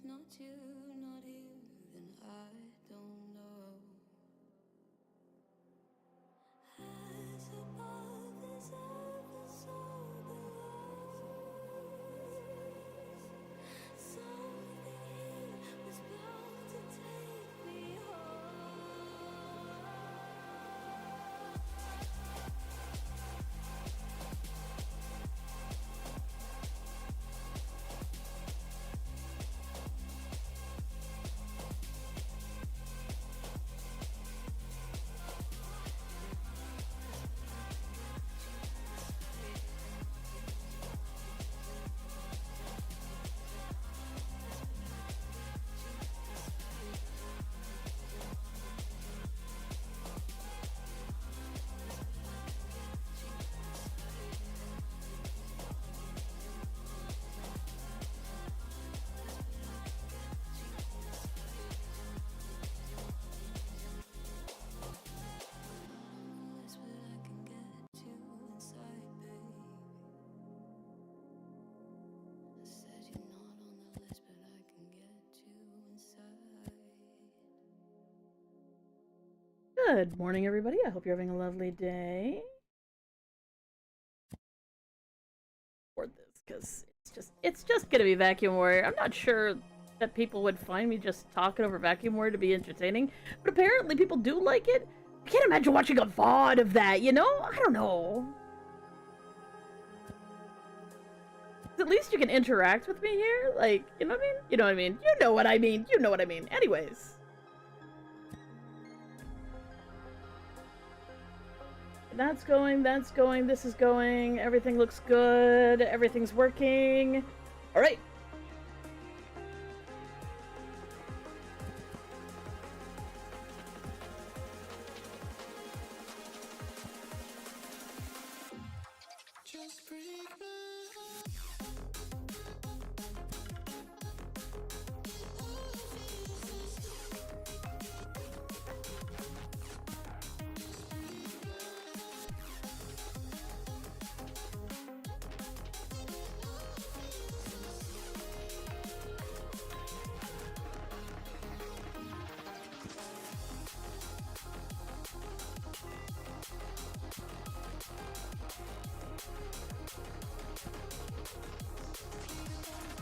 Not you, not you, then I don't know. As above is ever so below. Something was bound to take me home. Good morning, everybody. I hope you're having a lovely day. For this, because it's just gonna be Vacuum Warrior. I'm not sure that people would find me just talking over Vacuum Warrior to be entertaining, but apparently people do like it. I can't imagine watching a VOD of that, you know? I don't know. At least you can interact with me here, like, you know what I mean? You know what I mean? You know what I mean. You know what I mean. Anyways. That's going, this is going, everything looks good, everything's working. Alright.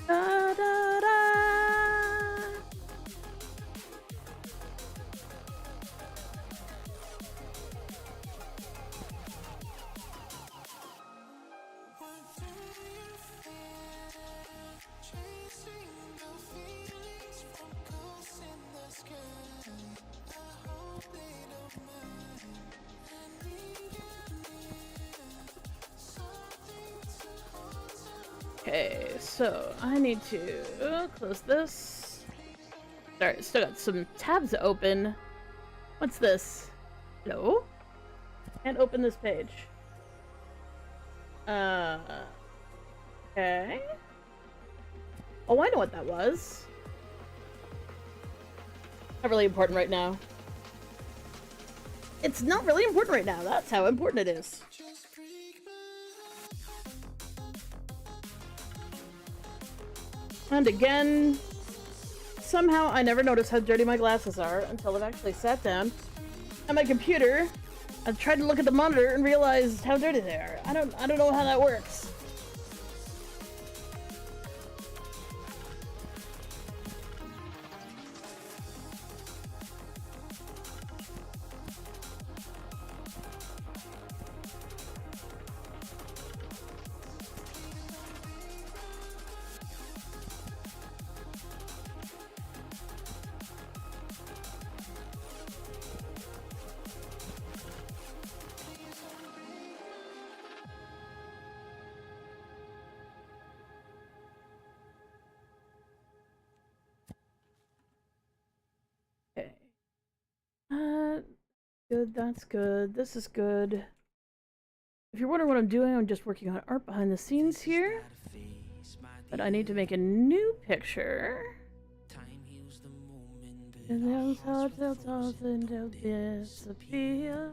Da, da, da. Okay, so I need to close this. Sorry, still got some tabs open. What's this? Hello? Can't open this page. Okay. Oh, I know what that was. Not really important right now. It's not really important right now. That's how important it is. And again, somehow I never noticed how dirty my glasses are until I've actually sat down at my computer. I've tried to look at the monitor and realized how dirty they are. I don't know how that works. Good, that's good. This is good. If you're wondering what I'm doing, I'm just working on art behind the scenes here. But I need to make a new picture. And those hearts and they'll disappear.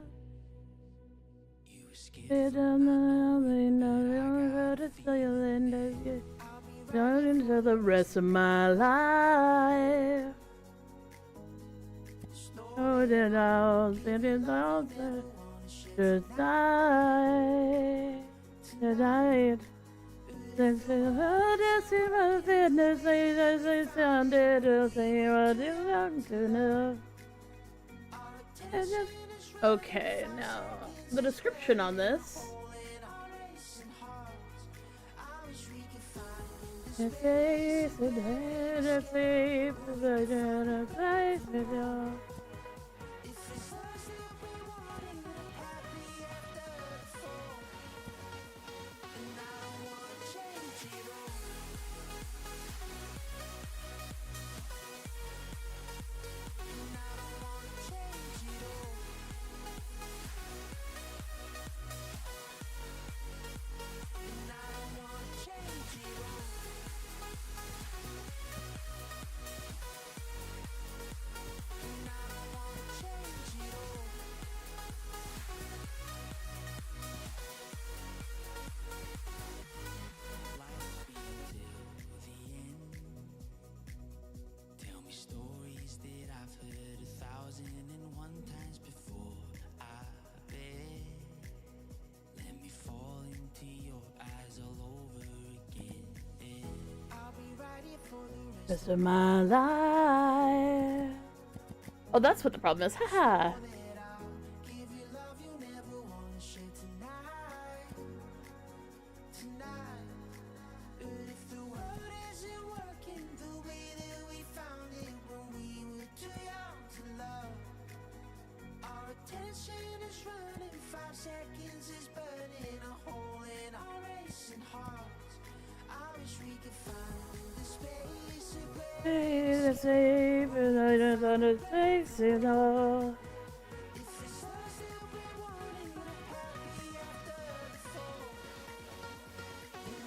Into the rest of my life. Oh, then I'll send it out to die tonight. This is my fitness. They sounded to say what you want to know. Okay, now the description on this. Rest of my life. Oh, that's what the problem is. Haha.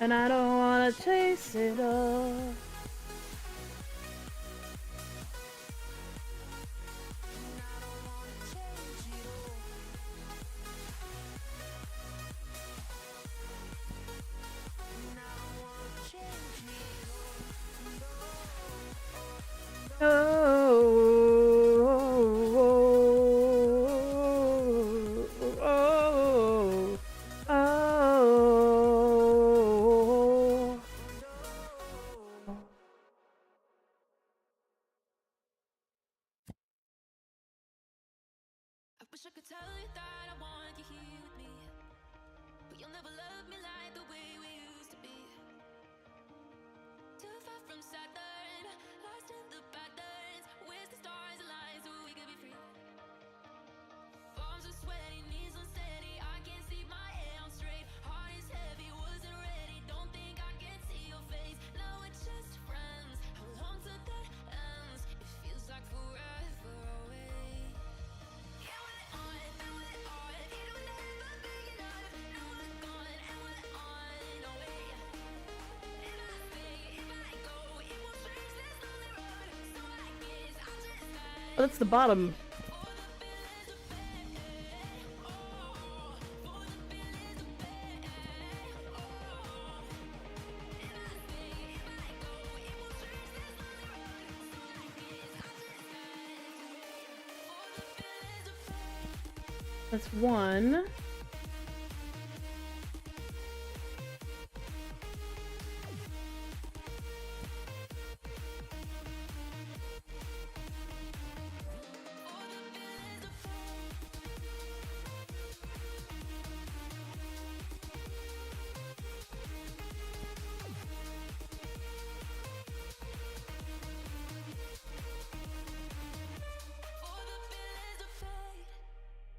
And I don't wanna chase it all. Wish I could tell you that I want you here with me, but you'll never love me like the way we used to be. Too far from Saturn, lost in the patterns. Where's the stars align so we could be free? Palms are sweaty, knees unsteady. I can't see my head on straight. Heart is heavy, wasn't ready. Don't think I can see your face. Now we're just friends. Hold on to the ends. It feels like forever away. Oh, that's the bottom. That's one.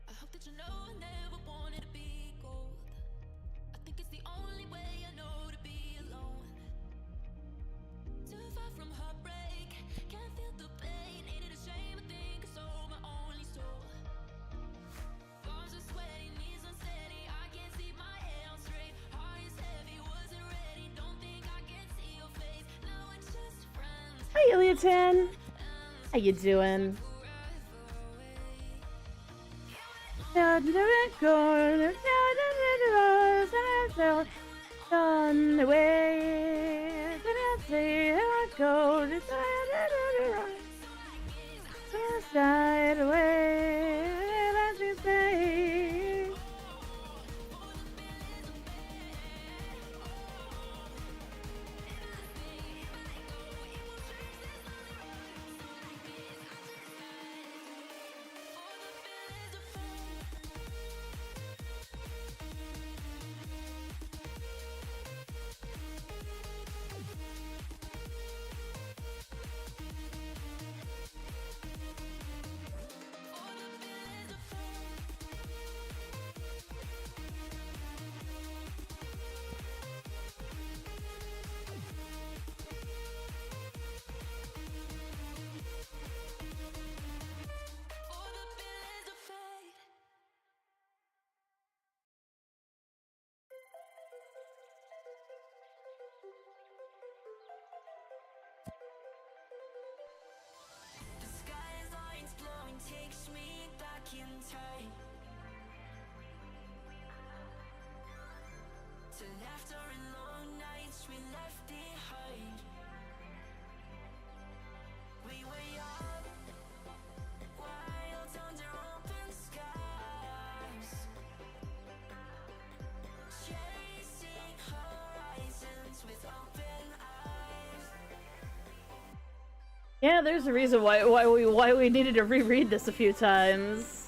I hope that you know I never want Megaton. How you doing? On the way, go side away, let me say. Takes me back in time to laughter and long nights we left behind. We were young, wild under open skies, chasing horizons with open eyes. Yeah, there's a reason why we needed to reread this a few times.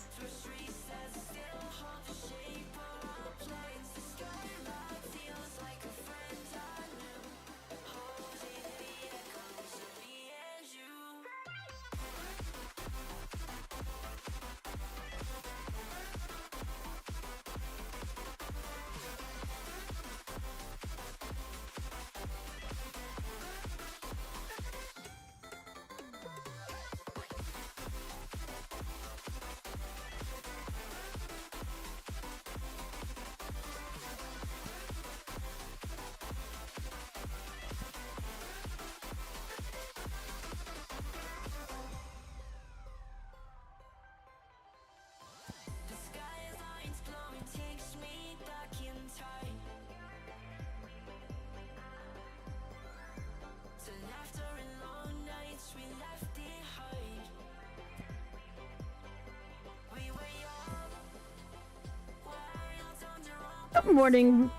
Good morning.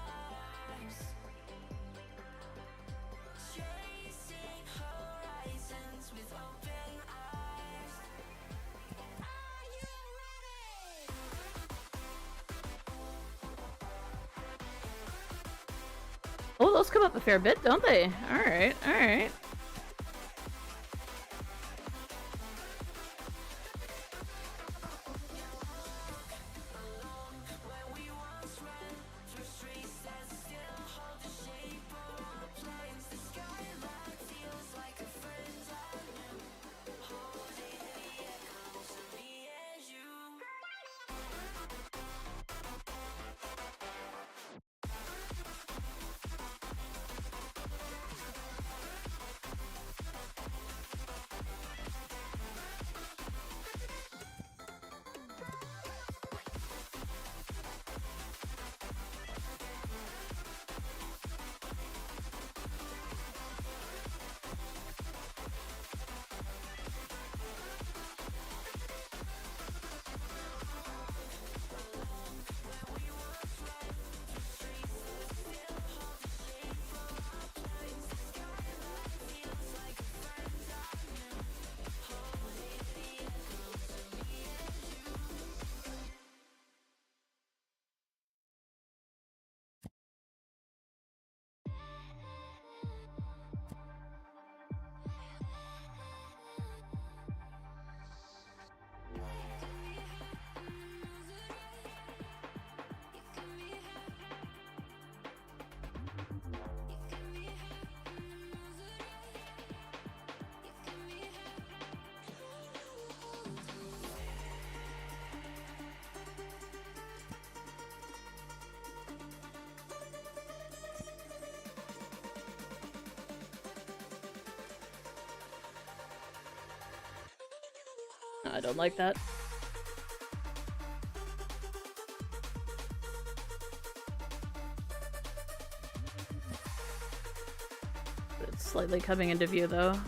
Oh, those come up a fair bit, don't they? Alright, alright. I don't like that. It's slightly coming into view, though.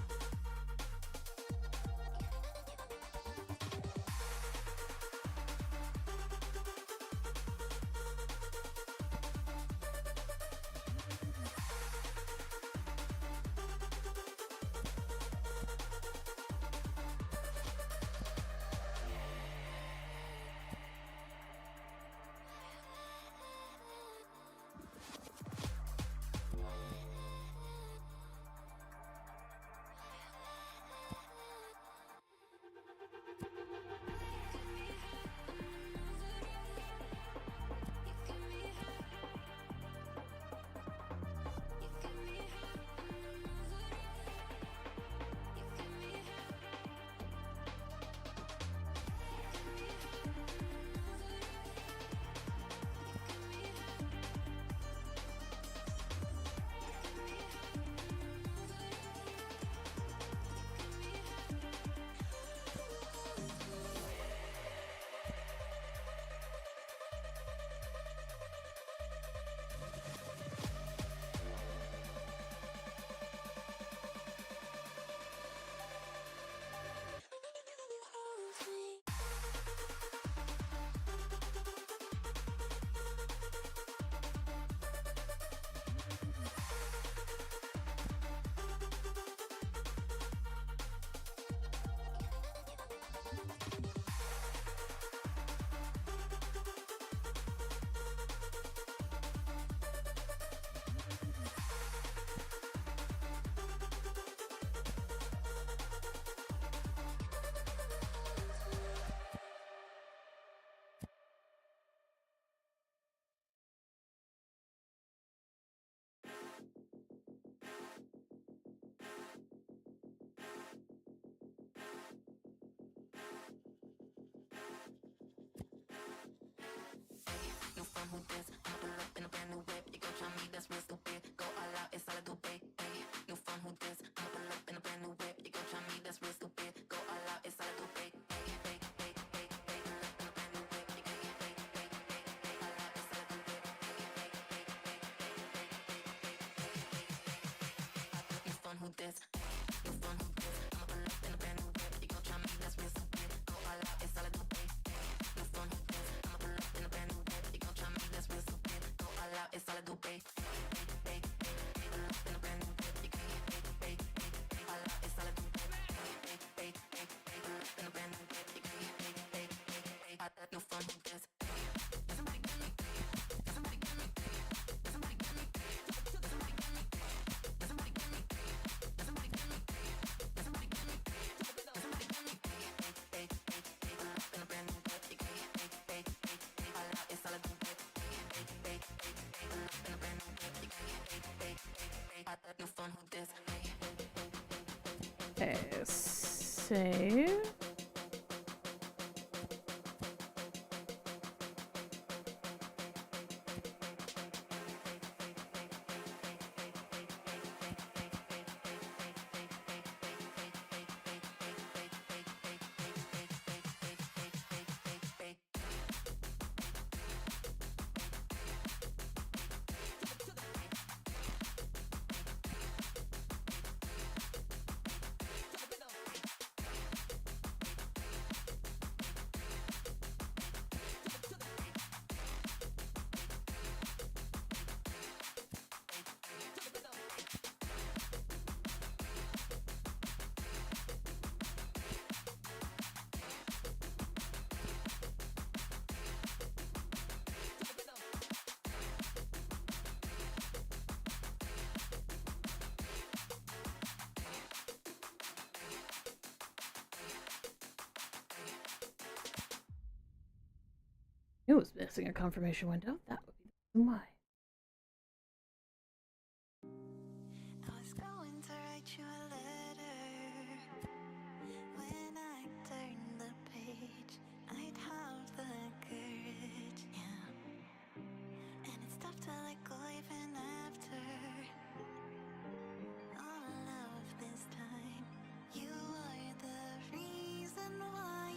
Okay, save. It was missing a confirmation window. That would be the reason why. I was going to write you a letter. When I turned the page, I'd have the courage, yeah. And it's tough to let go even after all of this time. You are the reason why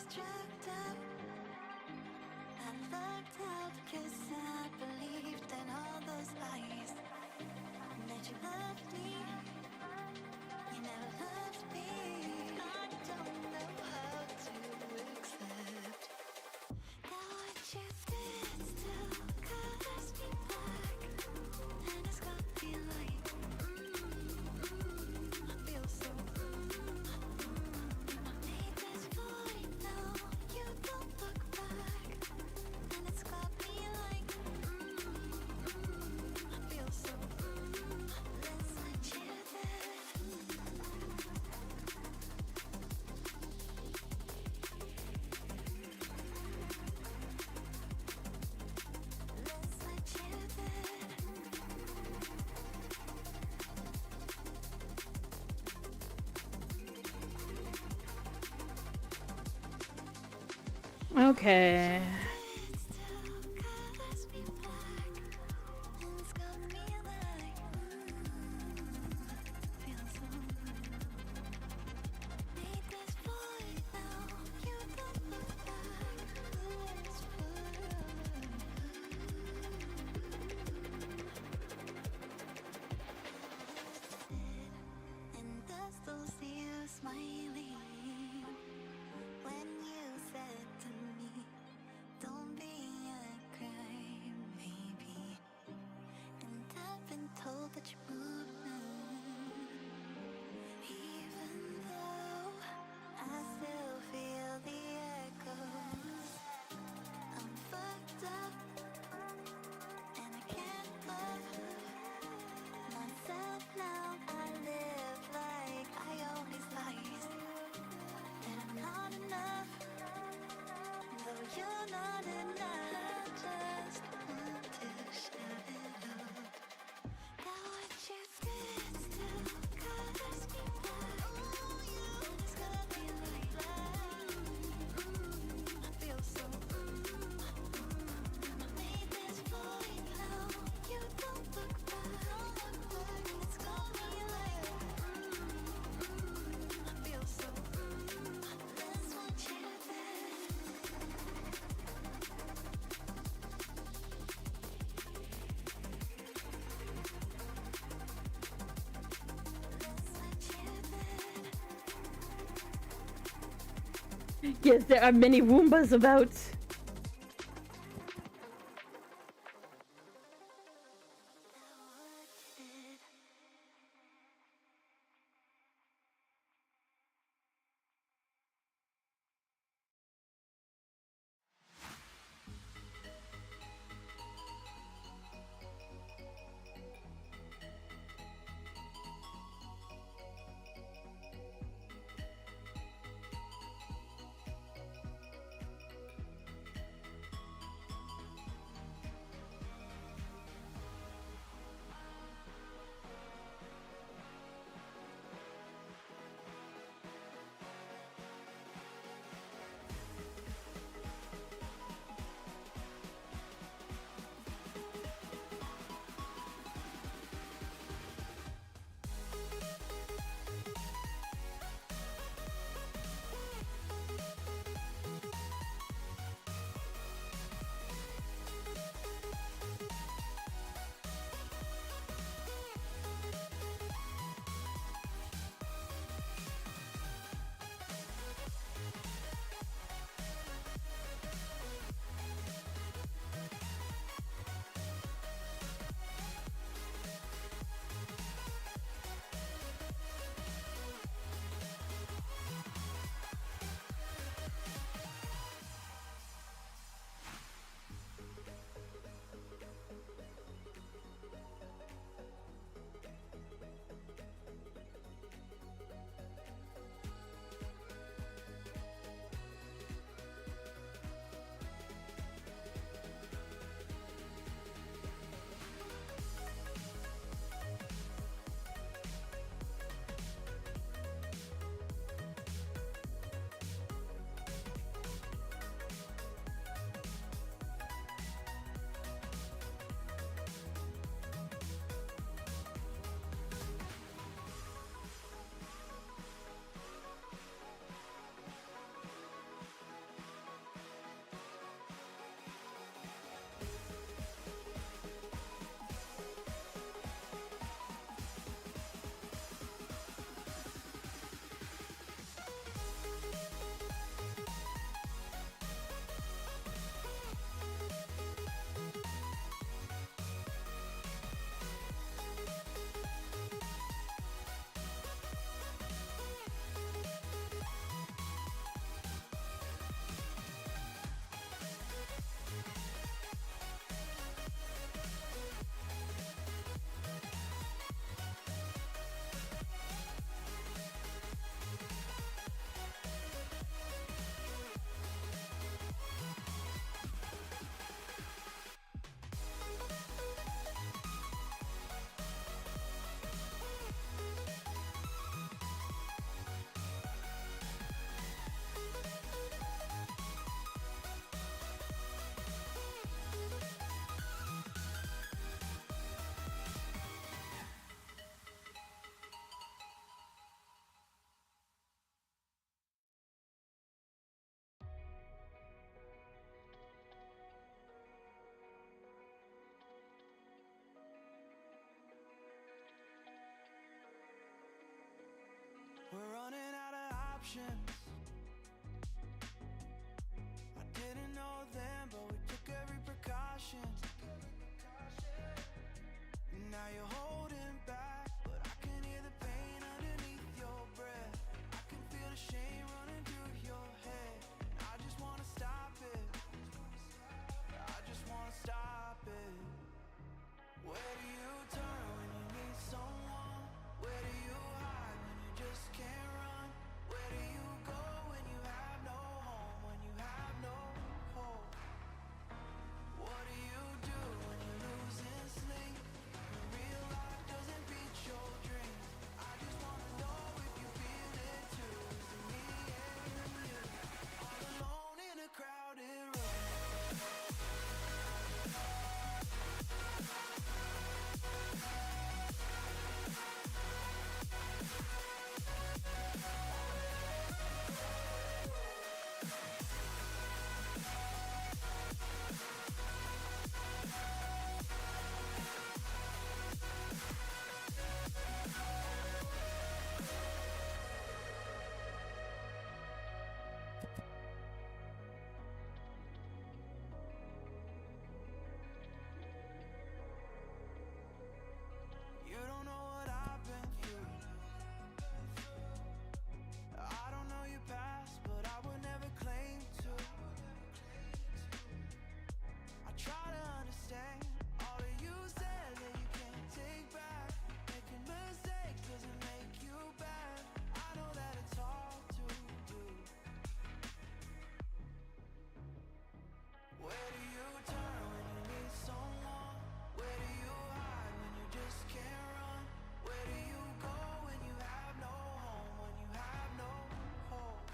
struck up. I lucked out 'cause I believed in all those lies. That you loved me, you never loved me. I don't know how to accept that what you did still colors me black, and it's got me like, I feel so, made this void now, you don't look back, and it's got me like, I feel so, that's what you did. That's what you did. Okay. It still colors me black, and it's got me like, feel so. Made this void now, you don't look back. Let's and I still see you smiling when you said to me, "Don't be a crybaby." And I've been told that you moved now, even though I still feel the echoes. I'm fucked up, and I can't love myself now. I live like I own these lies, that I'm not enough, though you're not enough. Just want to shout it out. That what you did still colors me black, and it's got me like, I feel so, I made this void now, you don't look back, and it's got me like, I feel so, that's what you did. That's what you did. Yes, there are many Woombas about. options. I didn't know then, but we took every precaution. Now you're holding back, but I can hear the pain underneath your breath. I can feel the shame running through your head. I just wanna stop it. I just wanna stop it. Where do you turn when you need someone? Where do you hide when you just can't run? Where do you go when you have no home? When you have no hope? What do you do when you're losing sleep? When real life doesn't beat your dreams? I just wanna know if you feel it too. Is it me and you? All alone in a crowded room. You don't know what I've been through. I don't know your past, but I would never claim to. I try to understand all that you said that you can't take back. Making mistakes doesn't make you bad. I know that it's hard to do. Where do you turn when you need someone? Where do you hide when you just can't run? Where do you go when you have no home? When you have no hope?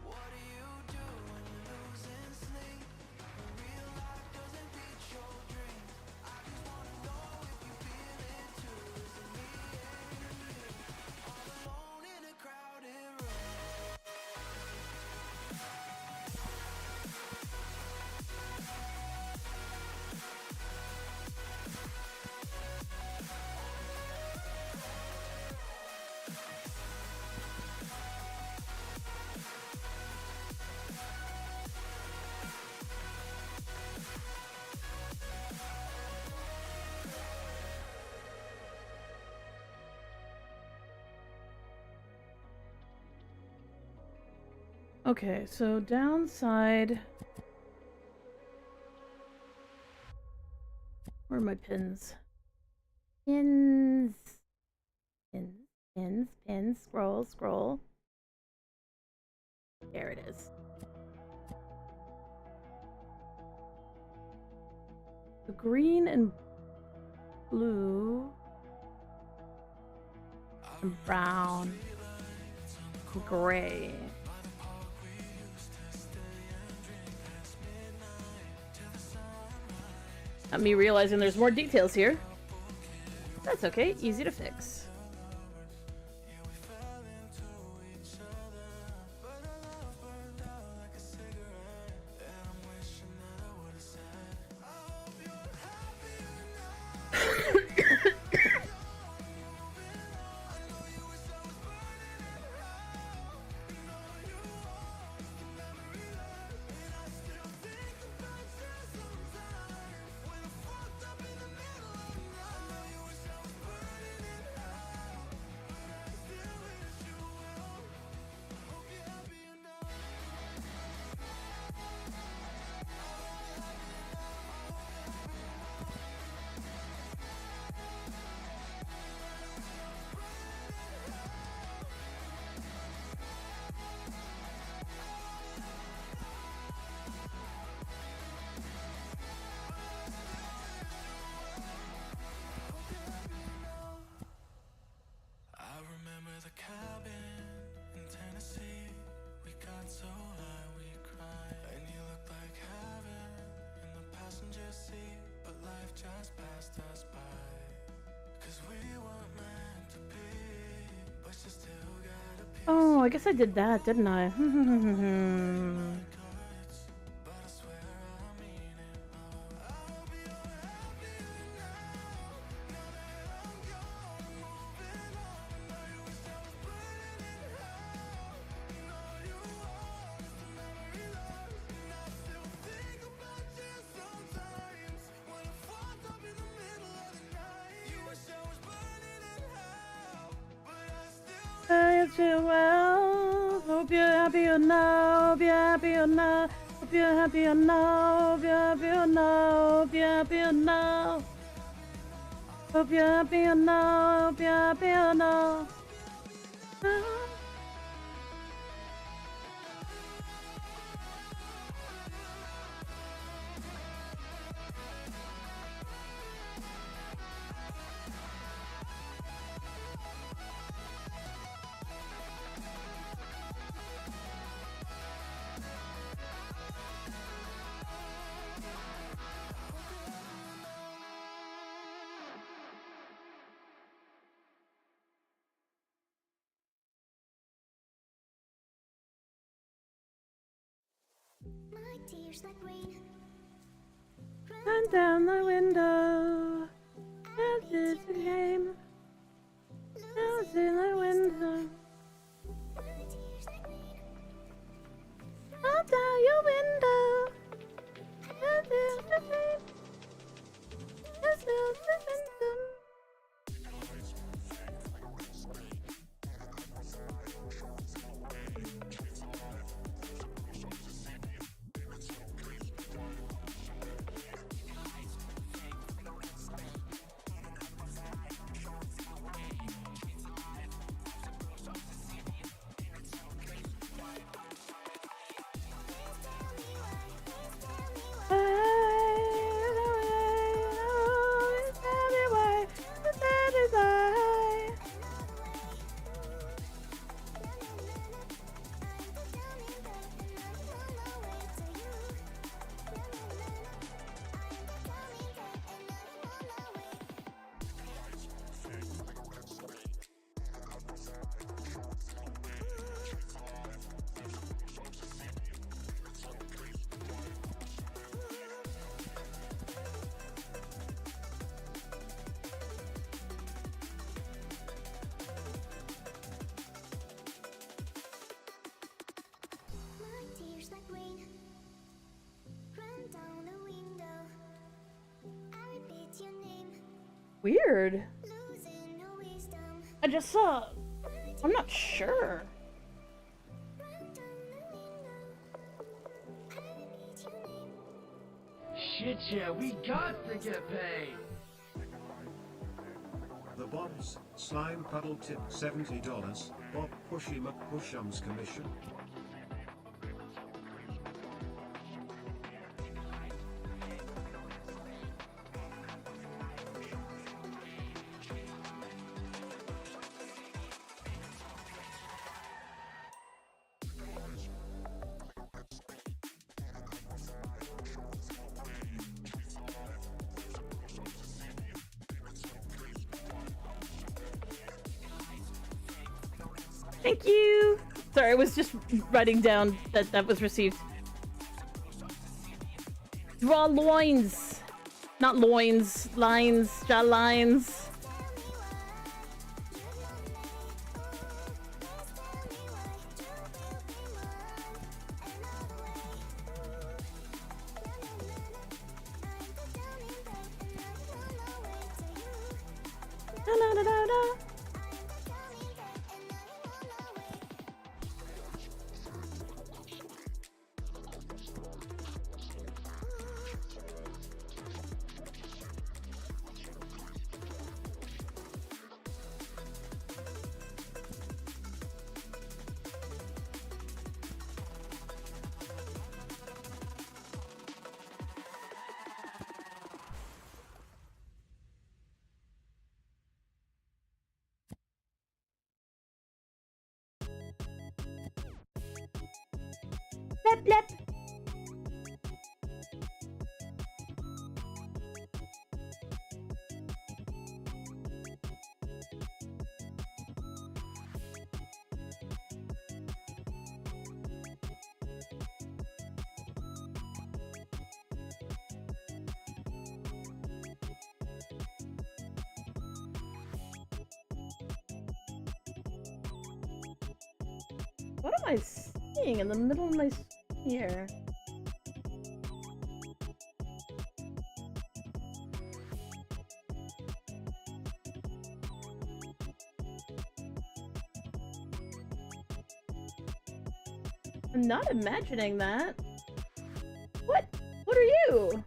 What do you do when you're losing sleep? When real life doesn't beat your dreams? I just wanna know if you feel it too. Is it me and you? All alone in a crowded room. Okay, so downside. Where are my pins? Pins. Pins. Pins. Pins. Scroll. Scroll. There it is. The green and blue and brown and gray. Not me realizing there's more details here. That's okay, easy to fix. Oh, I guess I did that, didn't I? wish you well. Hope you're happier now. Hope you're happier now. Hope you're happier now. Hope you're happier now. Hope you're happier now. Hope you're happier now. Hope you're happier now. My tears like rain. Run down the window. As is the game. Now it's in the window. My tears like rain. Run down your window. As is the game. As is the window. Tears like rain, run down the window. I repeat your name, Weird. losing no wisdom. I just saw. I'm not sure. Run down the window. I repeat your name. Shit, yeah, we got to get paid. The Bob's Slime Puddle tip $70. Bob Pushy McPushum's commission. Thank you. Sorry, I was just writing down that that was received. Draw loins. Not loins. Lines. Draw lines. Da, da, da, da, da. Blep, blep. What am I seeing in the middle of my here? I'm not imagining that. What? What are you?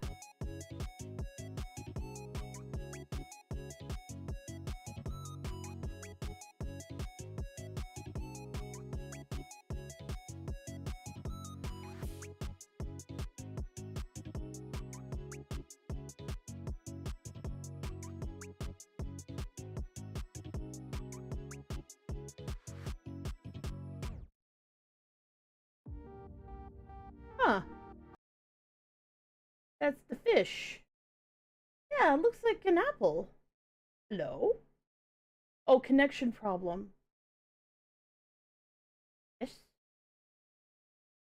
Huh. That's the fish. Yeah, it looks like an apple. Hello? Oh, connection problem. Yes.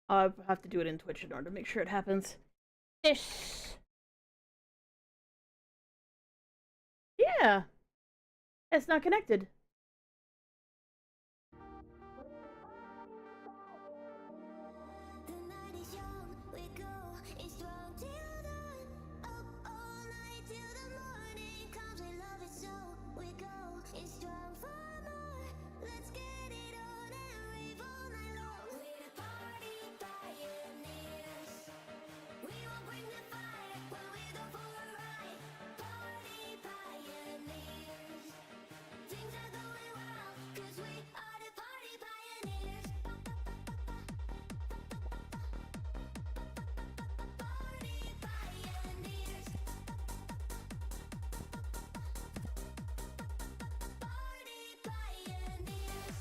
I'll have to do it in Twitch in order to make sure it happens. Yes. Yeah. It's not connected. The night is young, we go, it's strong till dawn. Up all night till the morning comes. We love it so we go, it's strong for more. Let's get it on and rave all night long. We're the party pioneers. We won't bring the fire when we go for a ride. Party pioneers. Things are going well, 'cause we are the party pioneers. Party pioneers. Party pioneers.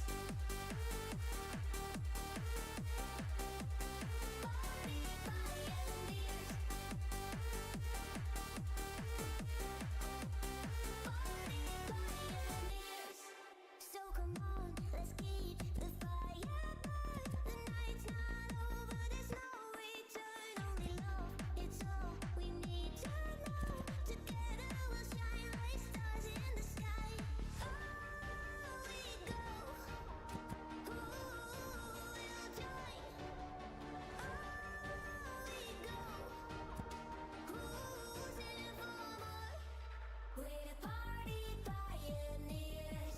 Party pioneers. Party pioneers. So come on, let's keep the fire burn. The night's not over, there's no return. Only love, it's all we need to know. Together we'll shine like stars in the sky. Oh, we go. Who will join? Oh, we go. Who's in for more? We're the party pioneers.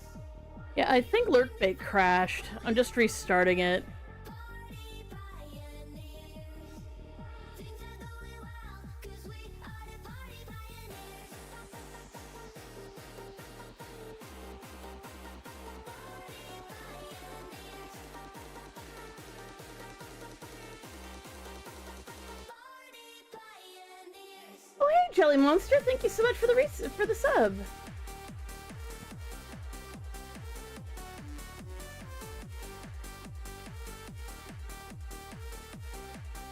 Yeah, I think Lurkbait crashed. I'm just restarting it. Party pioneers. Things are going well, 'cause we are the party pioneers. Party pioneers. Oh, hey, Jelly Monster! Thank you so much for the sub.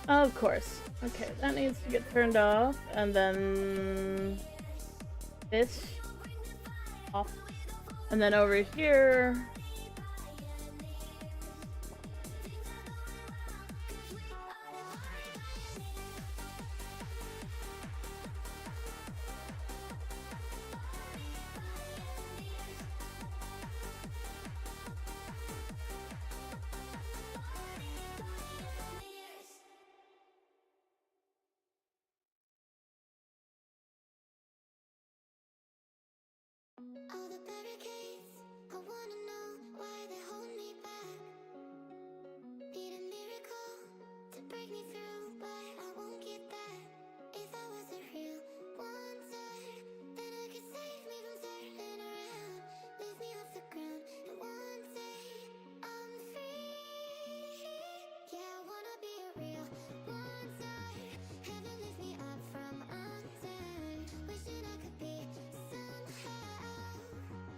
Of course. Okay, that needs to get turned off, and then this off, and then over here. All the barricades, I wanna know why they hold me back. Need a miracle to break me through, but I won't get that. If I was a real wonder, then I could save me from turning around. Lift me off the ground, and one day I'm free. Yeah, I wanna be a real wonder. Heaven lift me up from under. Wishing I could be somehow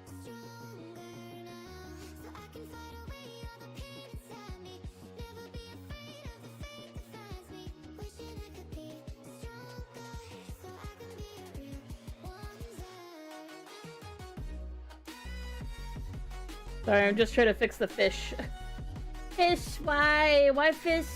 stronger now, so I can fight away all the pain inside me. Never be afraid of the fate that finds me. Wishing I could be stronger, so I can be a real wonder. Sorry, I'm just trying to fix the fish. Fish, why? Why fish?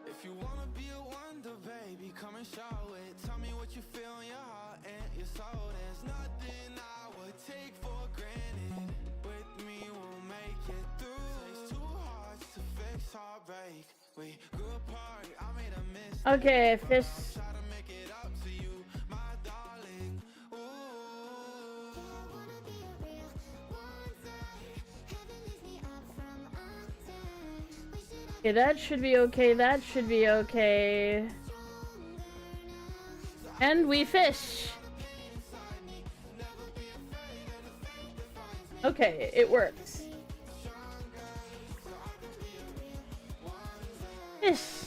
If you wanna be a wonder, baby, come and show it. Tell me what you feel in your heart and your soul. There's nothing I would take for granted. With me, we'll make it through. Takes two hearts to fix heartbreak. We grew apart, I made a mistake. Okay, fish. Try to make it up to you, my darling. Ooh. Yeah, I wanna be a real wonder. Heaven lift me Okay, that should be okay. That should be okay. And we fish. Okay, it works. Fish.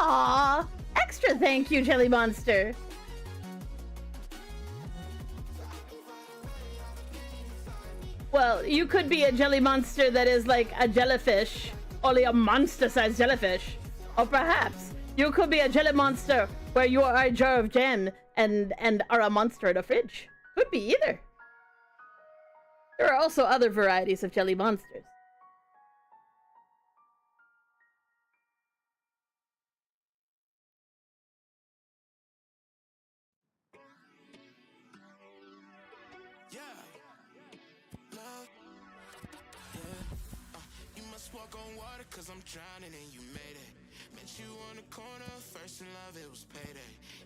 Aww! Extra thank you, Jelly Monster. Well, you could be a jelly monster that is like a jellyfish, only a monster-sized jellyfish. Or perhaps you could be a jelly monster where you are a jar of jam and are a monster in a fridge. Could be either. There are also other varieties of jelly monsters. Yeah. Love. Yeah. You must walk on water cause I'm drowning and you made it. Met you on the corner, first in love, it was payday.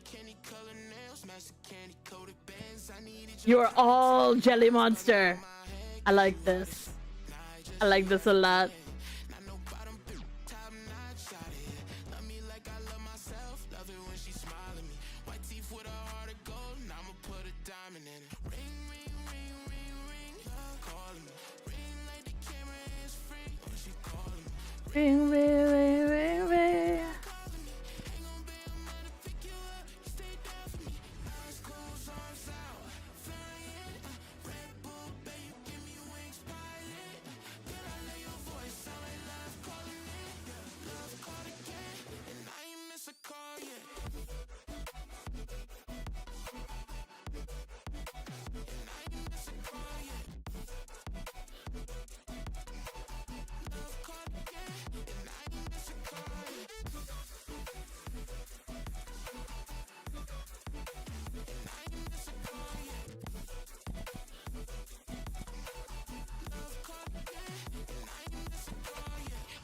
Candy color nails, match the candy coated bands. I needed You're all jelly monster. I like this. I like this a lot. not no bottom top notch shot it. Love me like I love myself, love it when she smile at me. White teeth with a heart of gold, and I'ma put a diamond in it. Ring, ring, ring, ring, ring, love calling me. Ring like the camera is free, oh she calling me. Ring, ring, ring, ring, ring. Ain't gon' be a man to pick you up, you stay there for me. Eyes closed, arms out, flying. Red Bull, babe, give me wings, pilot. Girl, I love your voice, sound like love calling me. Yeah, love called again, and I ain't miss a call yet.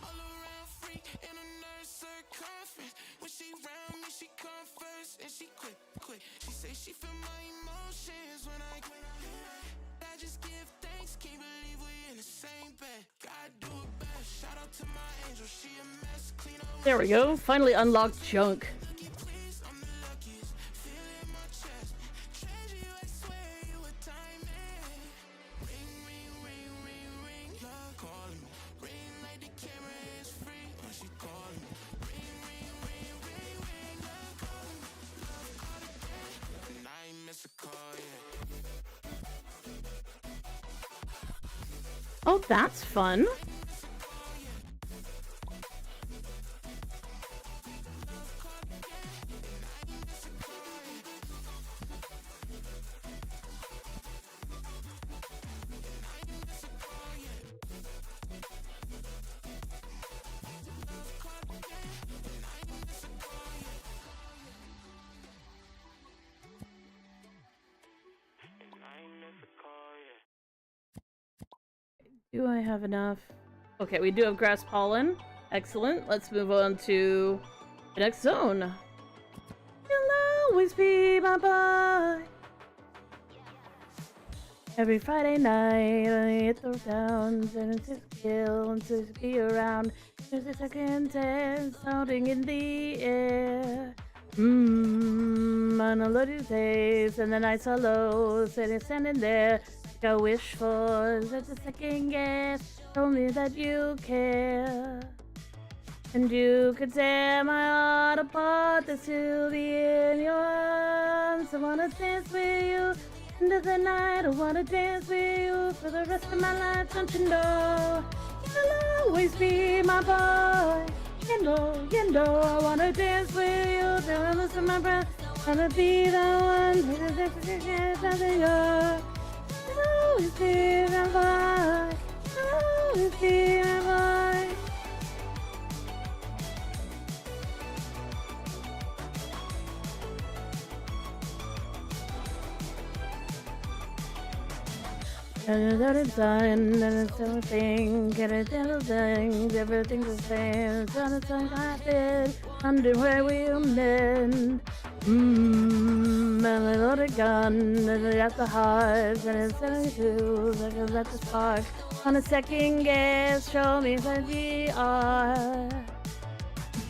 All around free in a nurse circumference. When she round me, she come first and she quick. She say she feel my emotions when I just give thanks, can't believe we in the same bed. God do it best. Shout out to my angel, she a mess, clean up. There we go. Finally unlocked junk. Please, I'm the luckiest. Feel it in my chest. Treasure you, I swear you a diamond. Ring, ring, ring, ring, ring. Love calling me. Ring like the camera is free when she calling me. Ring, ring, ring, ring, ring. Love calling me. Love called again, and I ain't miss a call yet. Oh, that's fun. Do I have enough? Okay, we do have grass pollen. Excellent. Let's move on to the next zone. You'll always be my boy. Every Friday night, I hit the downs and it's just kill and to be around. There's a second dance sounding in the air. On a lot of days, and the nights are low, sitting standing there. Like I wish for just a second guess. Told me that you care. And you could tear my heart apart, to still be in your arms. I wanna dance with you into the night. I wanna dance with you for the rest of my life. Don't you know you'll always be my boy? You know, I wanna dance with you till I lose my breath. Wanna be the one who's nothing you're. You'll always be my boy. You'll always be my boy. And it's done, and it's everything, get a little things, everything's the same. It's on the same carpet, under where we've been. And I load a gun, and I got the hives, and it's 72 seconds at the spark. On a second guess, show me what you are.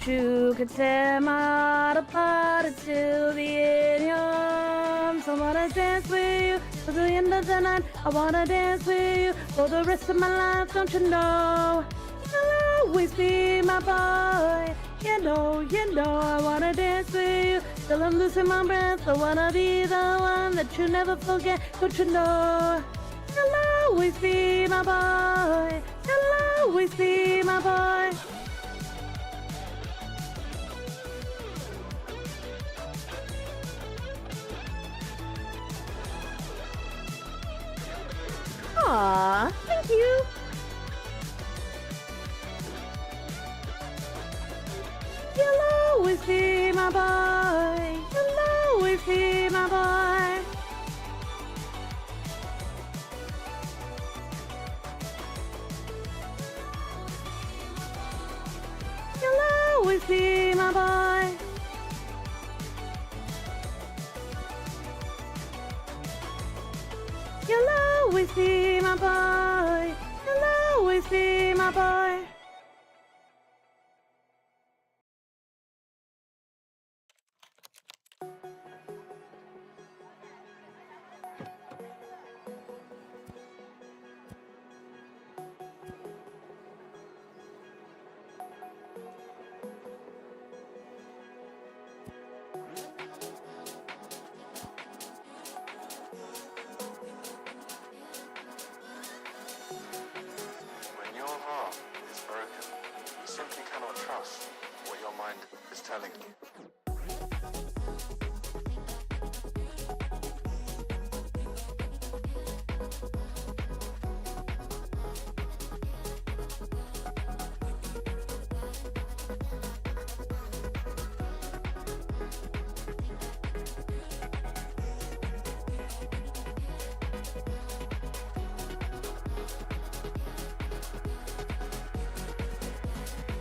You could tear my heart apart, it'd still be in your arms. I wanna dance with you till the end of the night. I wanna dance with you for the rest of my life, don't you know? You'll always be my boy. You know, I wanna dance with you till I'm losing my breath. I wanna be the one that you never forget, don't you know? You'll always be my boy. You'll always be my boy. Aw, thank you. You'll always be my boy. You'll always be my boy. You'll always be my boy. You'll always be my boy. You'll always be my boy. When your heart is broken, you simply cannot trust what your mind is telling you.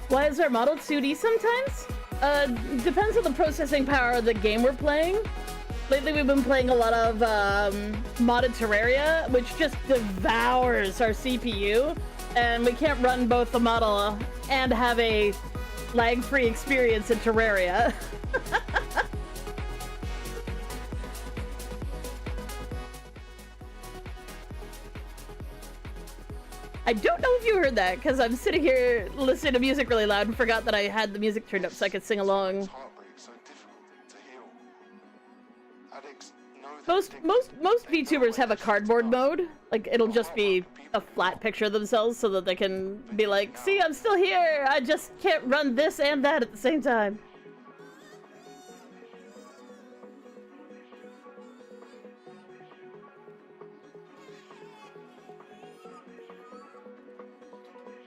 Why is our model 2D sometimes? Depends on the processing power of the game we're playing. Lately we've been playing a lot of modded Terraria, which just devours our CPU, and we can't run both the model and have a lag-free experience in Terraria. I don't know if you heard that, because I'm sitting here listening to music really loud and forgot that I had the music turned up so I could sing along. Heartbreak so difficult to heal. Addicts know that Most VTubers have a cardboard mode. Like, it'll just be a flat picture of themselves so that they can be like, see, I'm still here! I just can't run this and that at the same time.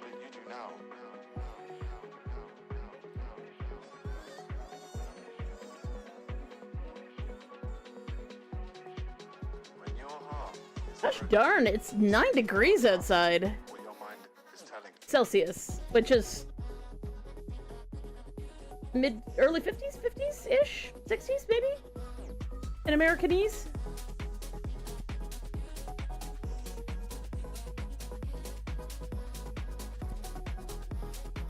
but you do now. When your heart is Gosh broken, darn, it's 9 degrees outside. what your mind is telling you. Celsius, which is early 50s, 50s-ish? 60s, maybe? In Americanese?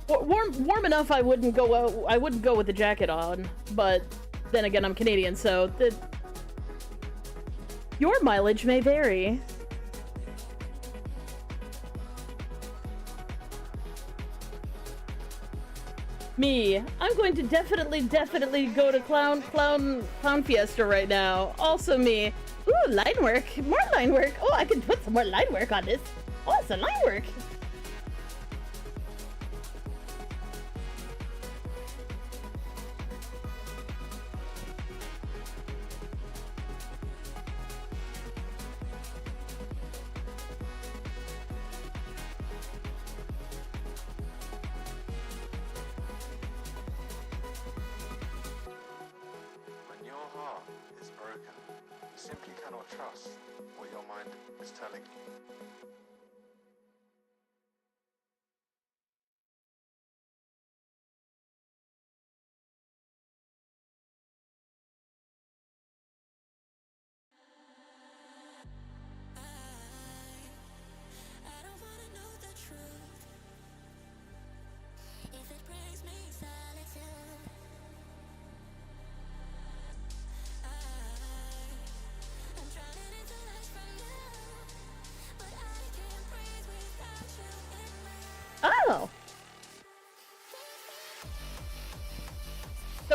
Warm enough I wouldn't go with the jacket on, but then again I'm Canadian, so your mileage may vary. Me, I'm going to definitely go to Clown Fiesta right now. Also me. Ooh, line work. More line work. Oh, I can put some more line work on this. Oh, it's a line work. When your heart is broken, you simply cannot trust what your mind is telling you.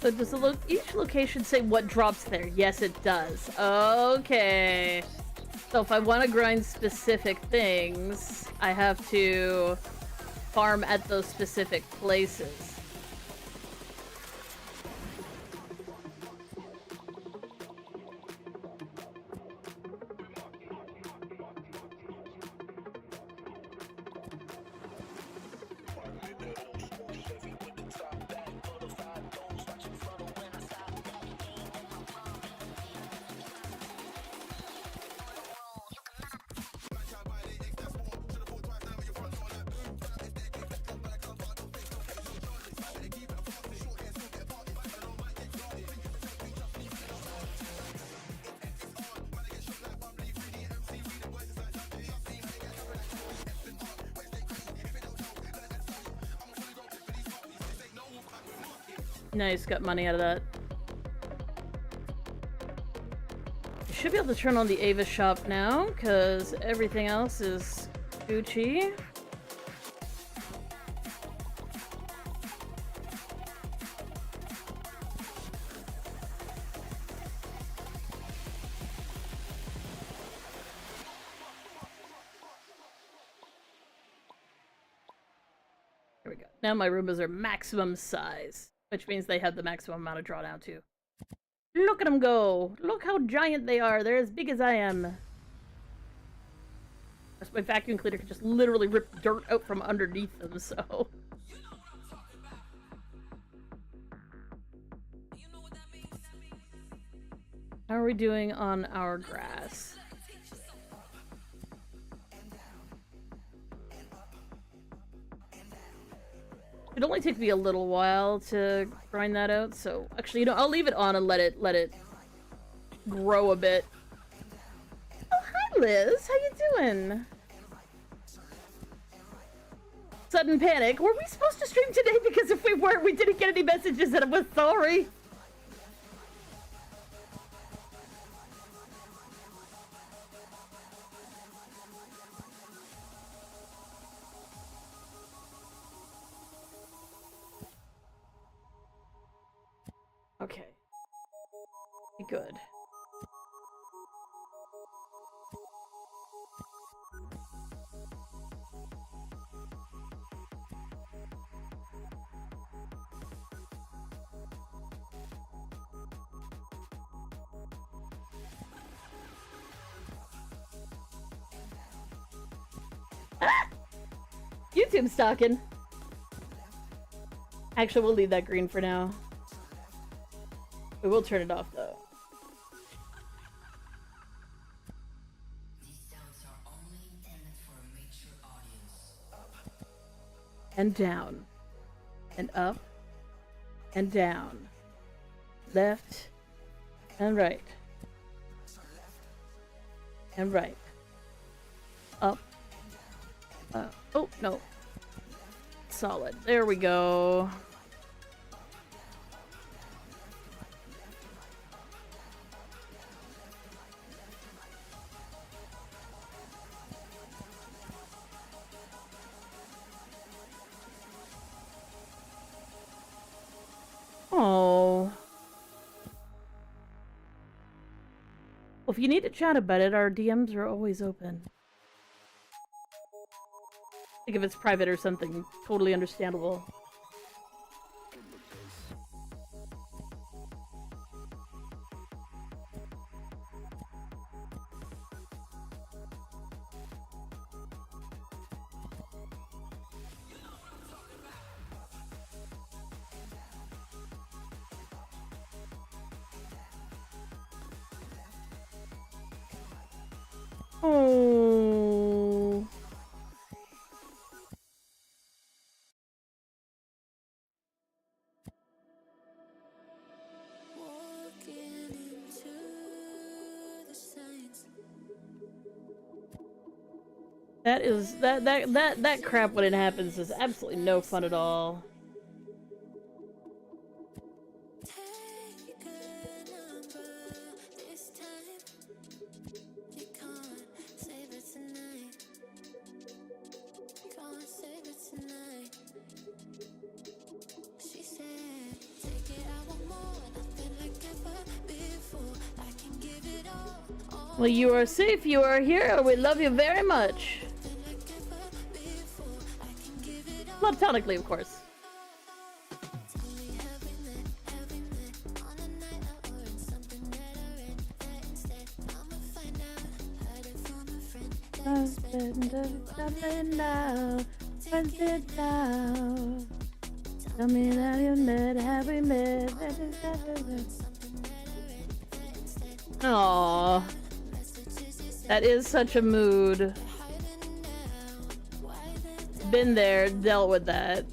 So does each location say what drops there? Yes, it does. Okay. So if I want to grind specific things, I have to farm at those specific places. Nice, got money out of that. I should be able to turn on the Ava shop now, because everything else is Gucci. There we go. Now my Roombas are maximum size. Which means they have the maximum amount of drawdown, too. Look at them go! Look how giant they are! They're as big as I am! My vacuum cleaner can just literally rip dirt out from underneath them, so... How are we doing on our grass? It'd only take me a little while to grind that out, so actually, you know, I'll leave it on and let it grow a bit. Oh, hi Liz, how you doing? Sudden panic. Were we supposed to stream today? Because if we weren't, we didn't get any messages and I was sorry. Okay. Good. Ah! YouTube stalking. Actually, we'll leave that green for now. We will turn it off, though. And down. And up. And down. Left. And right. And right. Up. Oh, no. Solid. There we go. Oh. Well, if you need to chat about it, our DMs are always open. Like if it's private or something, totally understandable. Oh. Walking into the signs. That is that crap when it happens is absolutely no fun at all. Take a number this time. You can't save it tonight. Can't save it tonight. She said, take it out one more Well, you are safe. You are here. We love you very much. Platonically, of course. Tell me that you met, have we met? Aww. That is such a mood. Been there, dealt with that.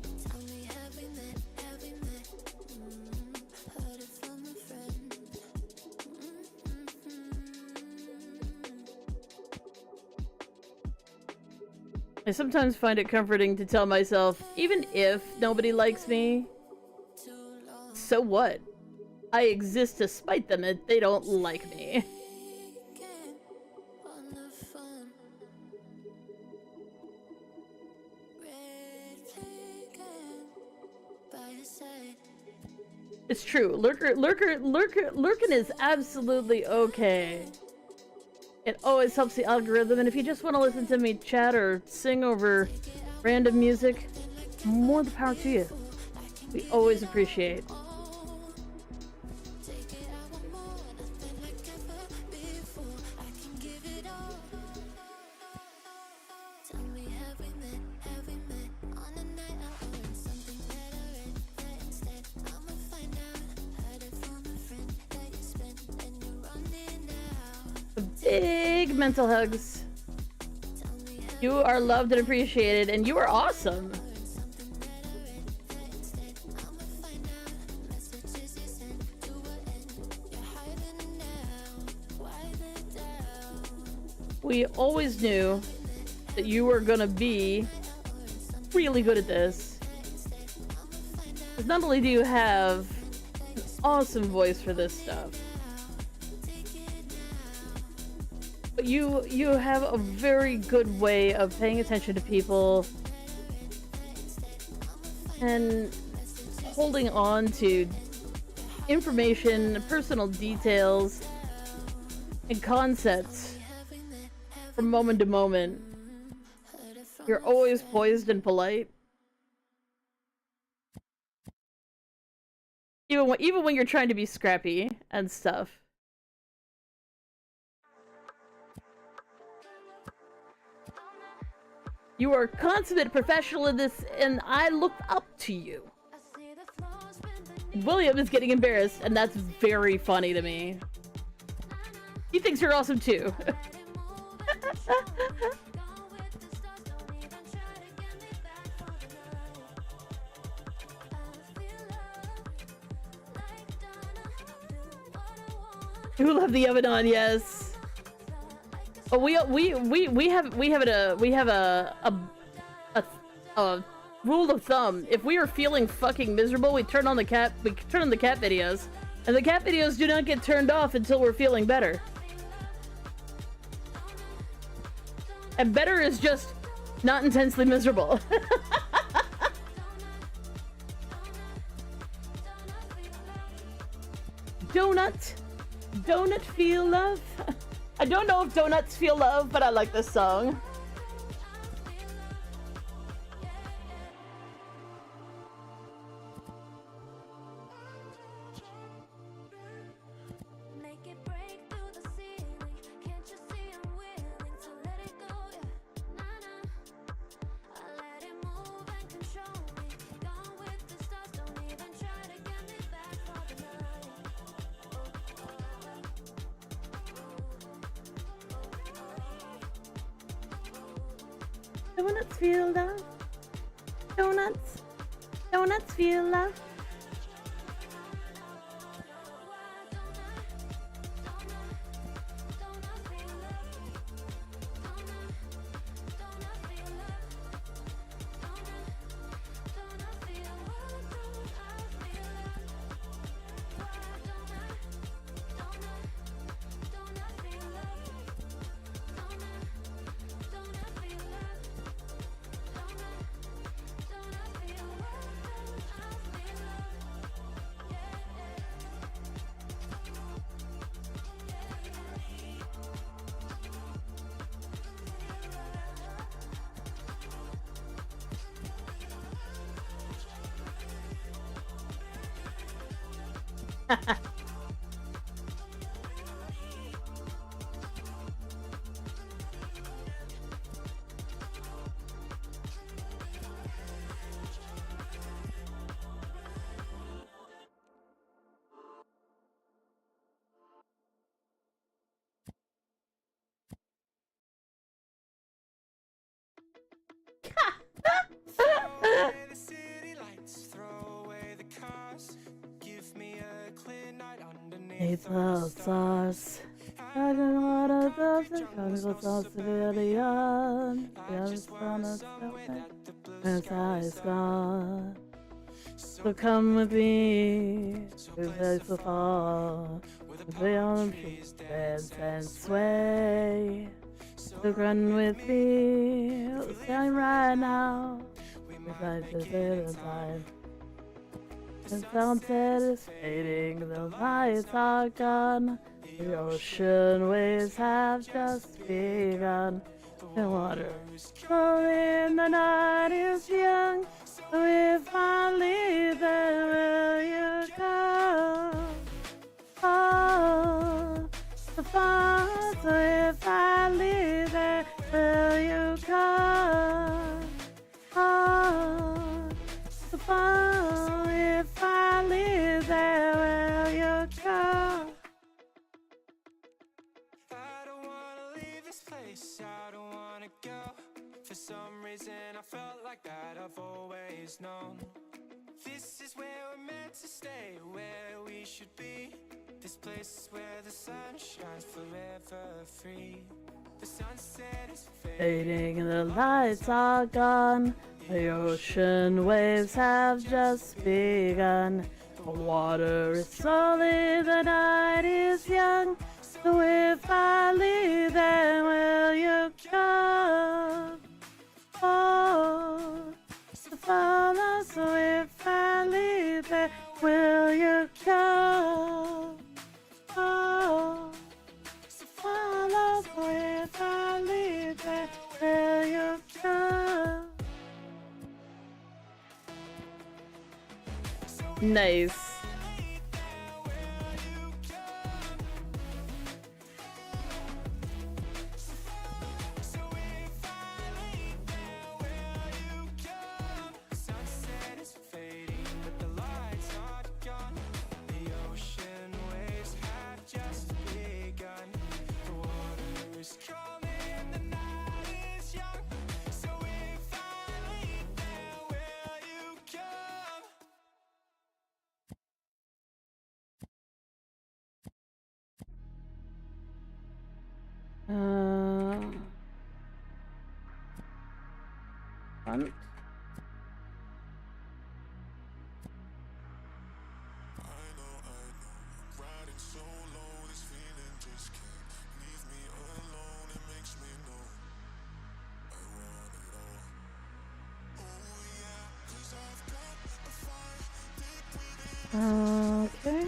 I sometimes find it comforting to tell myself, even if nobody likes me, so what? I exist to spite them if they don't like me. It's true. Lurkin is absolutely okay. It always helps the algorithm, and if you just want to listen to me chat or sing over random music, more the power to you. We always appreciate. Big mental hugs. You are loved and appreciated, and you are awesome. We always knew that you were gonna be really good at this. Because not only do you have an awesome voice for this stuff, but you have a very good way of paying attention to people and holding on to information, personal details, and concepts from moment to moment. You're always poised and polite. Even when you're trying to be scrappy and stuff. You are a consummate professional in this, and I look up to you. William is getting embarrassed, and that's very funny to me. He thinks you're awesome too. You love the oven on, yes. Oh, we have a rule of thumb. If we are feeling fucking miserable, we turn on the cat videos, and the cat videos do not get turned off until we're feeling better. And better is just not intensely miserable. Donut feel love. I don't know if donuts feel love, but I like this song. Donuts feel love. Donuts feel love. The city lights, throw away the cars. Give me a clear night underneath Neath the the stars. I don't wanna love the chronicles of civilian. The other sun is somewhere. And the sky is gone. So come with me to place so far. Beyond dance and sway. So run with me, stand right now. Beside the little time. The sunset is fading, the lights are gone. The ocean waves have just begun. The water is cold and the night is young. So if I leave, then will you come? Oh, the far. So if I leave, then will you come? Oh, the far. If I leave, then will you come? I don't wanna leave this place, I don't wanna go. For some reason I felt like that I've always known. This is where we're meant to stay, where we should be. This place is where the sun shines forever free. The sunset is Fading and the lights are gone. The ocean waves have just begun. The water is solid, the night is young. So if I leave, then will you come? Oh, so follow. So if I leave, then will you come? Oh, so follow. So if I leave, then will you come? Nice. sunset is fading, but the lights are gone. The ocean waves have just begun. The water is calming and the night is young. So if I leave, then will you come? Front. Riding so low, this feeling just can't leave me alone. It makes me know I want it all. Oh yeah, 'cause I've got a fire deep within. Okay.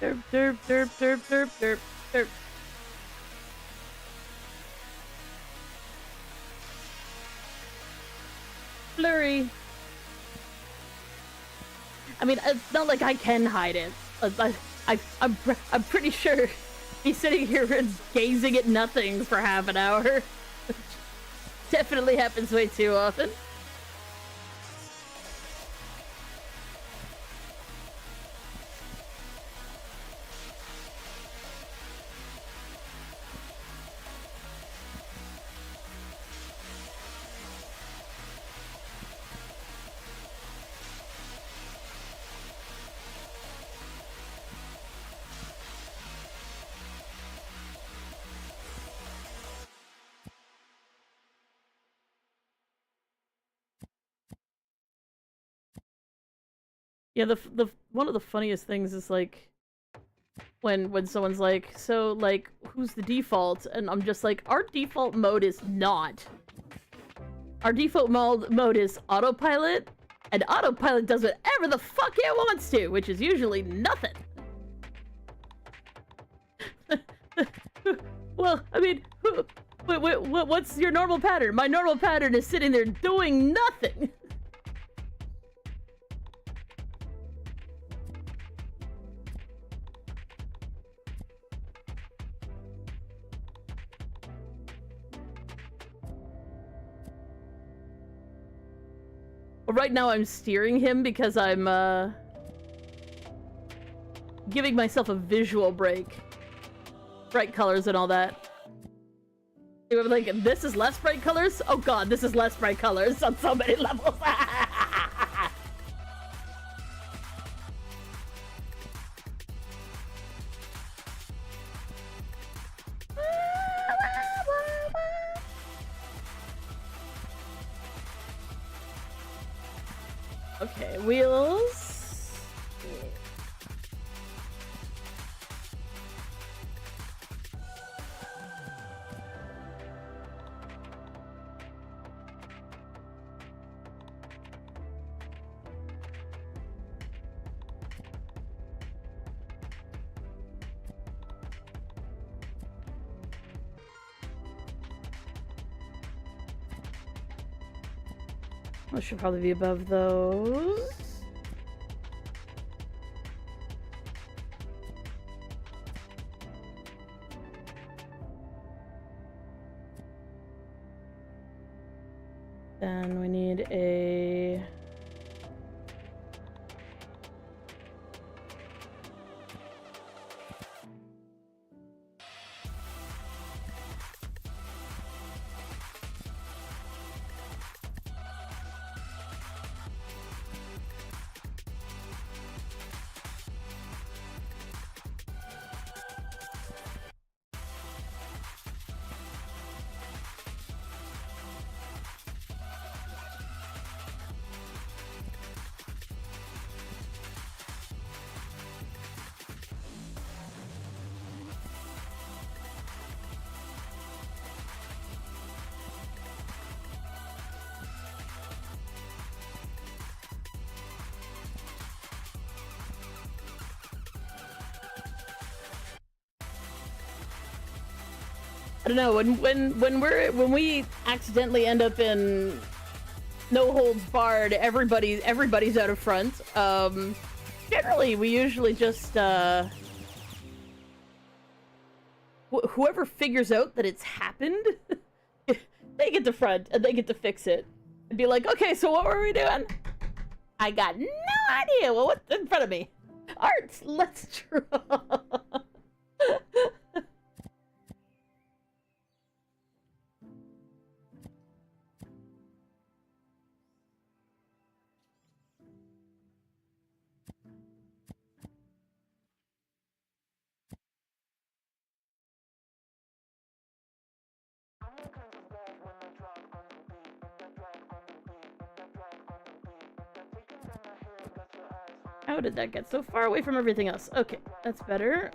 Derp, derp, derp, derp, derp, derp, derp. Flurry. I mean, it's not like I can hide it. I'm pretty sure he's sitting here and gazing at nothing for half an hour. Definitely happens way too often. Yeah, the one of the funniest things is like when someone's like, so like who's the default? And I'm just like, our default mode is not. Our default mode is autopilot, and autopilot does whatever the fuck it wants to, which is usually nothing. Well, I mean, what's your normal pattern? My normal pattern is sitting there doing nothing. Right now I'm steering him because I'm, giving myself a visual break. Bright colors and all that. You were like, this is less bright colors? Oh god, this is less bright colors on so many levels. Okay, wheels. I should probably be above those. Then we need a... I don't know, when we accidentally end up in no holds barred, everybody's out of front. Generally we usually just whoever figures out that it's happened, they get the front and they get to fix it. And be like, okay, so what were we doing? I got no idea. Well, what's in front of me? Art, let's draw. How did that get so far away from everything else? Okay, that's better.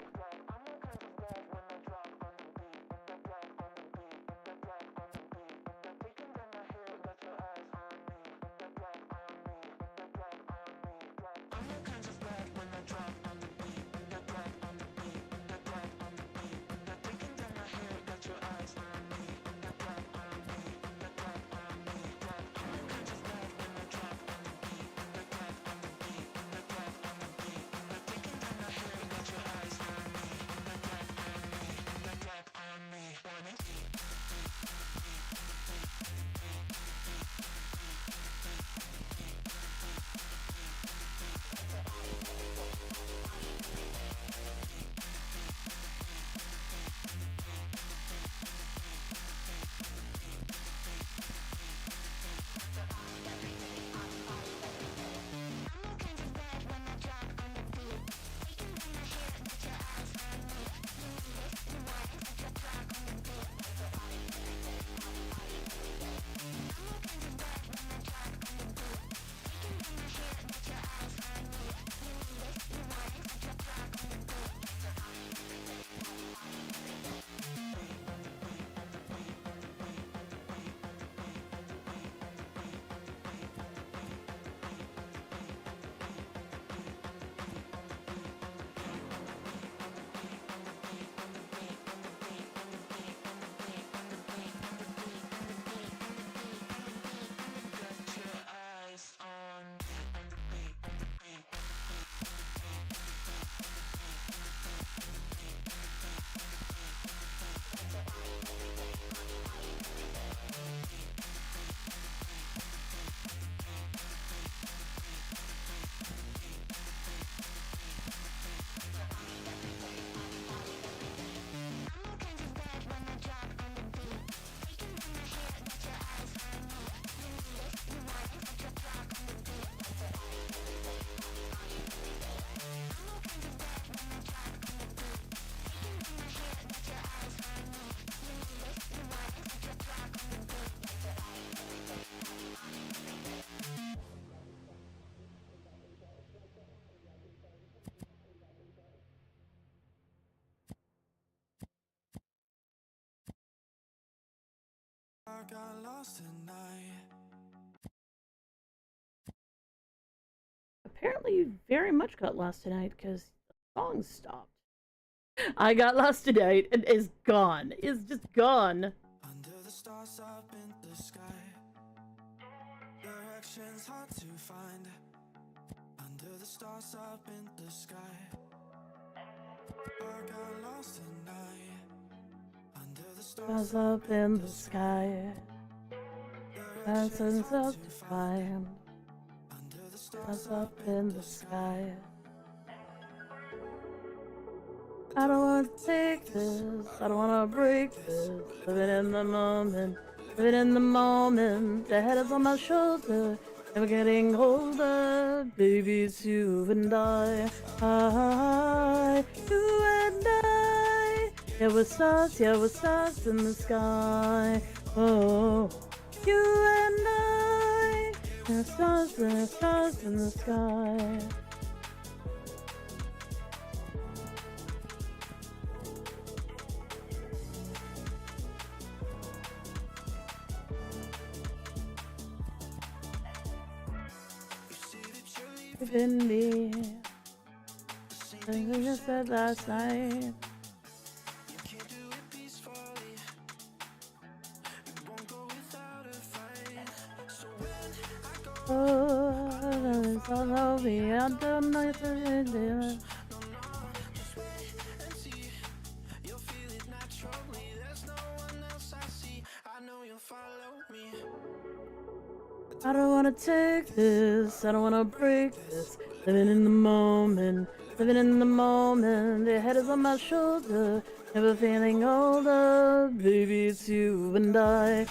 lost tonight. Apparently, you very much got lost tonight because the song stopped. I got lost tonight and is gone. Is just gone. Under the stars up in the sky, directions hard to find. Under the stars up in the sky, I got lost tonight. Under the Stars stars up in the sky. Essence up to find. under the Stars stars up in the sky. I don't want to take this. I don't want to break this. Living in the moment. Living in the moment. The head is on my shoulder. Never getting older. Baby, it's you and I. You and I. Yeah, we're stars in the sky. Oh, you and I. Yeah, stars in the sky. In me, like I said last night. you can't do it peacefully. You won't go without a fight. So when I go, Oh, it's all over me. I don't know if just wait and see. You'll feel it naturally. There's no one else I see. I know you'll follow me. I don't wanna take this, I don't wanna break this. Living in the moment, living in the moment. The head is on my shoulder, never feeling older. Baby, it's you and I,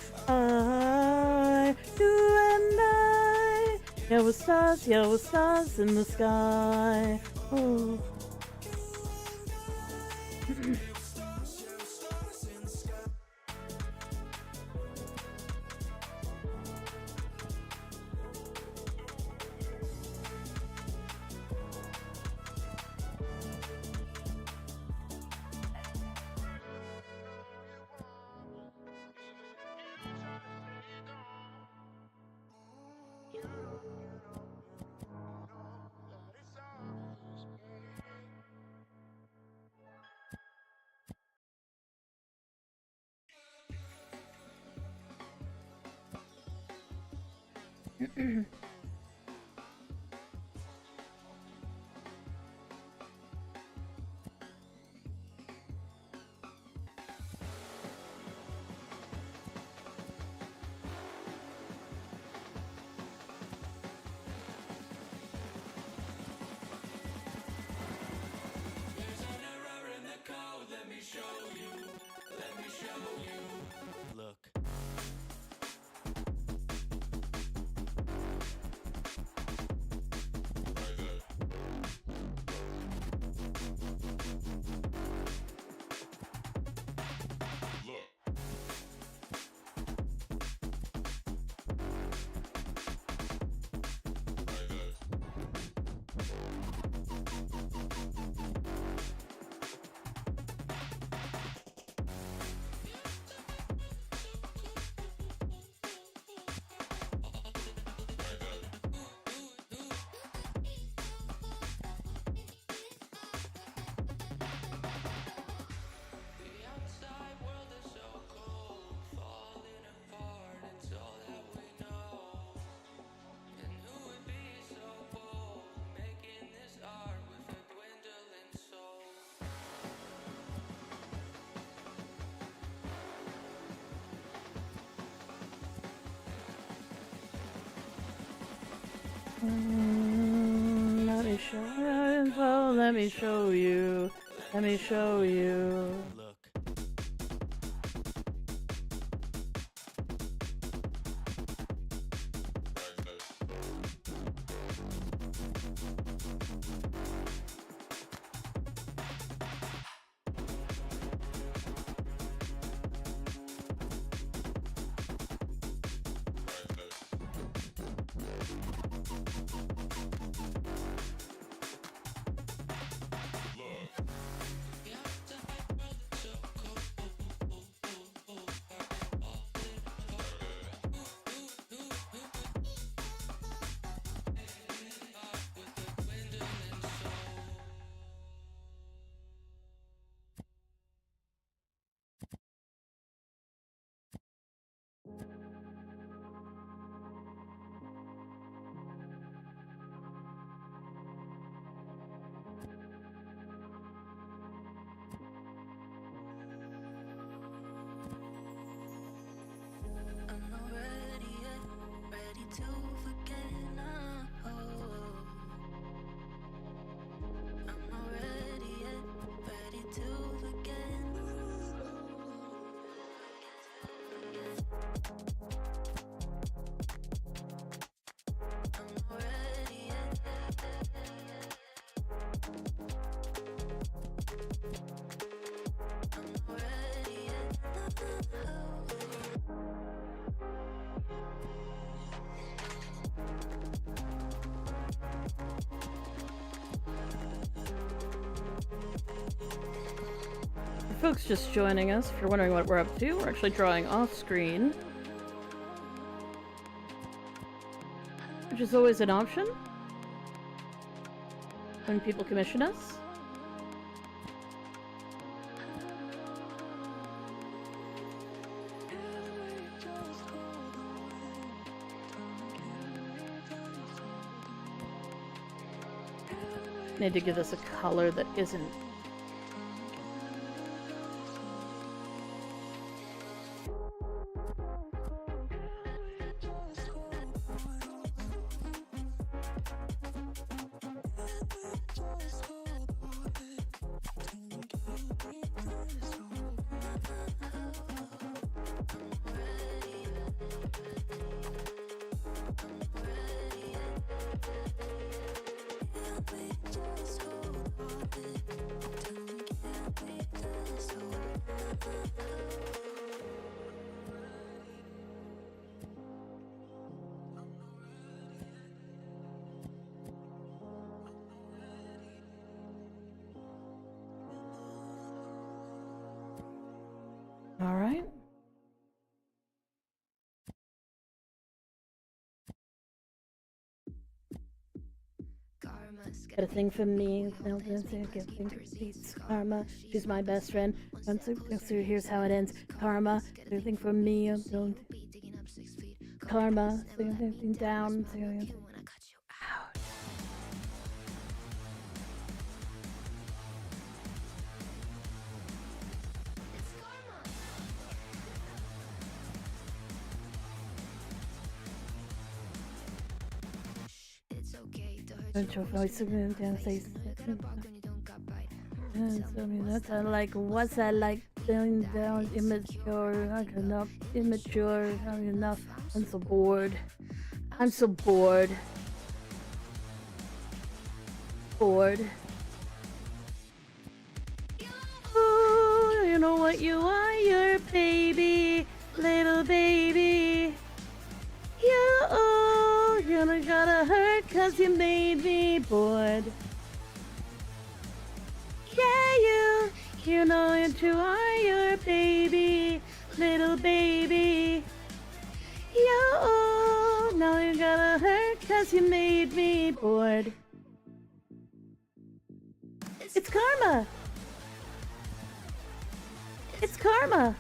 you and I. Yeah, we're stars in the sky. Oh. Look. Let me show you. Oh, let me show you. Let me show you. Look. Folks just joining us, if you're wondering what we're up to, we're actually drawing off screen, which is always an option when people commission us. Need to give this a color that isn't all right. Got a thing from me. No dancing, get receipts. Karma, she's my best friend. Here's how it ends. Karma, got a thing from me. Don't. Karma, something down. Ouch. Your voice down says that's like what's that like feeling down immature, not enough immature, not enough. I'm so bored. I'm so bored. Bored. Oh, you know what you are, you're a baby, little baby. You gonna hurt 'cause you made me bored. Yeah, you know you are, you're a baby, little baby. Now you gotta hurt 'cause you made me bored. It's karma. It's karma.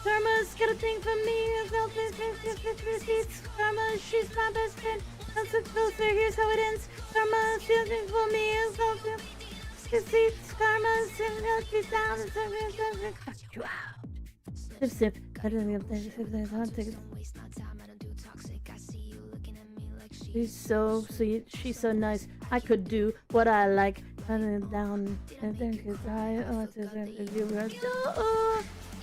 Karma's got a thing for me. Receipts. Karma, she's my best friend. I'm so closer. Here's how it ends. Karma's something for me. Receipts. Karma's she's down. Cut you out. Sip. I don't even think she's so sweet. She's so nice. I could do what I like. Down. I think it's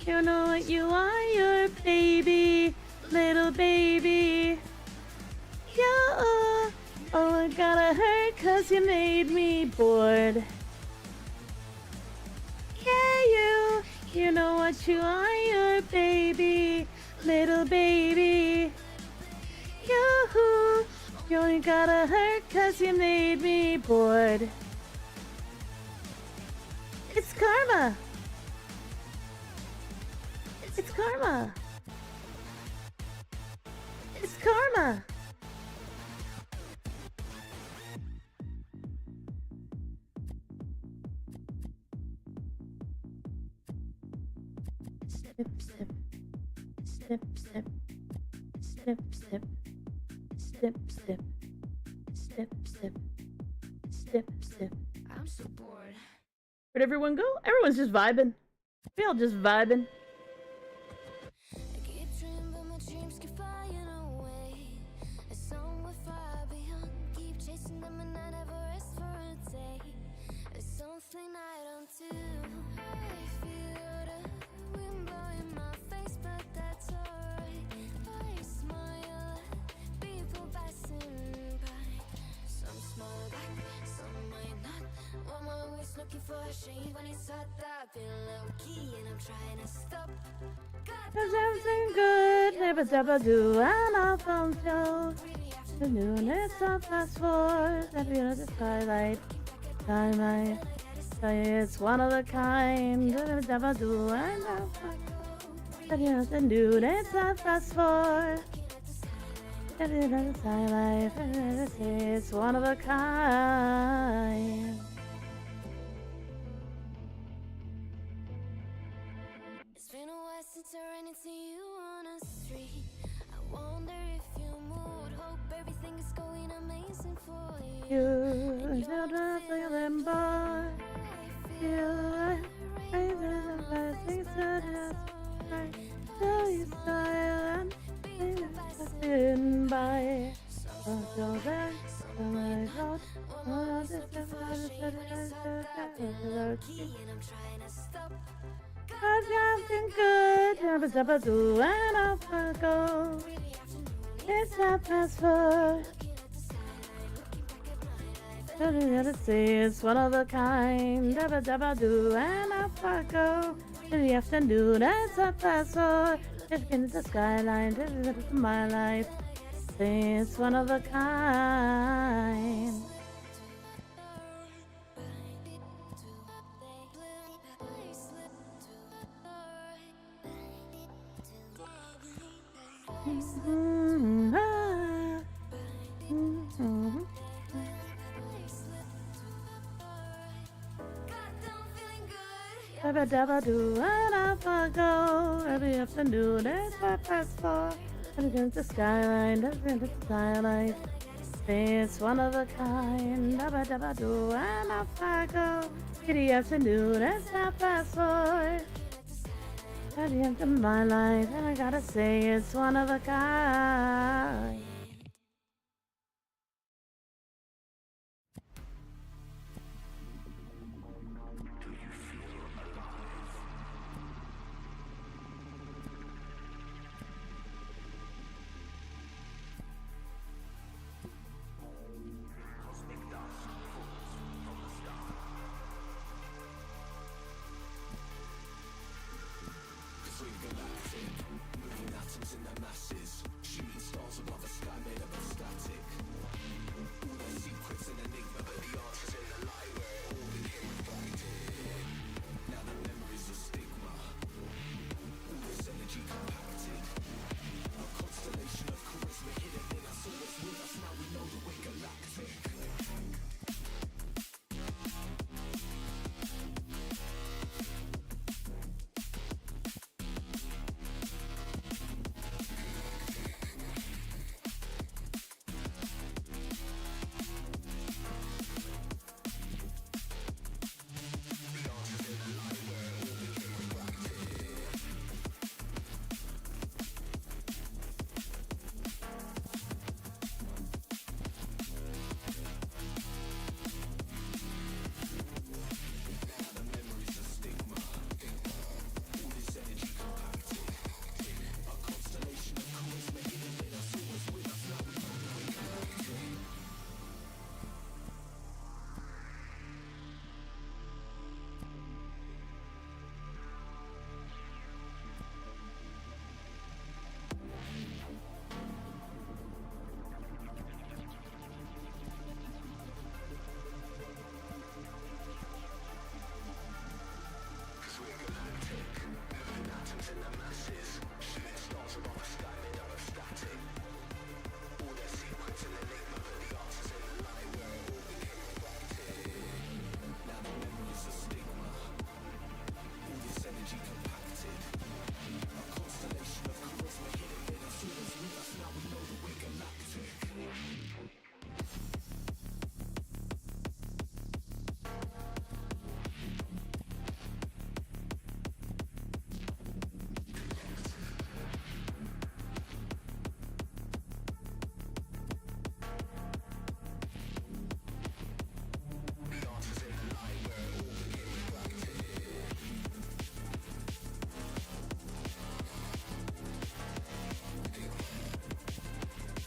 you know what you are, you're a baby, little baby. I gotta hurt 'cause you made me bored. Yeah, you know what you are, you're a baby, little baby. You only gotta hurt 'cause you made me bored. It's karma. It's karma. It's karma. Snip, snip. Snip, snip. Snip, snip. Snip, snip. Snip, snip. Snip, snip. I'm so bored. Where'd everyone go? Everyone's just vibing. We all just vibing. I keep dreaming, but my dreams keep flying away. A song we're far beyond. Keep chasing them and I never rest for a day. It's something I don't do. I feel the wind blowing my face, but that's alright. I smile at people passing by. Some smile back, some might not. I'm always looking for a shade when it's hot. I've been low key and I'm trying to stop. Cause everything good, never double do, and I'll come show. The newness of fast forward, that feel of the twilight. Time I It's one of a kind. Never do I know. But you have to do that's not fast for. Life. It's one of a kind. It's been a while since I ran into you on a street. I wonder if you moved. Hope everything is going amazing for you. You don't feel them, boy. You raise the blessings to just right. So you style and passing by. Until then, I thought, oh, this is Key and I'm trying to stop. I've nothing good, never stop a do and off I go. It's not past 4. To see it's one of a kind. Dabba dabba do and off I go. In the afternoon, that's a past 4. Looking at the skyline, this is my life. See it's one of a kind. Mm-hmm. Mm-hmm. Dabba dabba do and off I go. Every afternoon, that's my past 4. Against the skyline, that's in the skyline. It's one of a kind. Dabba dabba do and off I go. In the afternoon, that's my past 4. At the end of my life, and I gotta say it's one of a kind.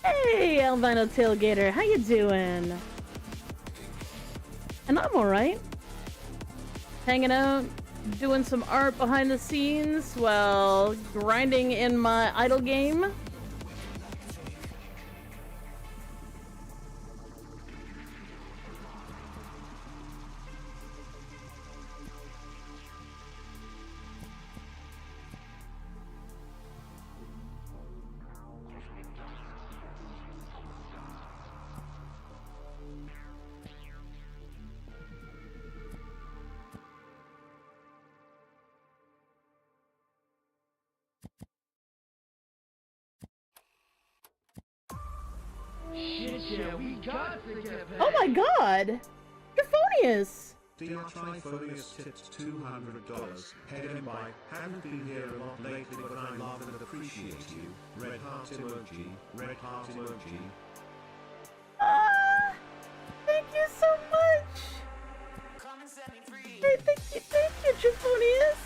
Hey, Albino Tailgater, how you doing? And I'm alright. Hanging out, doing some art behind the scenes while grinding in my idle game. Shit, yeah, we got to get paid. Oh my god! Euphonious! Dear Trifolius tipped $200. Headed by, haven't been here a lot lately but I love and appreciate you. Red heart emoji, red heart emoji. Ah, thank you so much! Hey, thank you, Euphonious!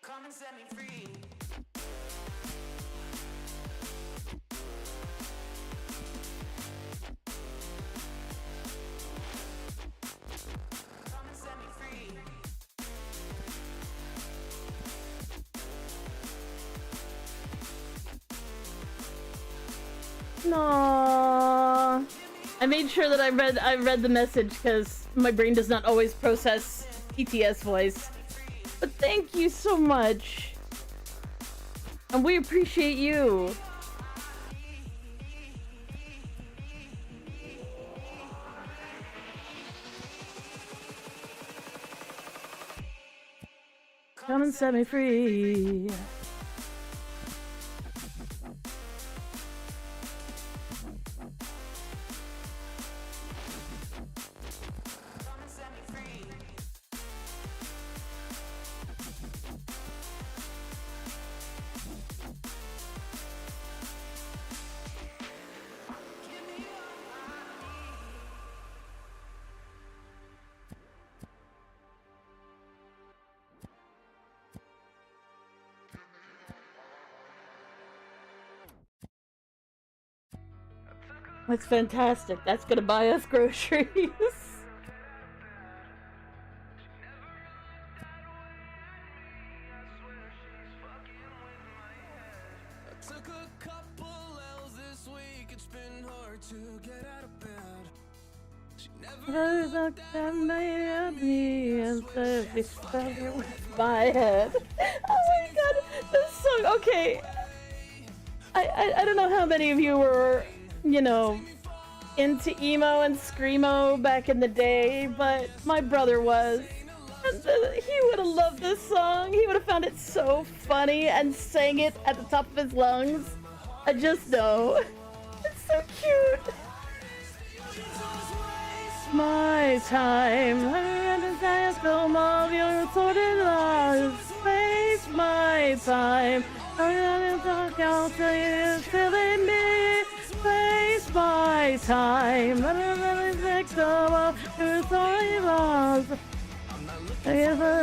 Come and set me free. Come and set me free. No. I made sure that I read the message because my brain does not always process PTS voice. But thank you so much. And we appreciate you. Come and set me free. Come and set me free. That's fantastic. That's gonna buy us groceries. I took a couple L's this week. It's been hard to get out of bed. She never Looked at me and said, "Be stuck with my head." Oh my god, this song. Okay, I don't know how many of you were, you know, into emo and screamo back in the day, but my brother was. And he would have loved this song. He would have found it so funny and sang it at the top of his lungs. I just know. It's so cute. My time. I film of your sordid lives. Waste my time. I'll tell you, it's killing me. Waste my time. I'm victim of your sordid lives. I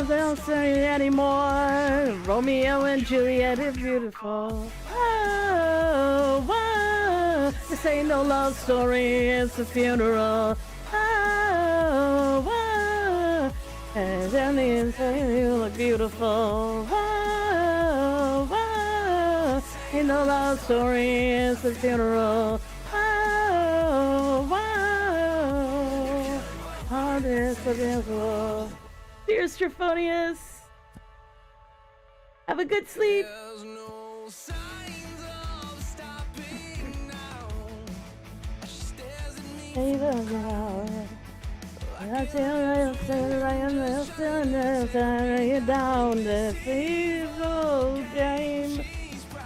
don't say anymore. Romeo and Juliet is beautiful. Oh, whoa. This ain't no love story, it's a funeral. Oh, whoa. And then the inside, you look beautiful. Oh, whoa. Ain't no love story, it's a funeral. Oh, whoa. Oh, this is beautiful. Cheers, Trophonius. Have a good sleep. There's no signs of stopping now. She stares at me. You down the evil game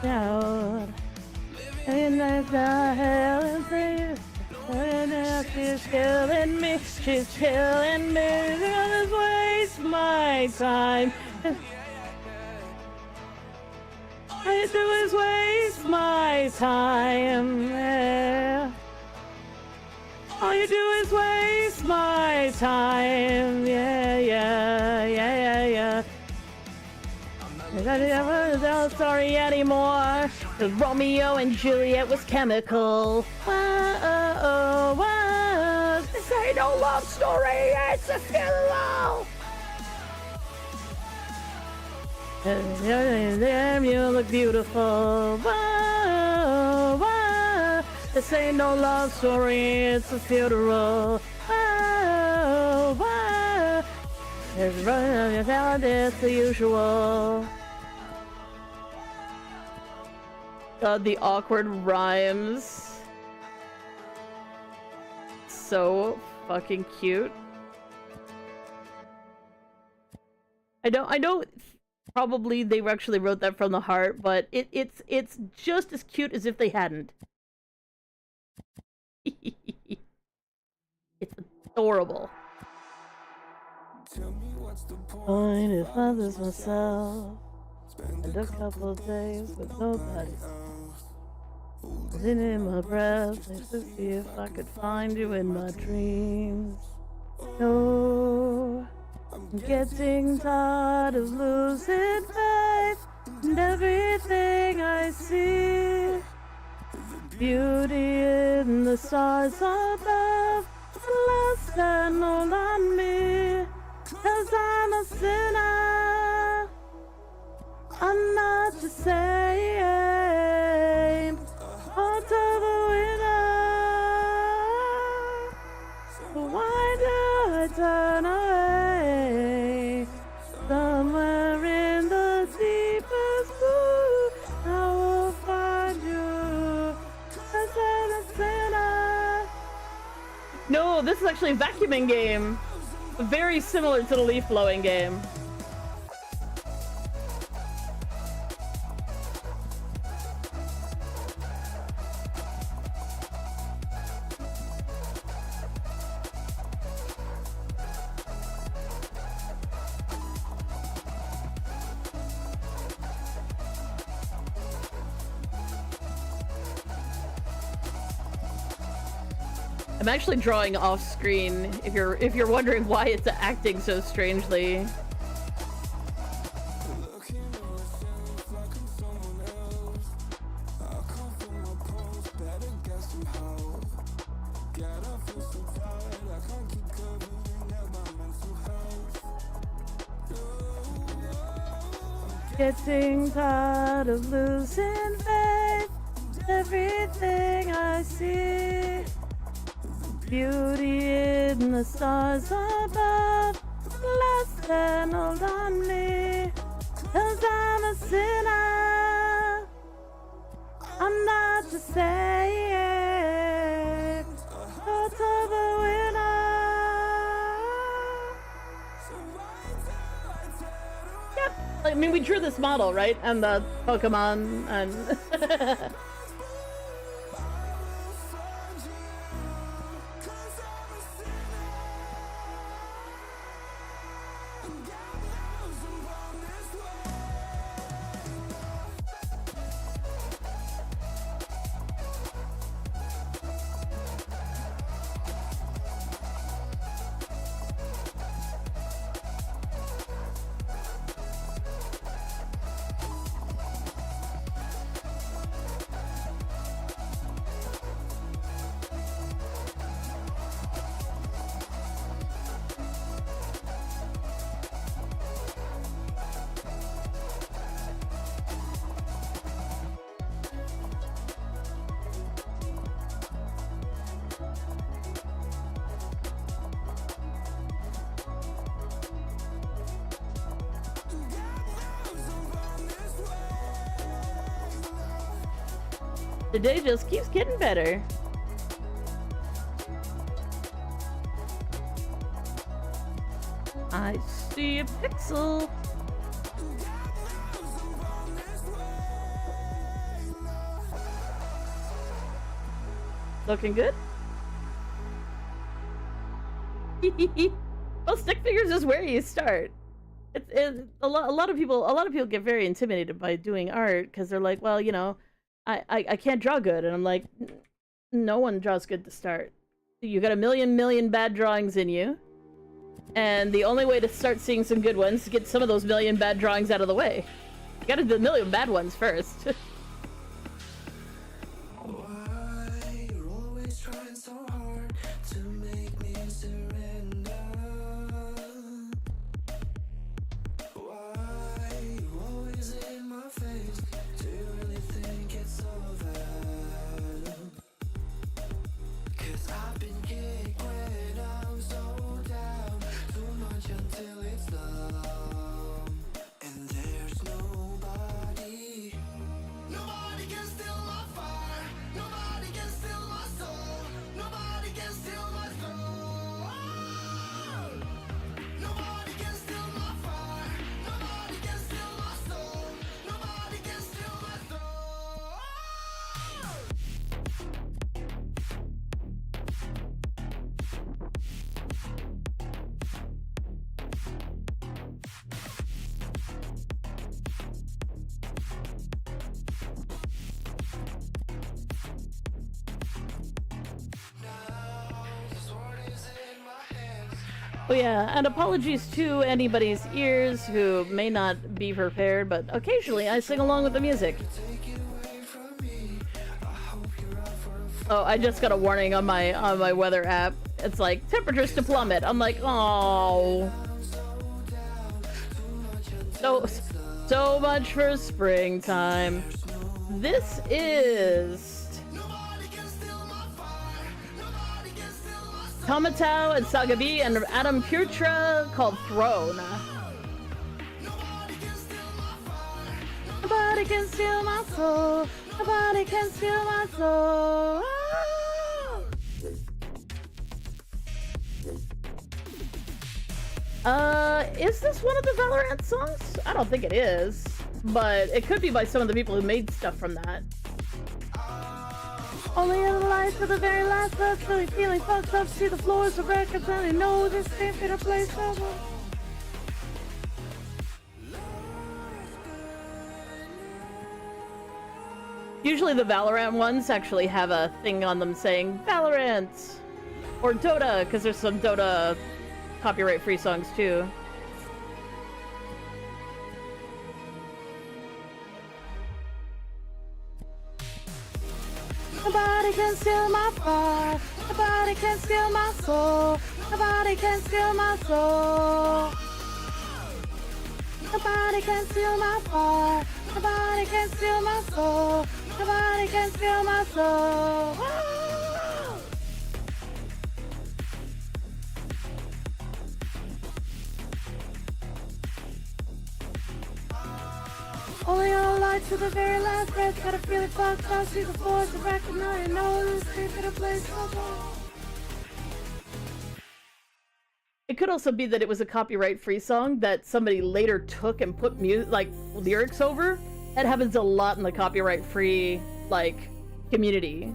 down. And that's the hell and say, and she's killing me. She's killing me. Just waste my time. All you do is waste my time. Yeah. All you do is waste my time. Yeah, yeah, yeah, yeah, yeah. I never tell a story anymore. 'Cause Romeo and Juliet was chemical. Whoa, whoa. This ain't no love story. It's a funeral. Damn, you look beautiful. Whoa, whoa. This ain't no love story. It's a funeral. Whoa, whoa. It's running your talent. It's the usual. God, the awkward rhymes. So fucking cute. I know probably they actually wrote that from the heart, but it's just as cute as if they hadn't. It's adorable. Point if I lose myself. Spend a couple days with nobody. Holding in my breath, just to see if I could find you in my dreams. No, I'm getting tired of losing faith in everything I see. Beauty in the stars above, less than all on me. 'Cause I'm a sinner, I'm not the same. Heart of a winner, but why do I turn away? Somewhere in the deepest blue, I will find you. 'Cause I'm a sinner. No, this is actually a vacuuming game. Very similar to the leaf blowing game. I'm actually drawing off screen if you're wondering why it's acting so strangely. Getting tired of losing faith, everything I see. Beauty in the stars above, less than hold on me. 'Cause I'm a sinner, I'm not the same. Heart of a winner. Yep, I mean we drew this model, right? And the Pokemon and the day just keeps getting better. I see a pixel. Looking good? Well, stick figures is where you start. It's a lot of people get very intimidated by doing art because they're like, well, you know, I can't draw good, and I'm like, no one draws good to start. You got a million bad drawings in you, and the only way to start seeing some good ones is to get some of those million bad drawings out of the way. You gotta do a million bad ones first. Why you're always trying so hard to make me surrender? Why you always in my face? Do you really think it's over? 'Cause I've been kicked when I'm so down, too much until it's numb. And there's nobody can still Oh yeah, and apologies to anybody's ears who may not be prepared, but occasionally I sing along with the music. Oh, I just got a warning on my weather app. It's like, temperatures to plummet. I'm like, oh. So much for springtime. This is Tomatau and Saga B and Adam Putra called Throne. Nobody can steal my soul. Nobody can steal my soul. Is this one of the Valorant songs? I don't think it is, but it could be by some of the people who made stuff from that. Only in the lights of the very last bus, really feeling fucked up, see the floors of records, and I know this can't be the place I want. Usually the Valorant ones actually have a thing on them saying Valorant or Dota, because there's some Dota copyright-free songs too. Nobody can steal my fire. Nobody can steal my soul. Nobody can steal my soul. Nobody can steal my fire. Nobody can steal my soul. Nobody can steal my soul. Ah! Only on the lights to the very last breath. Gotta feel it fucked up. See the floors of record. Now you know this ain't gonna play so well. It could also be that it was a copyright-free song that somebody later took and put lyrics over. That happens a lot in the copyright-free, community.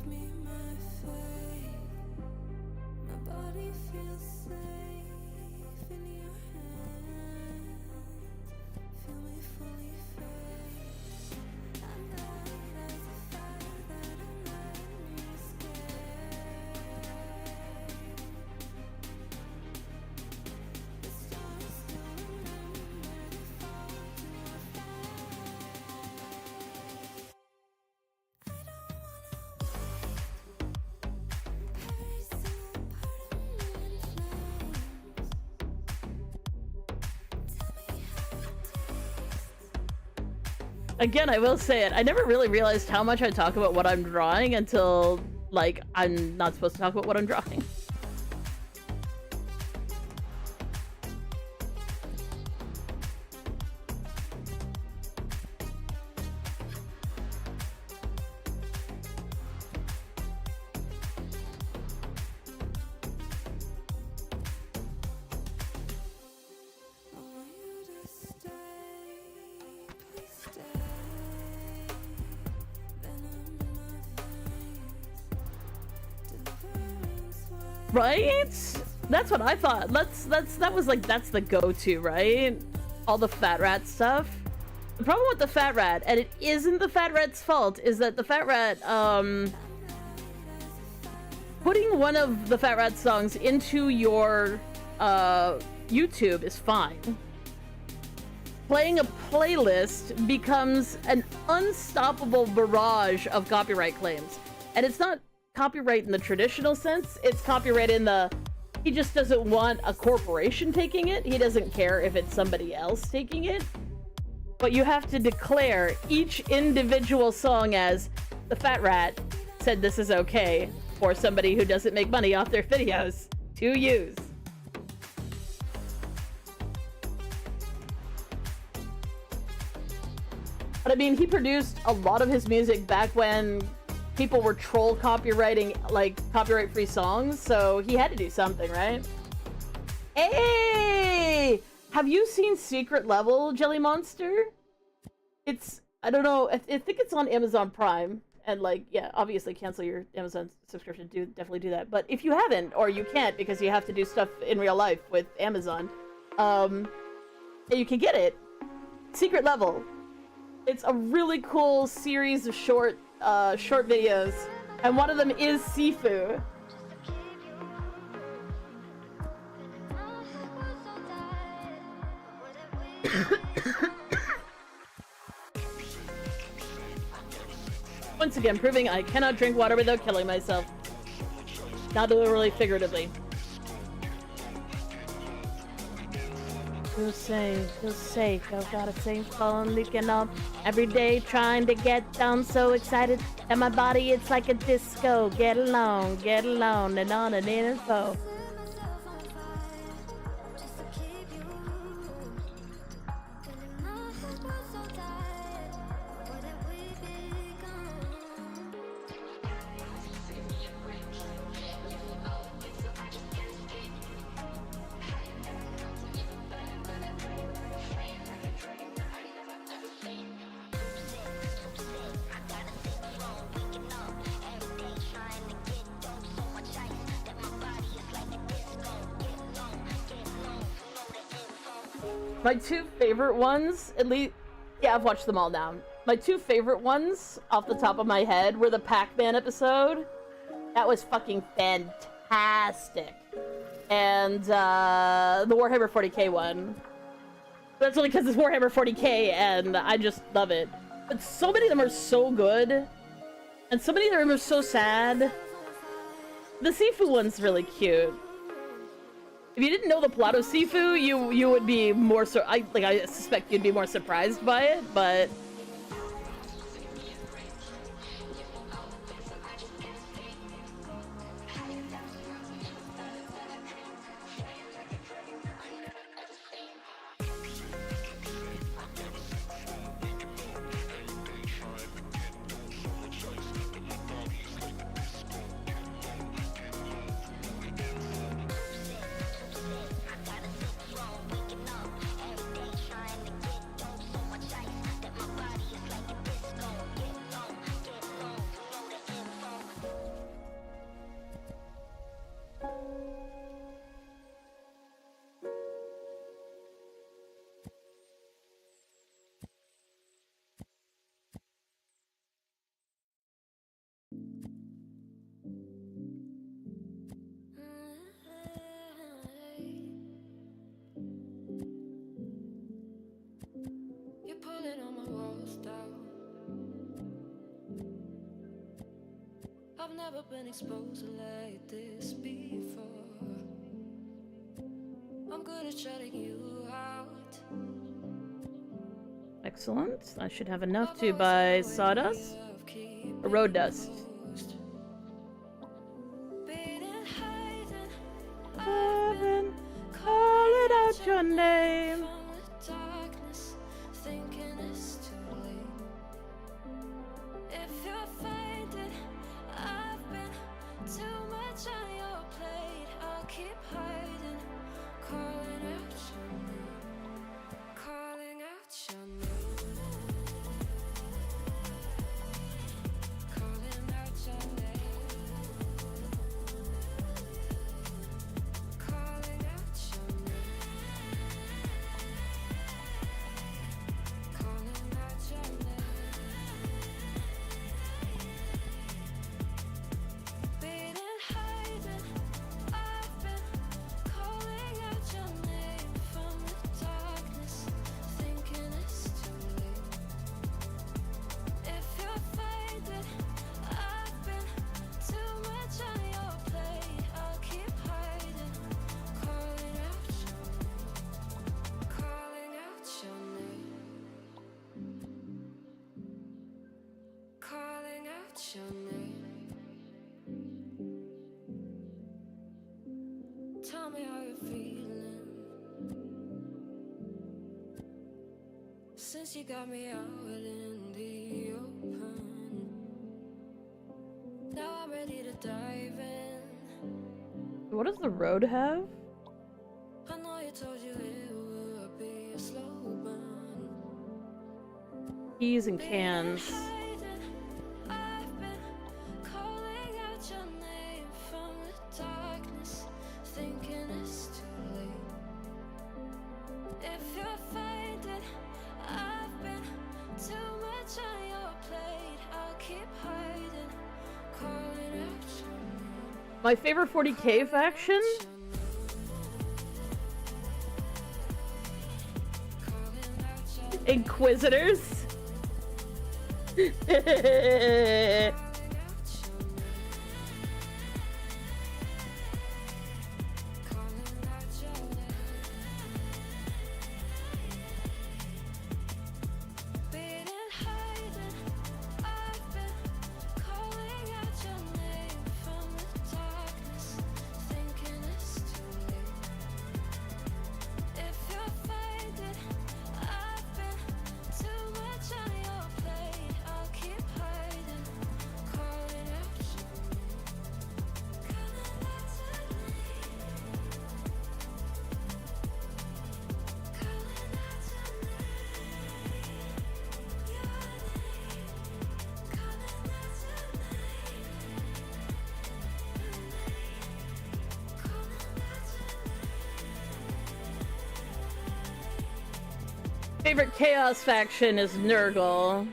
Again, I will say it. I never really realized how much I talk about what I'm drawing until, I'm not supposed to talk about what I'm drawing. Right? That's what I thought. That's the go-to, right? All the Fat Rat stuff. The problem with the Fat Rat, and it isn't the Fat Rat's fault, is that the Fat Rat, putting one of the Fat Rat songs into your, YouTube is fine. Playing a playlist becomes an unstoppable barrage of copyright claims. And it's not copyright in the traditional sense, it's copyright in the, he just doesn't want a corporation taking it, he doesn't care if it's somebody else taking it, but you have to declare each individual song as the Fat Rat said this is okay for somebody who doesn't make money off their videos to use. But I mean, he produced a lot of his music back when people were troll copywriting, copyright-free songs, so he had to do something, right? Hey! Have you seen Secret Level, Jelly Monster? It's, I don't know, I think it's on Amazon Prime, and, yeah, obviously cancel your Amazon subscription, definitely do that, but if you haven't, or you can't because you have to do stuff in real life with Amazon, you can get it. Secret Level. It's a really cool series of short videos, and one of them is Sifu. Once again, proving I cannot drink water without killing myself. Not literally, figuratively. Feel safe, I've got a safe phone leaking up every day, trying to get down, so excited that my body, it's like a disco. Get along, and on and in and so. My two favorite ones, at least, yeah, I've watched them all now. My two favorite ones, off the top of my head, were the Pac-Man episode. That was fucking fantastic. And, the Warhammer 40k one. That's only because it's Warhammer 40k, and I just love it. But so many of them are so good, and so many of them are so sad. The Sifu one's really cute. If you didn't know the plot of Sifu, you would be more I suspect you'd be more surprised by it, but You're pulling on my walls down. I've never been exposed like this before. I'm good at shutting you out. excellent. I should have enough to buy sawdust or road dust. Heaven, calling out your name. Your name. Tell me how you're feeling since you got me out in the open. Now I'm ready to dive in. What does the road have? I know you told you it would be a slow burn. Keys and cans. My favorite 40k faction? Inquisitors. Favorite Chaos faction is Nurgle.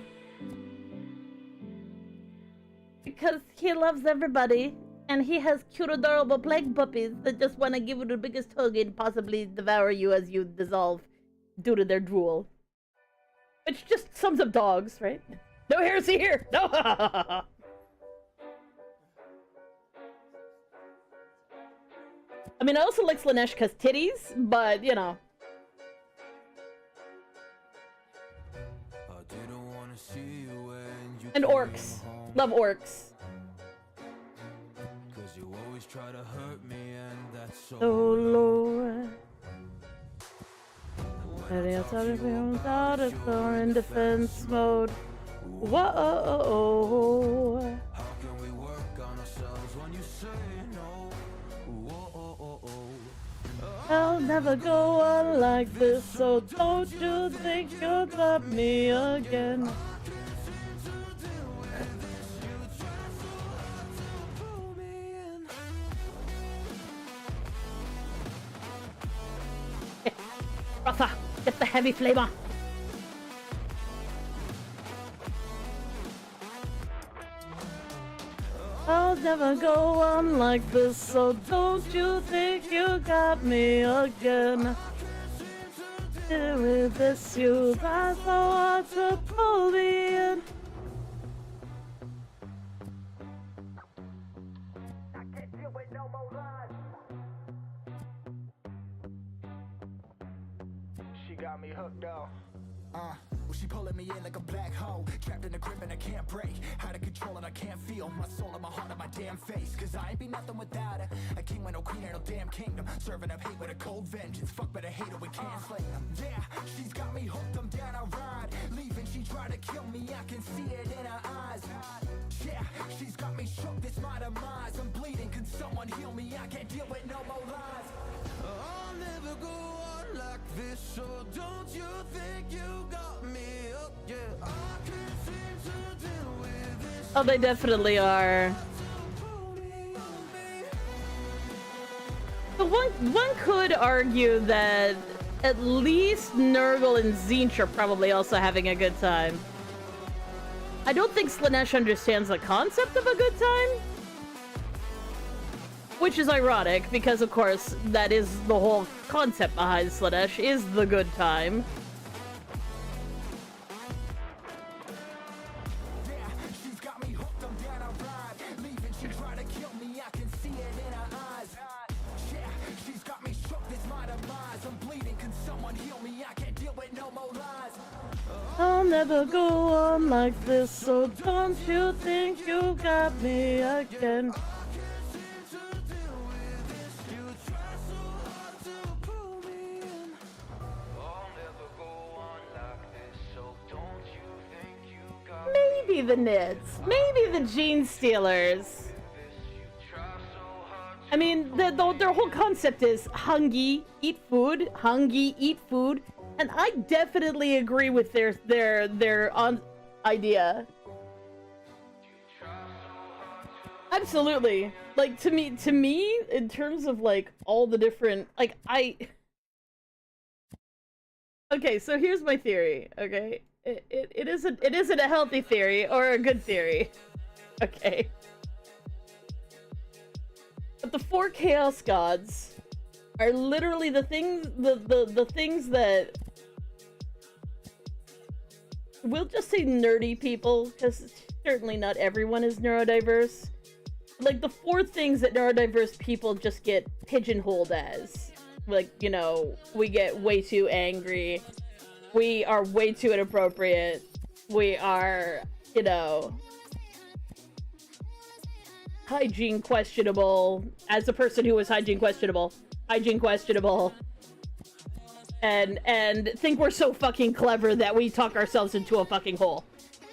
Because he loves everybody, and he has cute, adorable plague puppies that just want to give you the biggest hug and possibly devour you as you dissolve due to their drool. Which just sums up dogs, right? No heresy here! No! I mean, I also like Slaanesh because titties, but, you know. And orcs. Love orcs. Cause you always try to hurt me, and that's so low. Any other films out of or in defense mode. Whoa. How can we work on ourselves when you say no? Whoa. I'll never go on like this, so don't you think you'll love me again. Rafa, get the heavy flavor. I'll never go on like this, so don't you think you got me again. With this, you try so hard to pull me in. She got me hooked up. Well, she pulling me in like a black hole, trapped in a grip and I can't break. Out of control and I can't feel my soul and my heart on my damn face. Cause I ain't be nothing without her. A king with no queen and no damn kingdom. Serving up hate with a cold vengeance. Fuck but I hate her, we can't slay them. Yeah, she's got me hooked, I'm down, I ride. Leaving, she tried to kill me, I can see it in her eyes. Yeah, she's got me shook, this my demise. I'm bleeding, can someone heal me? I can't deal with no more lies. I'll never go on like this, so don't you think you got me up? Yeah, I can't seem to deal with this. Oh, they definitely are. But one could argue that at least Nurgle and Tzeentch are probably also having a good time. I don't think Slaanesh understands the concept of a good time. Which is ironic, because of course, that is the whole concept behind Slaanesh, is the good time. I'll never go on like this, so don't you think you got me again. Maybe the Nids. Maybe the Gene Stealers. I mean, their whole concept is hungry, eat food, hungry, eat food, and I definitely agree with their idea. Absolutely. Like, to me, in terms of, like, all the different, like, okay, so here's my theory, okay? It isn't a healthy theory or a good theory. Okay. But the 4 Chaos Gods are literally the things the things that we'll just say nerdy people, because certainly not everyone is neurodiverse. Like, the four things that neurodiverse people just get pigeonholed as. Like, you know, we get way too angry. We are way too inappropriate. We are, you know, hygiene questionable. As a person who was hygiene questionable, and think we're so fucking clever that we talk ourselves into a fucking hole.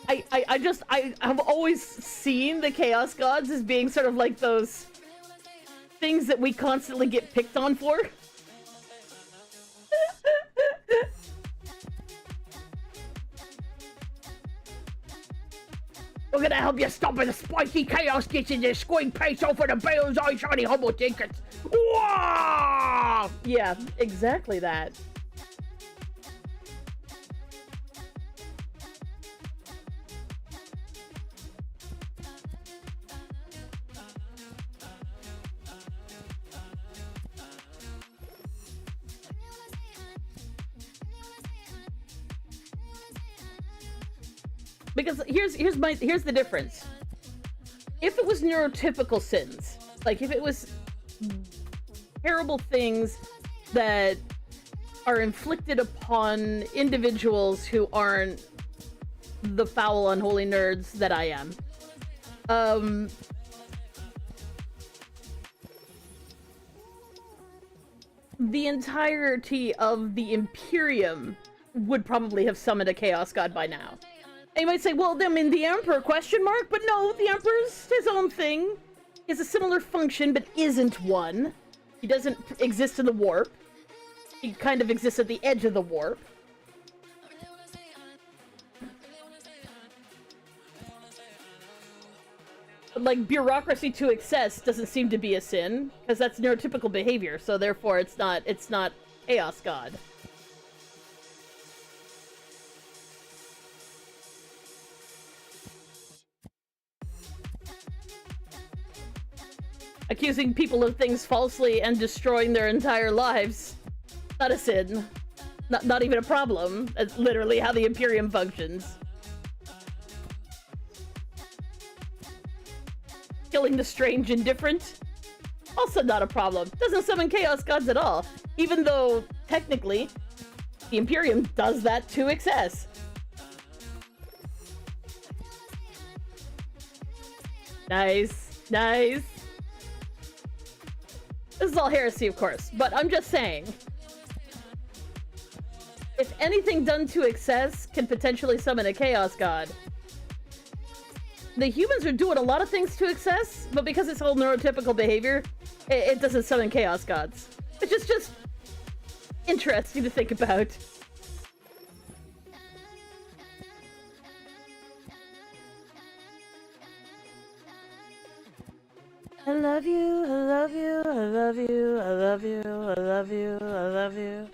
I've always seen the Chaos Gods as being sort of like those things that we constantly get picked on for. We're gonna help you stop the spiky chaos gets in the squig pace over the bales eye shiny homo tickets. Whoa! Yeah, exactly that. Because here's the difference. If it was neurotypical sins, like if it was terrible things that are inflicted upon individuals who aren't the foul, unholy nerds that I am, the entirety of the Imperium would probably have summoned a Chaos God by now. And you might say, well, I mean, the Emperor, question mark? But no, the Emperor's his own thing. He has a similar function, but isn't one. He doesn't exist in the warp. He kind of exists at the edge of the warp. But, like, bureaucracy to excess doesn't seem to be a sin, because that's neurotypical behavior, so therefore it's not Chaos God. Accusing people of things falsely and destroying their entire lives. Not a sin. Not even a problem. That's literally how the Imperium functions. Killing the strange indifferent? Also not a problem. Doesn't summon Chaos Gods at all. Even though, technically, the Imperium does that to excess. Nice. Nice. This is all heresy, of course, but I'm just saying. If anything done to excess can potentially summon a Chaos God, the humans are doing a lot of things to excess, but because it's all neurotypical behavior, it doesn't summon Chaos Gods. Which is just interesting to think about. I love you, I love you, I love you, I love you, I love you, I love you.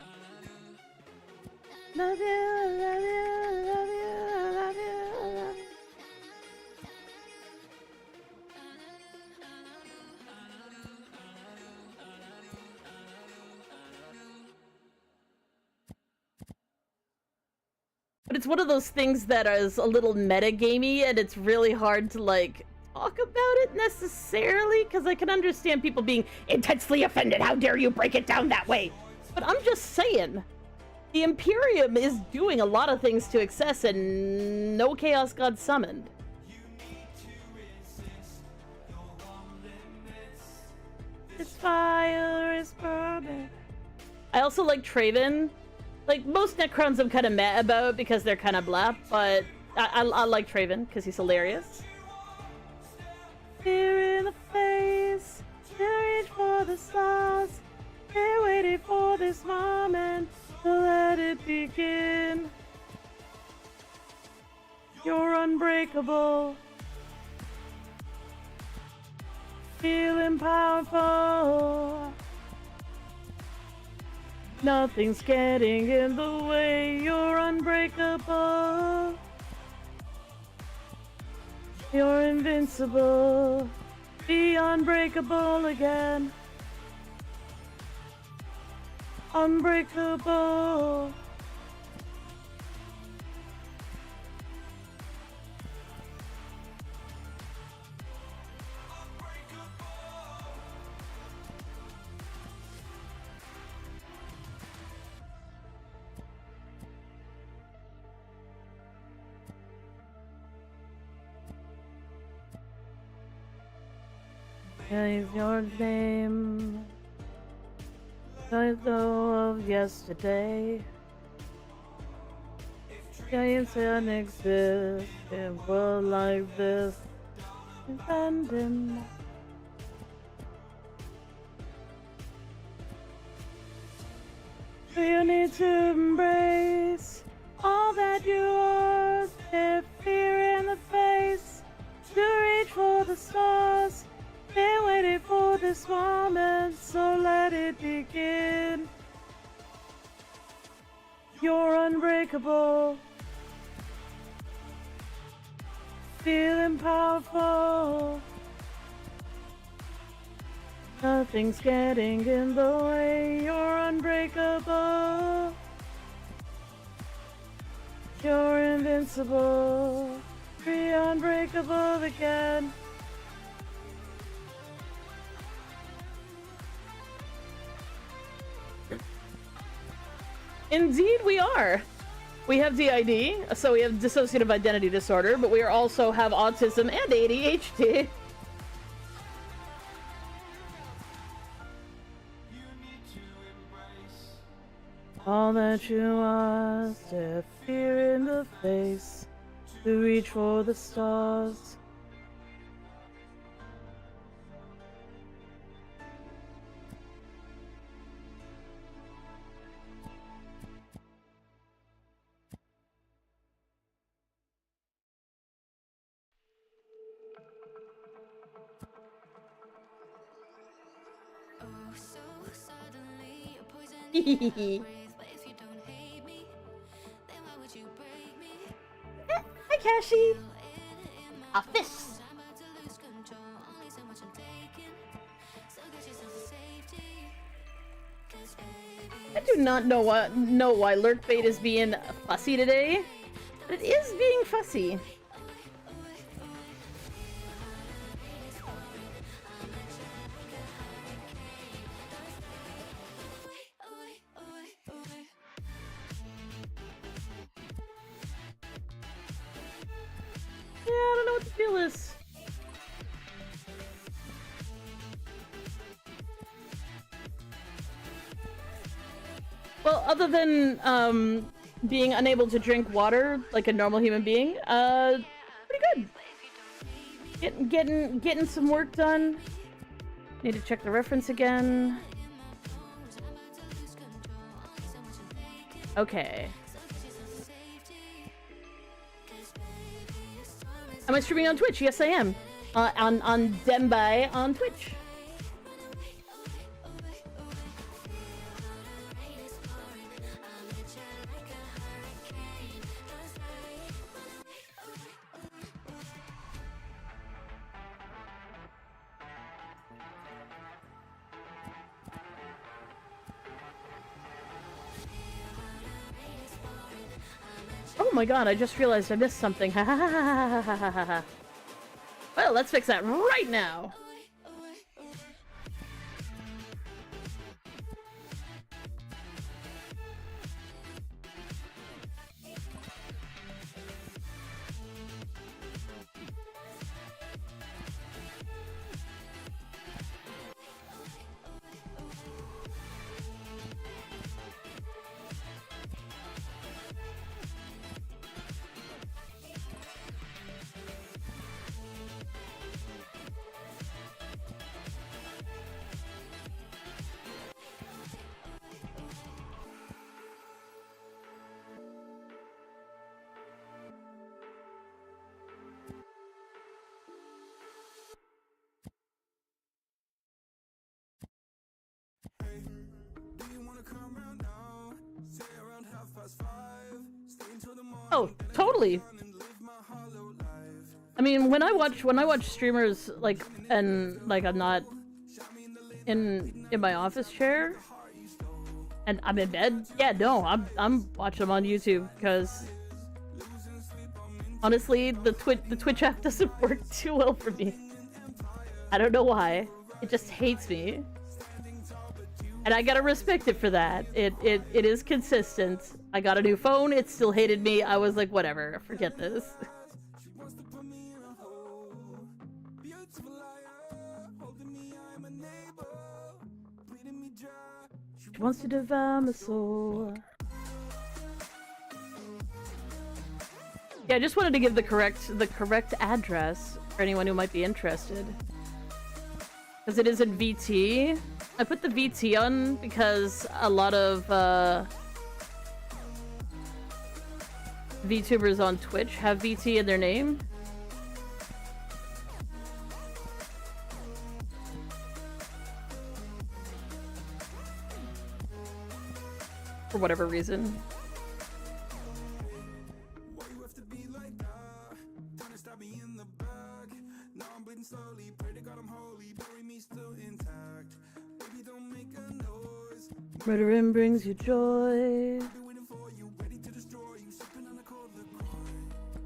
Love you, I love you, I love you, I love you, I love you. But it's one of those things that is a little metagamey, and it's really hard to, like, talk about it necessarily, because I can understand people being intensely offended. How dare you break it down that way? But I'm just saying, the Imperium is doing a lot of things to excess, and no Chaos God summoned. This fire is burning. I also like Traven. Like, most Necrons I'm kind of mad about because they're kind of blah, but I like Traven because he's hilarious. Fear in the face, they reach for the stars. They're waiting for this moment to let it begin. You're unbreakable, feeling powerful. Nothing's getting in the way. You're unbreakable. You're invincible. Be unbreakable again. Unbreakable. Is your name? I know of yesterday. Giants can exist in a world like this. Abandoned. You need to embrace all that you are. Stare fear in the face. To reach for the stars. Been waiting for this moment, so let it begin. You're unbreakable. Feeling powerful. Nothing's getting in the way. You're unbreakable. You're invincible. Be unbreakable again. Indeed, we are. We have DID, so we have dissociative identity disorder, but we also have autism and ADHD. All that you are, stare fear in the face, to reach for the stars. Oh, so suddenly you're poisoning my breath. But if you don't hate me, then why would you break me? Hi, Kashi. In my Office. I'm about to lose control. Only so much I'm taking. So get yourself a safety. 'Cause baby, I do not know why Lurkbait is being fussy today, but it is being fussy. Yeah, I don't know what the deal is. Well, other than being unable to drink water like a normal human being, pretty good. Getting some work done. Need to check the reference again. Okay. Am I streaming on Twitch? Yes, I am. On Dembai on Twitch. Oh my god, I just realized I missed something. Ha ha ha ha ha ha ha ha. Well, let's fix that right now. Oh, totally. I mean, when I watch streamers like and like I'm not in my office chair and I'm in bed, yeah, no, I'm watching them on YouTube because honestly, the Twitch app doesn't work too well for me. I don't know why. It just hates me. And I gotta respect it for that. It is consistent. I got a new phone, it still hated me. I was like, whatever, forget this. She wants to devour my soul. Yeah, I just wanted to give the correct address for anyone who might be interested. Because it is in VT. I put the VT on because a lot of VTubers on Twitch have VT in their name. For whatever reason. Why you have to be like that? Trying to stab me in the back. Now I'm bleeding slowly. Pray to God I'm holy. Bury me still intact. Baby, don't make a noise. Murdering brings you joy. I've been waiting for you, ready to destroy you. Sipping on the cold liqueur.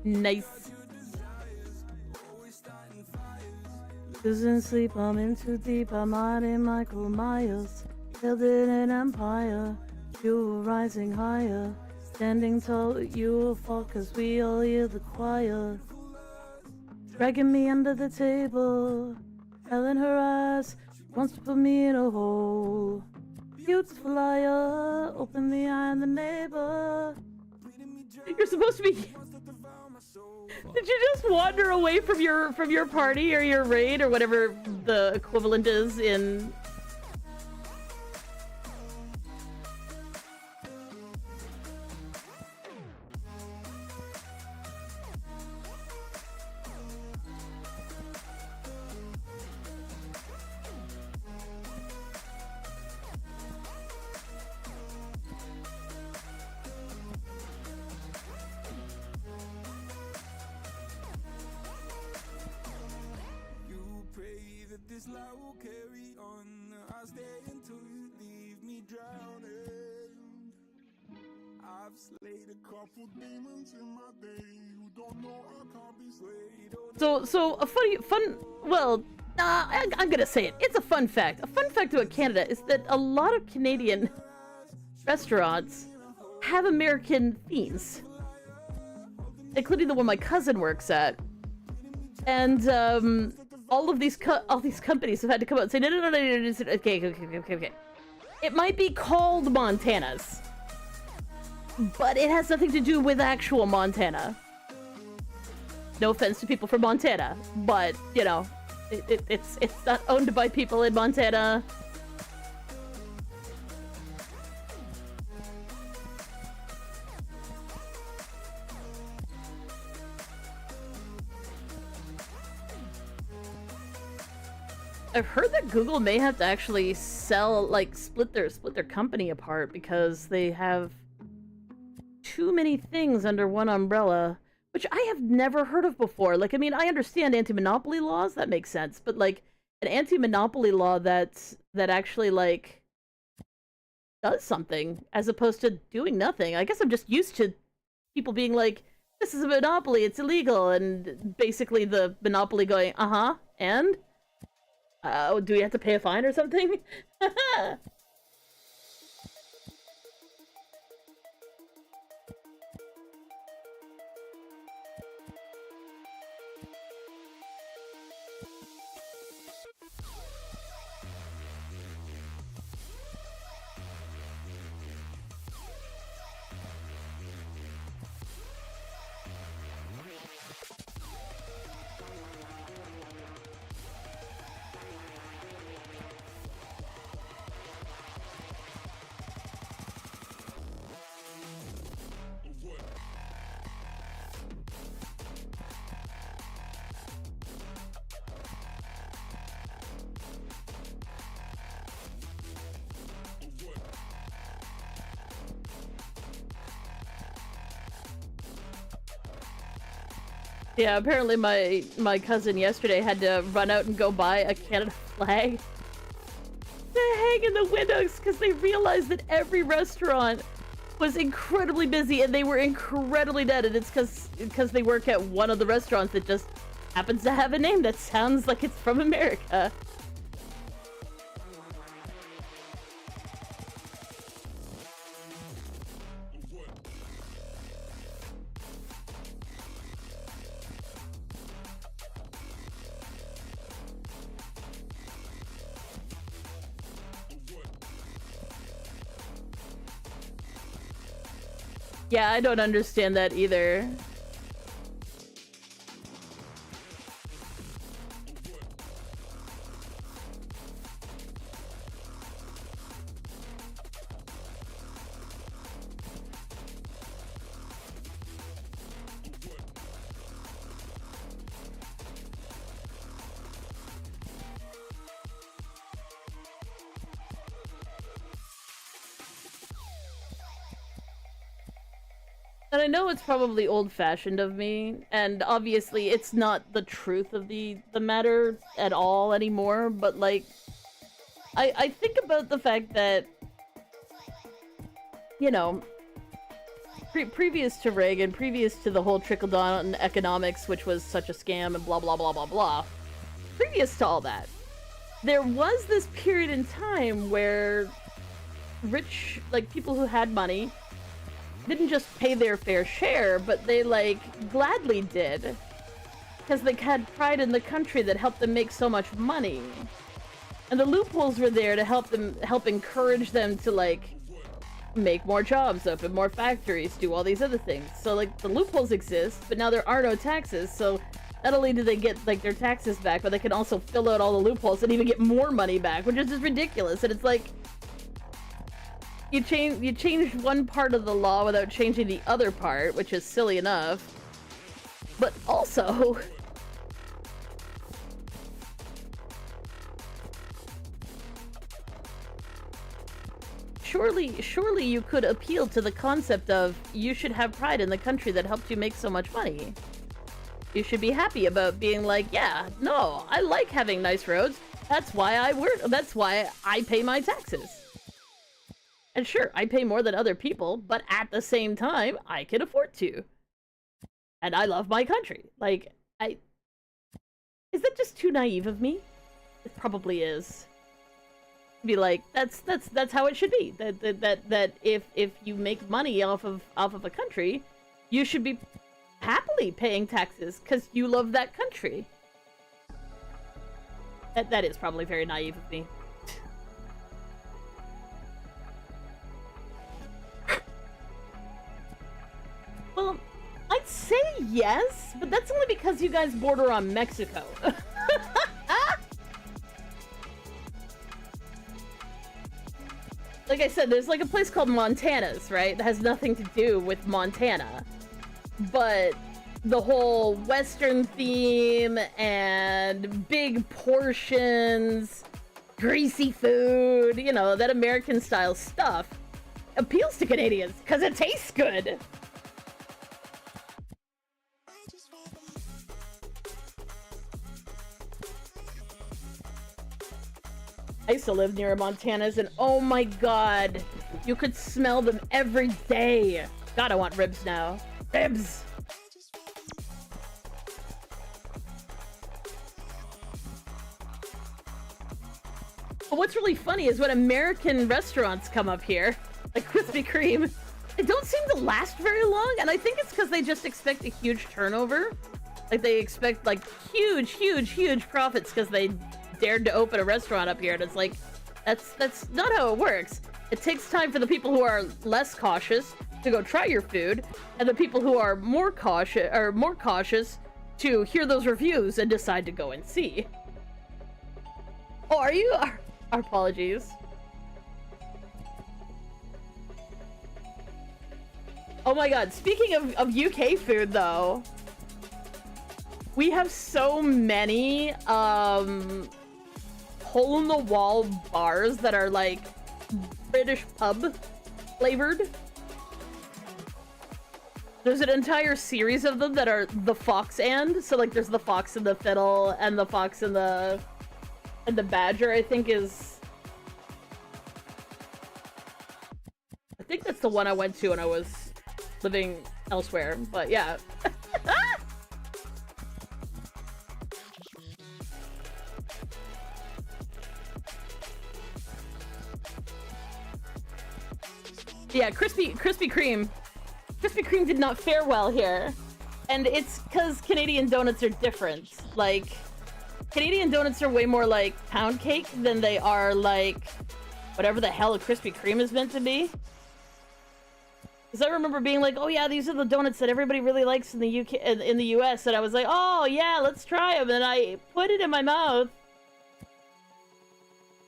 Nice. Your desires, always starting fires. Losing sleep, I'm in too deep. I'm hiding Michael Myers. Building an empire. You were rising higher. Standing tall, you will fall, cause we all hear the choir. Dragging me under the table. Hell in her eyes. Wants to put me in a hole. Beautiful liar. Open the eye and the neighbor. You're supposed to be. Did you just wander away from your party or your raid or whatever the equivalent is in? You pray that this life will carry on. I'll stay until you leave me drowning. I've slayed a couple demons in my day who don't know I can't be slayed. So a I'm gonna say it. It's a fun fact. A fun fact about Canada is that a lot of Canadian restaurants have American themes, including the one my cousin works at. And all these companies have had to come out and say no. Okay. It might be called Montana's, but it has nothing to do with actual Montana. No offense to people from Montana, but you know, it's not owned by people in Montana. I've heard that Google may have to actually sell, like, split their company apart because they have too many things under one umbrella, which I have never heard of before. Like, I mean, I understand anti-monopoly laws, that makes sense, but like an anti-monopoly law that actually like does something as opposed to doing nothing. I guess I'm just used to people being like, this is a monopoly, it's illegal, and basically the monopoly going, and do we have to pay a fine or something? Yeah, apparently my cousin yesterday had to run out and go buy a Canada flag to hang in the windows because they realized that every restaurant was incredibly busy and they were incredibly dead, and it's because they work at one of the restaurants that just happens to have a name that sounds like it's from America. Yeah, I don't understand that either. And I know it's probably old-fashioned of me, and obviously it's not the truth of the matter at all anymore, but like, I think about the fact that, you know, previous to Reagan, previous to the whole trickle-down economics, which was such a scam and blah blah blah blah blah, previous to all that, there was this period in time where rich, like, people who had money didn't just pay their fair share, but they, like, gladly did. Because they had pride in the country that helped them make so much money. And the loopholes were there to help encourage them to, like, make more jobs, open more factories, do all these other things. So, like, the loopholes exist, but now there are no taxes, so not only do they get, like, their taxes back, but they can also fill out all the loopholes and even get more money back, which is just ridiculous. And it's like, you changed one part of the law without changing the other part, which is silly enough. But also, surely you could appeal to the concept of you should have pride in the country that helped you make so much money. You should be happy about being like, yeah, no, I like having nice roads. That's why I work. That's why I pay my taxes. And sure, I pay more than other people, but at the same time, I can afford to. And I love my country. Like, is that just too naive of me? It probably is. Be like, that's how it should be. That if you make money off of a country, you should be happily paying taxes because you love that country. That is probably very naive of me. Well, I'd say yes, but that's only because you guys border on Mexico. Like I said, there's like a place called Montana's, right? That has nothing to do with Montana. But the whole Western theme and big portions, greasy food, you know, that American style stuff appeals to Canadians because it tastes good. I used to live near Montana's, and oh my god, you could smell them every day. God, I want ribs now. Ribs! But what's really funny is when American restaurants come up here, like Krispy Kreme, they don't seem to last very long, and I think it's because they just expect a huge turnover. Like, they expect, like, huge profits because they dared to open a restaurant up here, and it's like, that's not how it works. It takes time for the people who are less cautious to go try your food, and the people who are more cautious to hear those reviews and decide to go and see. Oh, are you? Our apologies. Oh my god, speaking of UK food though, we have so many hole-in-the-wall bars that are like British pub flavored. There's an entire series of them that are the Fox and. So like there's the Fox and the Fiddle and the Fox and the Badger, I think is. I think that's the one I went to when I was living elsewhere, but yeah. Yeah, Krispy Kreme. Krispy Kreme did not fare well here. And it's because Canadian donuts are different. Like, Canadian donuts are way more like pound cake than they are like whatever the hell a Krispy Kreme is meant to be. Because I remember being like, oh yeah, these are the donuts that everybody really likes in the UK, in the US, and I was like, oh yeah, let's try them, and I put it in my mouth,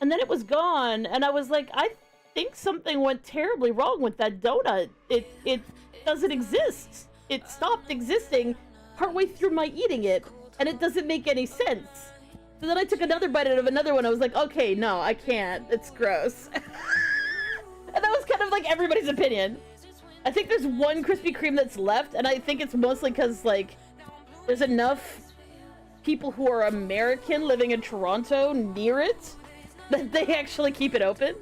and then it was gone, and I was like, I think something went terribly wrong with that donut. It doesn't exist. It stopped existing partway through my eating it, and it doesn't make any sense. So then I took another bite out of another one. I was like, okay, no, I can't. It's gross. And that was kind of like everybody's opinion. I think there's one Krispy Kreme that's left, and I think it's mostly because, like, there's enough people who are American living in Toronto near it that they actually keep it open.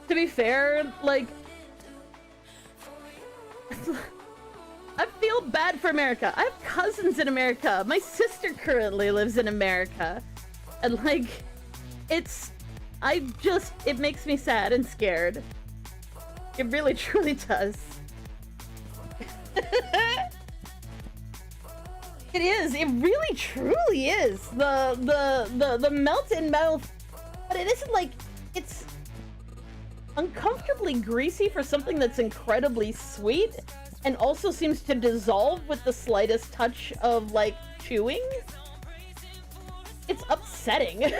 To be fair, like, I feel bad for America. I have cousins in America. My sister currently lives in America. And, like, it makes me sad and scared. It really, truly does. It is. It really, truly is. The melt in mouth, but it isn't like, it's uncomfortably greasy for something that's incredibly sweet, and also seems to dissolve with the slightest touch of, like, chewing. It's upsetting.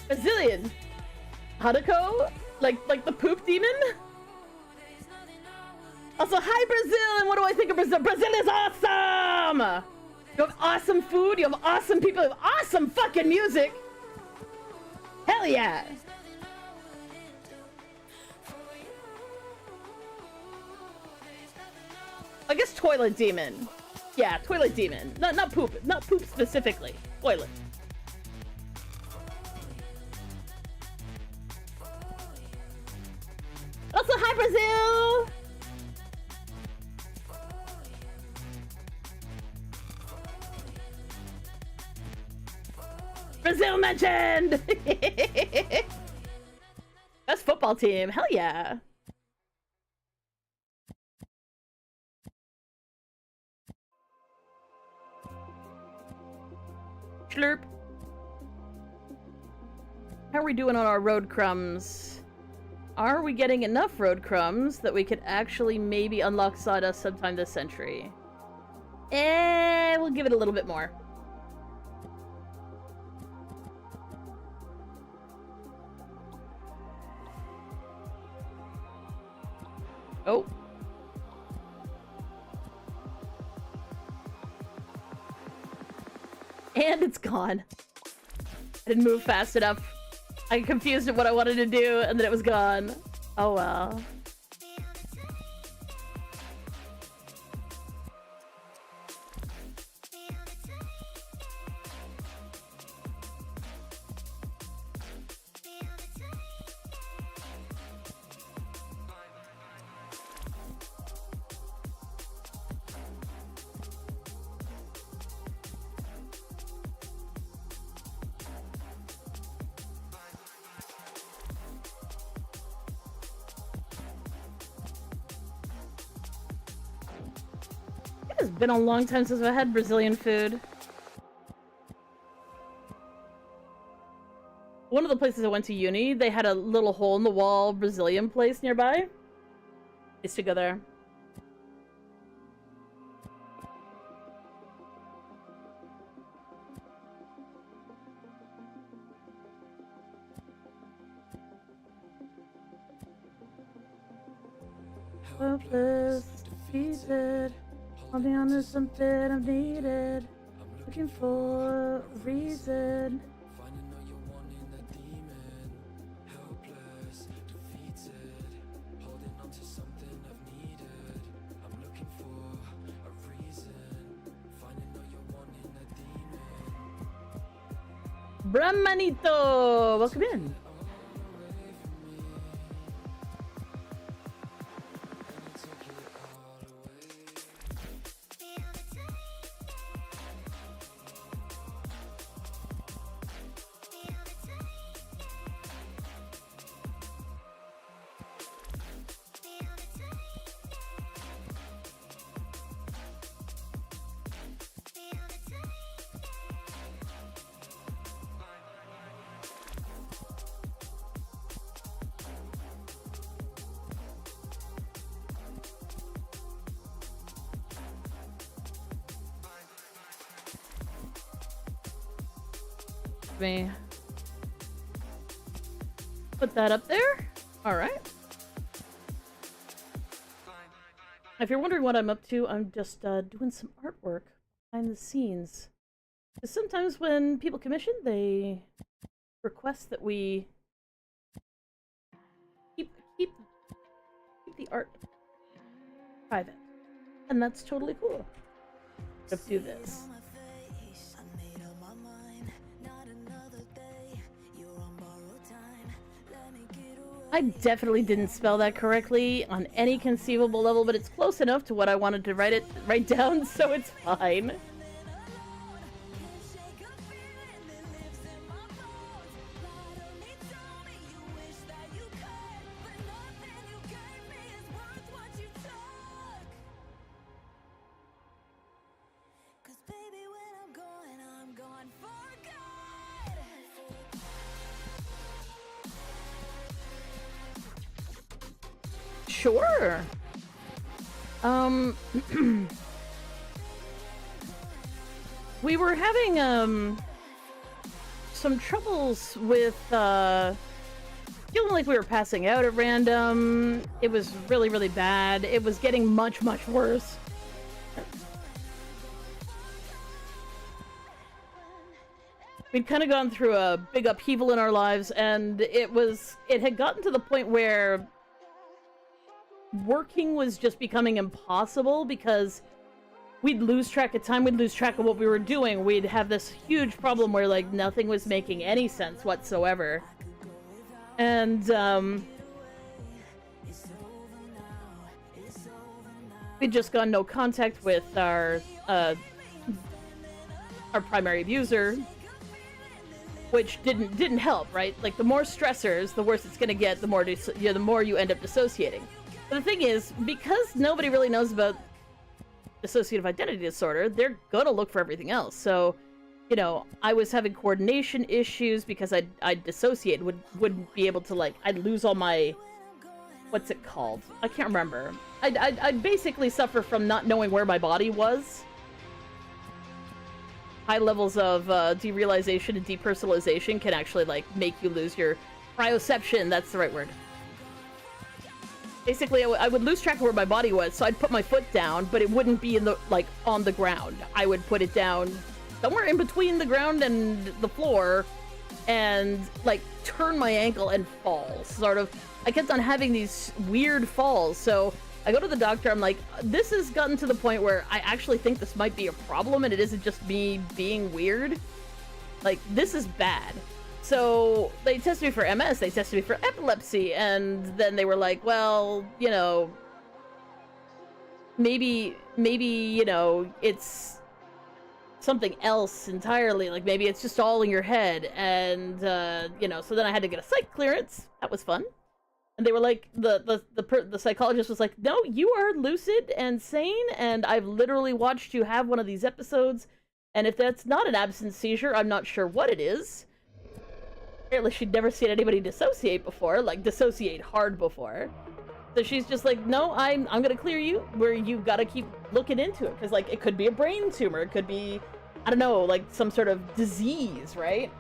Brazilian. Hadako? Like the poop demon? Also, hi Brazil, and what do I think of Brazil? Brazil is awesome! You have awesome food, you have awesome people, you have awesome fucking music! Hell yeah! I guess toilet demon. Yeah, toilet demon. Not poop. Not poop specifically. Toilet. Also, hi Brazil! Brazil mentioned! Best football team. Hell yeah. Slurp. How are we doing on our road crumbs? Are we getting enough road crumbs that we could actually maybe unlock sawdust sometime this century? We'll give it a little bit more. Oh. And it's gone. I didn't move fast enough. I got confused at what I wanted to do, and then it was gone. Oh well. It's been a long time since I had Brazilian food. One of the places I went to uni, they had a little hole-in-the-wall Brazilian place nearby. I used to go there. Hopeless, defeated. Holding on to something I've needed. Looking for a reason. Brahmanito! Welcome in. me put that up there. All right. If you're wondering what I'm up to, I'm just doing some artwork behind the scenes. Because sometimes when people commission, they request that we keep the art private, and that's totally cool. Let's do this. I definitely didn't spell that correctly on any conceivable level, but it's close enough to what I wanted to write down, so it's fine. Sure. We were having some troubles with feeling like we were passing out at random. It was really, really bad. It was getting much, much worse. We'd kind of gone through a big upheaval in our lives, and it had gotten to the point where working was just becoming impossible because we'd lose track of time, we'd lose track of what we were doing. We'd have this huge problem where, like, nothing was making any sense whatsoever. And, we'd just got no contact with our primary abuser, which didn't help, right? Like, the more stressors, the worse it's gonna get, the more you end up dissociating. But the thing is, because nobody really knows about dissociative identity disorder, they're gonna look for everything else. So, you know, I was having coordination issues because I'd dissociate, wouldn't be able to, like, I'd lose all my, what's it called? I can't remember. I'd basically suffer from not knowing where my body was. High levels of derealization and depersonalization can actually, like, make you lose your proprioception. That's the right word. Basically, I would lose track of where my body was, so I'd put my foot down, but it wouldn't be in the, like, on the ground. I would put it down somewhere in between the ground and the floor, and, like, turn my ankle and fall, sort of. I kept on having these weird falls, so I go to the doctor, I'm like, this has gotten to the point where I actually think this might be a problem, and it isn't just me being weird. Like, this is bad. So they tested me for MS, they tested me for epilepsy, and then they were like, well, you know, maybe, you know, it's something else entirely. Like, maybe it's just all in your head. And, you know, so then I had to get a psych clearance. That was fun. And they were like, the psychologist was like, no, you are lucid and sane, and I've literally watched you have one of these episodes, and if that's not an absence seizure, I'm not sure what it is. Apparently she'd never seen anybody dissociate before, like dissociate hard before. So she's just like, no, I'm gonna clear you, where you've got to keep looking into it, because, like, it could be a brain tumor, it could be, I don't know, like some sort of disease, right?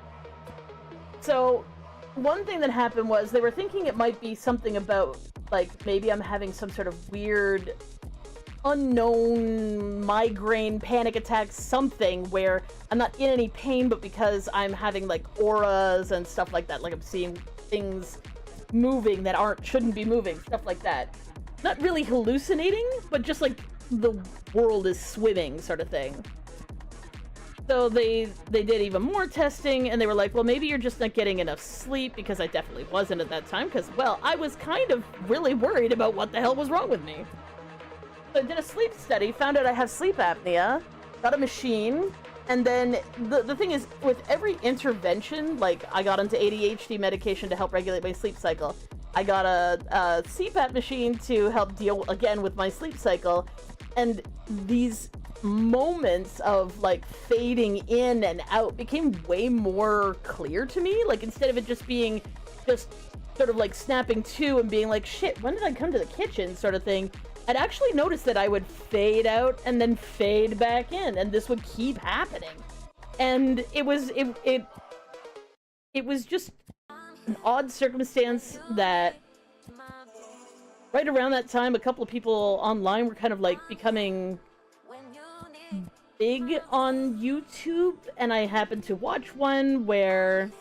So one thing that happened was they were thinking it might be something about, like, maybe I'm having some sort of weird unknown migraine, panic attacks, something where I'm not in any pain, but because I'm having, like, auras and stuff like that, like I'm seeing things moving that shouldn't be moving, stuff like that. Not really hallucinating, but just like the world is swimming, sort of thing. So they did even more testing, and they were like, well, maybe you're just not getting enough sleep, because I definitely wasn't at that time, because, well, I was kind of really worried about what the hell was wrong with me. So I did a sleep study, found out I have sleep apnea, got a machine, and then the thing is, with every intervention, like, I got into ADHD medication to help regulate my sleep cycle. I got a CPAP machine to help deal, again, with my sleep cycle, and these moments of, like, fading in and out became way more clear to me. Like, instead of it just being just sort of like snapping to and being like, shit, when did I come to the kitchen, sort of thing, I'd actually noticed that I would fade out and then fade back in, and this would keep happening. And it it was just an odd circumstance that right around that time, a couple of people online were kind of like becoming big on YouTube, and I happened to watch one where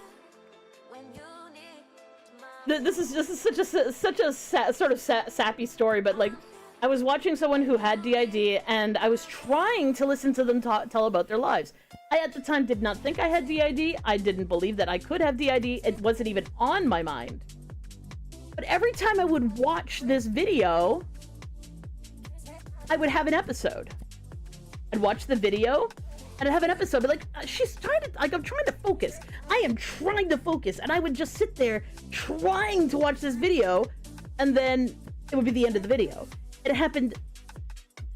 this is such a sort of sappy story, but like I was watching someone who had DID, and I was trying to listen to them tell about their lives. I at the time did not think I had DID. I didn't believe that I could have DID. It wasn't even on my mind. But every time I would watch this video, I would have an episode. I'd watch the video, and I'd have an episode, but like, she's trying to, like, I'm trying to focus. I am trying to focus, and I would just sit there trying to watch this video, and then it would be the end of the video. It happened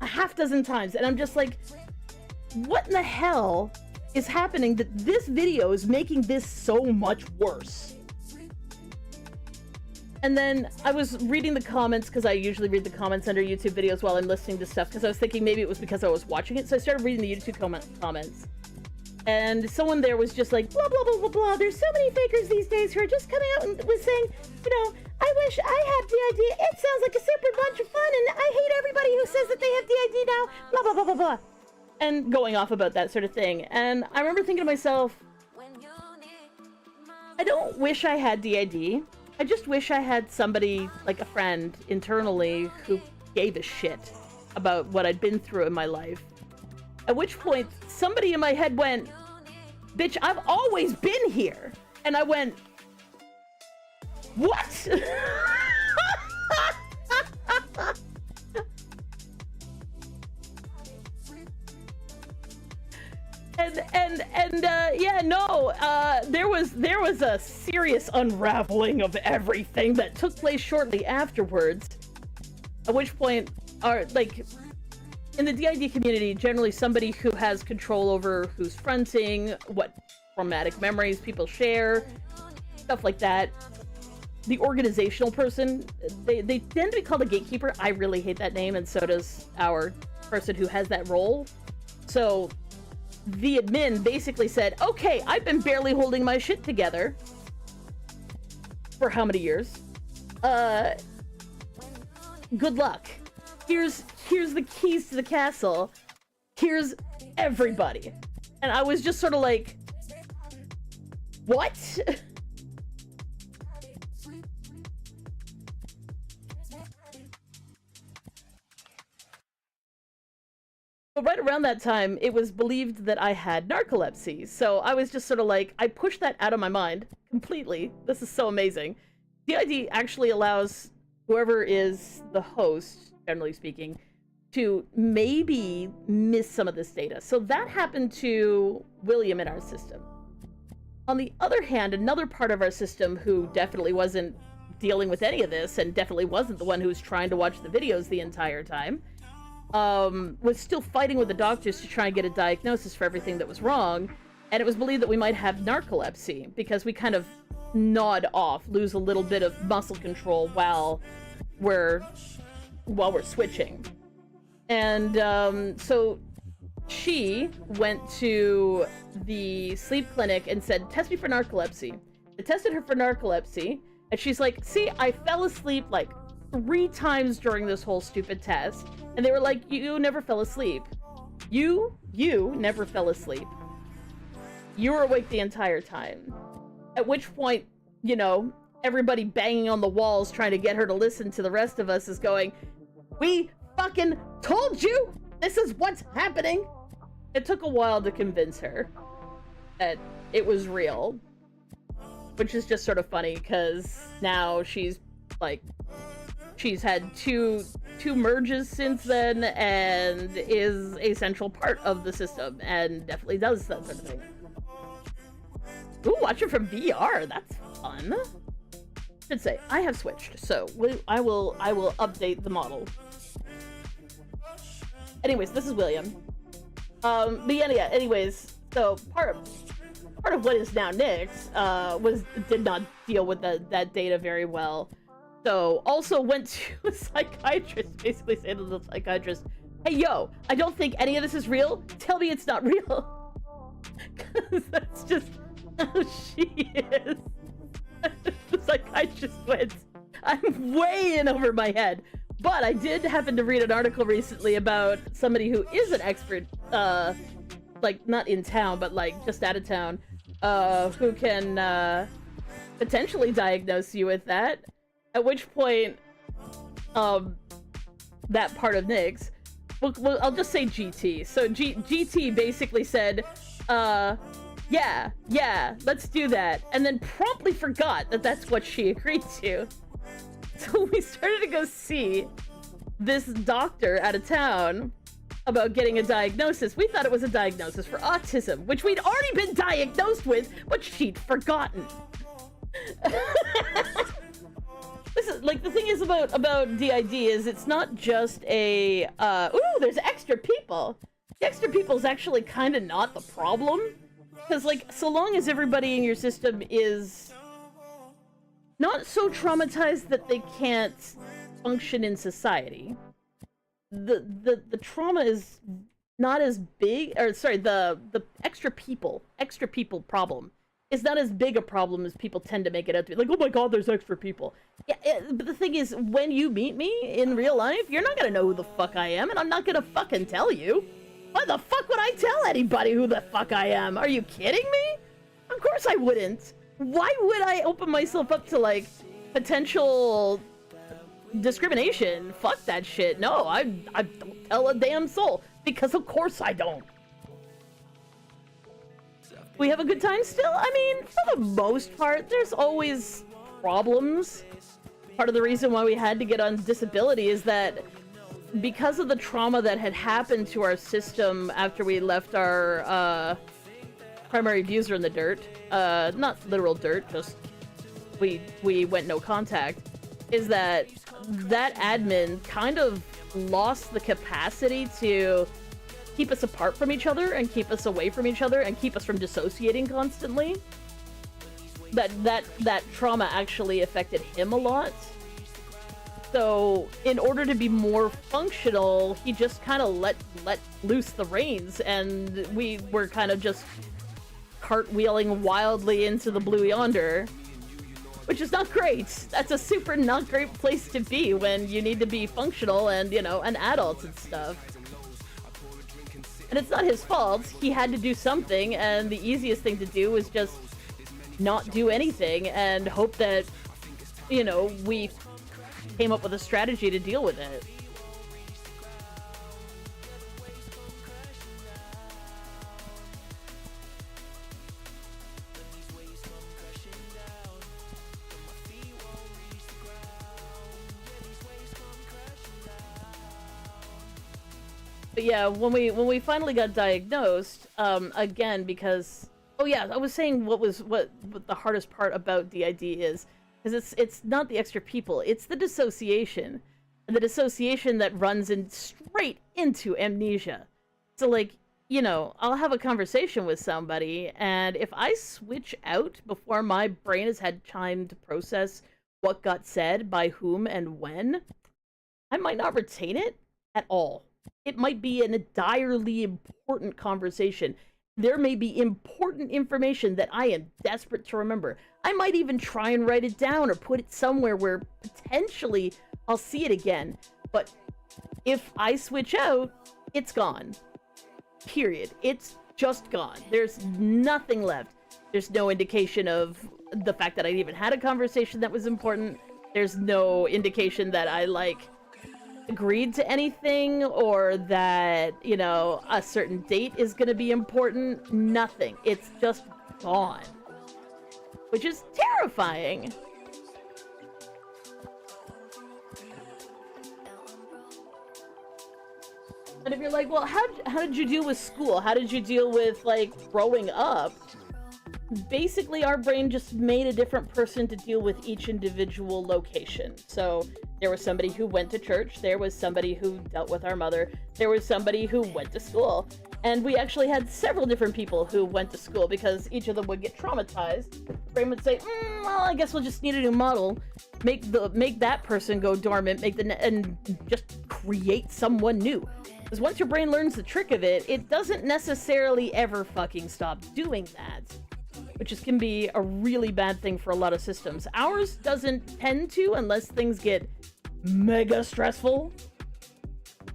a half dozen times, and I'm just like, what in the hell is happening that this video is making this so much worse? And then I was reading the comments, because I usually read the comments under YouTube videos while I'm listening to stuff, because I was thinking maybe it was because I was watching it. So I started reading the YouTube comments. And someone there was just like, blah, blah, blah, blah, blah. There's so many fakers these days who are just coming out and was saying, you know, I wish I had DID. It sounds like a super bunch of fun, and I hate everybody who says that they have DID now. Blah, blah, blah, blah, blah. And going off about that sort of thing. And I remember thinking to myself, I don't wish I had DID. I just wish I had somebody, like a friend, internally, who gave a shit about what I'd been through in my life. At which point, somebody in my head went, bitch, I've always been here. And I went, what? Yeah, no, there was a serious unraveling of everything that took place shortly afterwards. At which point, like, in the DID community, generally somebody who has control over who's fronting, what traumatic memories people share, stuff like that. The organizational person, they tend to be called a gatekeeper. I really hate that name, and so does our person who has that role. So the admin basically said, okay, I've been barely holding my shit together for how many years? Good luck. Here's the keys to the castle. Here's everybody. And I was just sort of like, what? But right around that time, it was believed that I had narcolepsy. So I was just sort of like, I pushed that out of my mind completely. This is so amazing. DID actually allows whoever is the host, generally speaking, to maybe miss some of this data. So that happened to William in our system. On the other hand, another part of our system who definitely wasn't dealing with any of this, and definitely wasn't the one who was trying to watch the videos the entire time, was still fighting with the doctors to try and get a diagnosis for everything that was wrong. And it was believed that we might have narcolepsy because we kind of nod off, lose a little bit of muscle control while we're switching. And so she went to the sleep clinic and said, test me for narcolepsy. They tested her for narcolepsy, and she's like, see, I fell asleep like 3 times during this whole stupid test. And they were like, you never fell asleep. You never fell asleep. You were awake the entire time. At which point, you know, everybody banging on the walls trying to get her to listen to the rest of us is going, we fucking told you this is what's happening. It took a while to convince her that it was real, which is just sort of funny because now she's like, she's had two merges since then and is a central part of the system and definitely does that sort of thing. Ooh, watch it from VR. That's fun. Should say I have switched, so I will update the model. Anyways, this is William. But yeah. Anyways, so part of what is now Nyx did not deal with that data very well. So also went to a psychiatrist, basically saying to the psychiatrist, "Hey, yo, I don't think any of this is real. Tell me it's not real." Because that's just She is. The psychiatrist went, I'm way in over my head. But I did happen to read an article recently about somebody who is an expert, like, not in town, but, like, just out of town, who can, potentially diagnose you with that. At which point, that part of Nyx, well, I'll just say GT. So GT basically said, yeah, let's do that. And then promptly forgot that that's what she agreed to. So we started to go see this doctor out of town about getting a diagnosis. We thought it was a diagnosis for autism, which we'd already been diagnosed with, but she'd forgotten. This is, like, the thing is about DID is it's not just a, ooh, there's extra people. The extra people is actually kind of not the problem. Because, like, so long as everybody in your system is not so traumatized that they can't function in society, the trauma is not as big, or sorry, the extra people problem is not as big a problem as people tend to make it out to be. Like, oh my god, there's extra people. Yeah, but the thing is, when you meet me in real life, you're not gonna know who the fuck I am, and I'm not gonna fucking tell you. Why the fuck would I tell anybody who the fuck I am? Are you kidding me? Of course I wouldn't. Why would I open myself up to, like, potential discrimination? Fuck that shit. No, I don't tell a damn soul. Because of course I don't. We have a good time still? I mean, for the most part, there's always problems. Part of the reason why we had to get on disability is that because of the trauma that had happened to our system after we left our primary abuser in the dirt, not literal dirt, just we went no contact, is that admin kind of lost the capacity to keep us apart from each other and keep us away from each other and keep us from dissociating constantly. That trauma actually affected him a lot. So in order to be more functional, he just kind of let loose the reins, and we were kind of just cartwheeling wildly into the blue yonder, which is not great. That's a super not great place to be when you need to be functional and, you know, an adult and stuff. And it's not his fault. He had to do something, and the easiest thing to do was just not do anything and hope that, you know, we came up with a strategy to deal with it. But yeah, when we finally got diagnosed, again, because, oh yeah, I was saying what the hardest part about DID is, because it's not the extra people, it's the dissociation, and the dissociation that runs in straight into amnesia. So, like, you know, I'll have a conversation with somebody, and if I switch out before my brain has had time to process what got said by whom and when, I might not retain it at all. It might be a direly important conversation. There may be important information that I am desperate to remember. I might even try and write it down or put it somewhere where potentially I'll see it again. But if I switch out, it's gone. Period. It's just gone. There's nothing left. There's no indication of the fact that I even had a conversation that was important. There's no indication that I, like, agreed to anything, or that, you know, a certain date is going to be important. Nothing. It's just gone. Which is terrifying. And if you're like, well, how did you deal with school? How did you deal with, like, growing up? Basically, our brain just made a different person to deal with each individual location. So there was somebody who went to church, there was somebody who dealt with our mother, there was somebody who went to school. And we actually had several different people who went to school because each of them would get traumatized. The brain would say, well, I guess we'll just need a new model. Make that person go dormant, and just create someone new. Because once your brain learns the trick of it, it doesn't necessarily ever fucking stop doing that. which is, can be a really bad thing for a lot of systems. Ours doesn't tend to, unless things get mega stressful,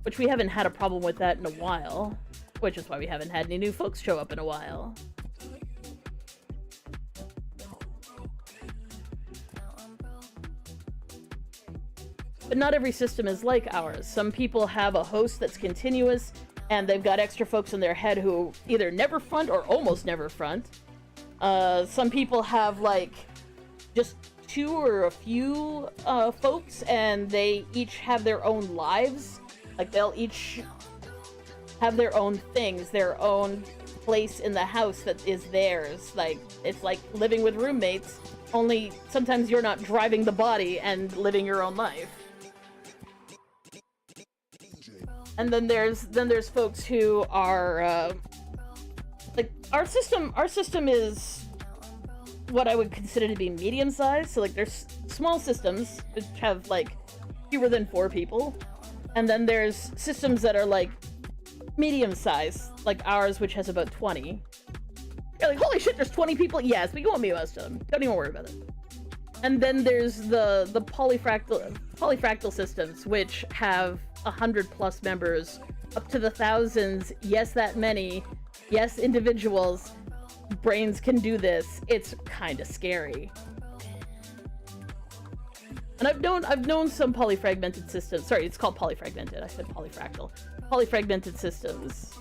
which we haven't had a problem with that in a while, which is why we haven't had any new folks show up in a while. But not every system is like ours. Some people have a host that's continuous, and they've got extra folks in their head who either never front or almost never front. Some people have, like, just 2 or a few folks, and they each have their own lives. Like, they'll each have their own things, their own place in the house that is theirs. Like, it's like living with roommates, only sometimes you're not driving the body and living your own life. And then there's folks who are like our system is what I would consider to be medium sized. So like there's small systems which have like fewer than 4 people, and then there's systems that are like medium sized, like ours, which has about 20. You're like, holy shit, there's 20 people? Yes, but you won't meet most of them. Don't even worry about it. And then there's the polyfractal systems, which have 100+ members, up to the thousands. Yes, that many. Yes, individuals. Brains can do this. It's kind of scary. And I've known some polyfragmented systems. Sorry, it's called polyfragmented. I said polyfractal. Polyfragmented systems.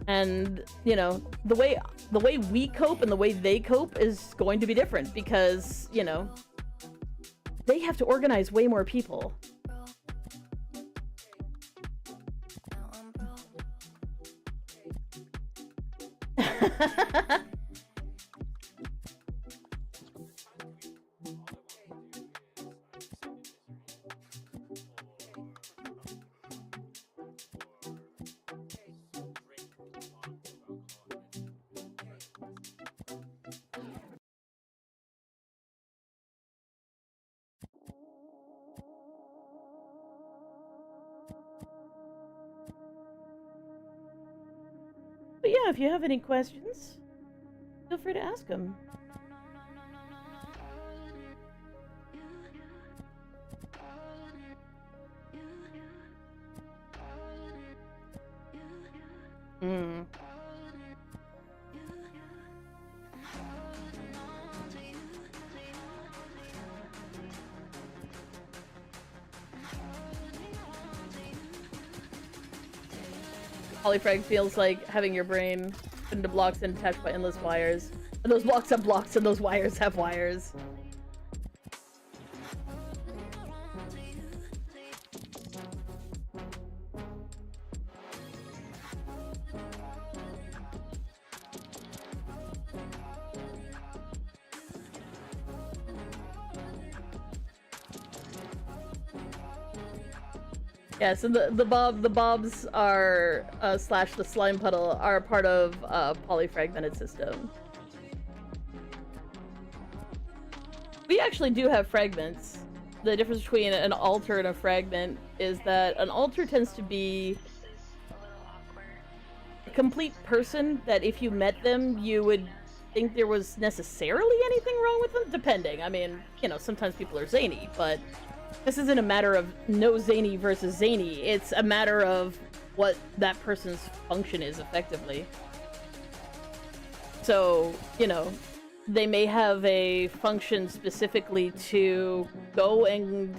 And, you know, the way we cope and the way they cope is going to be different because, you know, they have to organize way more people. But yeah, if you have any questions, feel free to ask them. Polyfrag feels like having your brain put into blocks and attached by endless wires. And those blocks have blocks and those wires have wires. Yeah, so the bobs are slash the slime puddle are part of a polyfragmented system. We actually do have fragments. The difference between an alter and a fragment is that an alter tends to be a complete person that if you met them, you would think there was necessarily anything wrong with them, depending. I mean, you know, sometimes people are zany, but this isn't a matter of no zany versus zany. It's a matter of what that person's function is, effectively. So, you know, they may have a function specifically to go and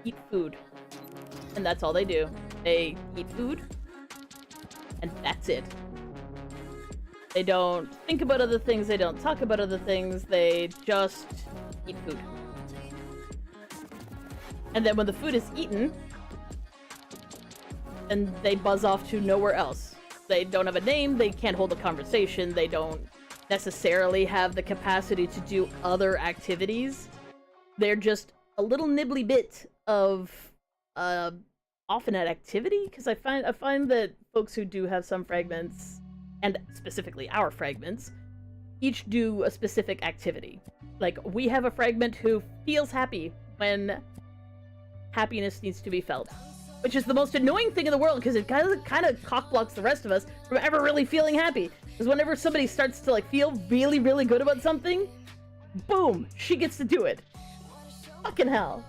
eat food. And that's all they do. They eat food, and that's it. They don't think about other things, they don't talk about other things, they just eat food. And then when the food is eaten, and they buzz off to nowhere else. They don't have a name, they can't hold a conversation, they don't necessarily have the capacity to do other activities. They're just a little nibbly bit of often at activity, because I find that folks who do have some fragments, and specifically our fragments, each do a specific activity. Like, we have a fragment who feels happy when happiness needs to be felt. which is the most annoying thing in the world because it kind of cockblocks the rest of us from ever really feeling happy. Because whenever somebody starts to like feel really, really good about something, boom, she gets to do it. Fucking hell.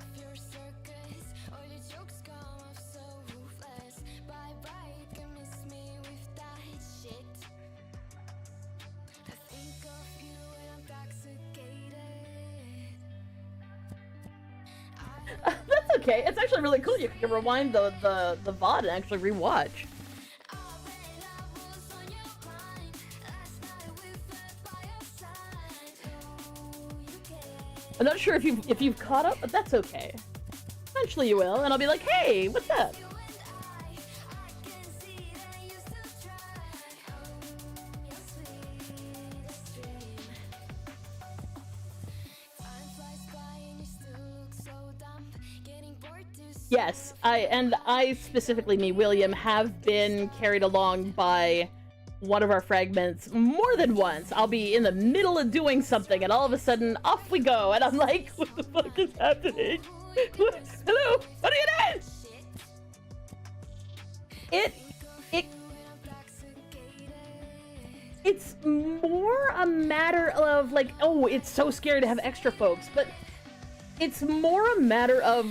That's okay. It's actually really cool. You can rewind the VOD and actually rewatch. I'm not sure if you've caught up, but that's okay. Eventually you will, and I'll be like, hey, what's up? Yes, I specifically, me, William, have been carried along by one of our fragments more than once. I'll be in the middle of doing something and all of a sudden off we go and I'm like, what the fuck is happening? Hello, what are you doing? It's more a matter of like, oh, it's so scary to have extra folks, but it's more a matter of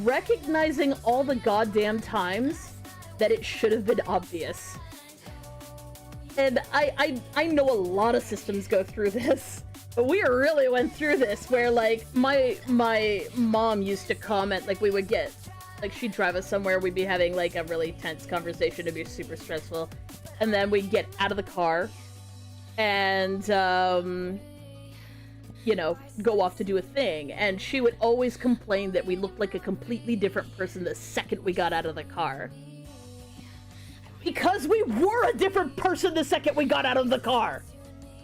recognizing all the goddamn times that it should have been obvious. And I know a lot of systems go through this, but we really went through this where like my mom used to comment, like we would get, like she'd drive us somewhere, we'd be having like a really tense conversation, it'd be super stressful, and then we'd get out of the car and you know, go off to do a thing, and she would always complain that we looked like a completely different person the second we got out of the car. Because we were a different person the second we got out of the car!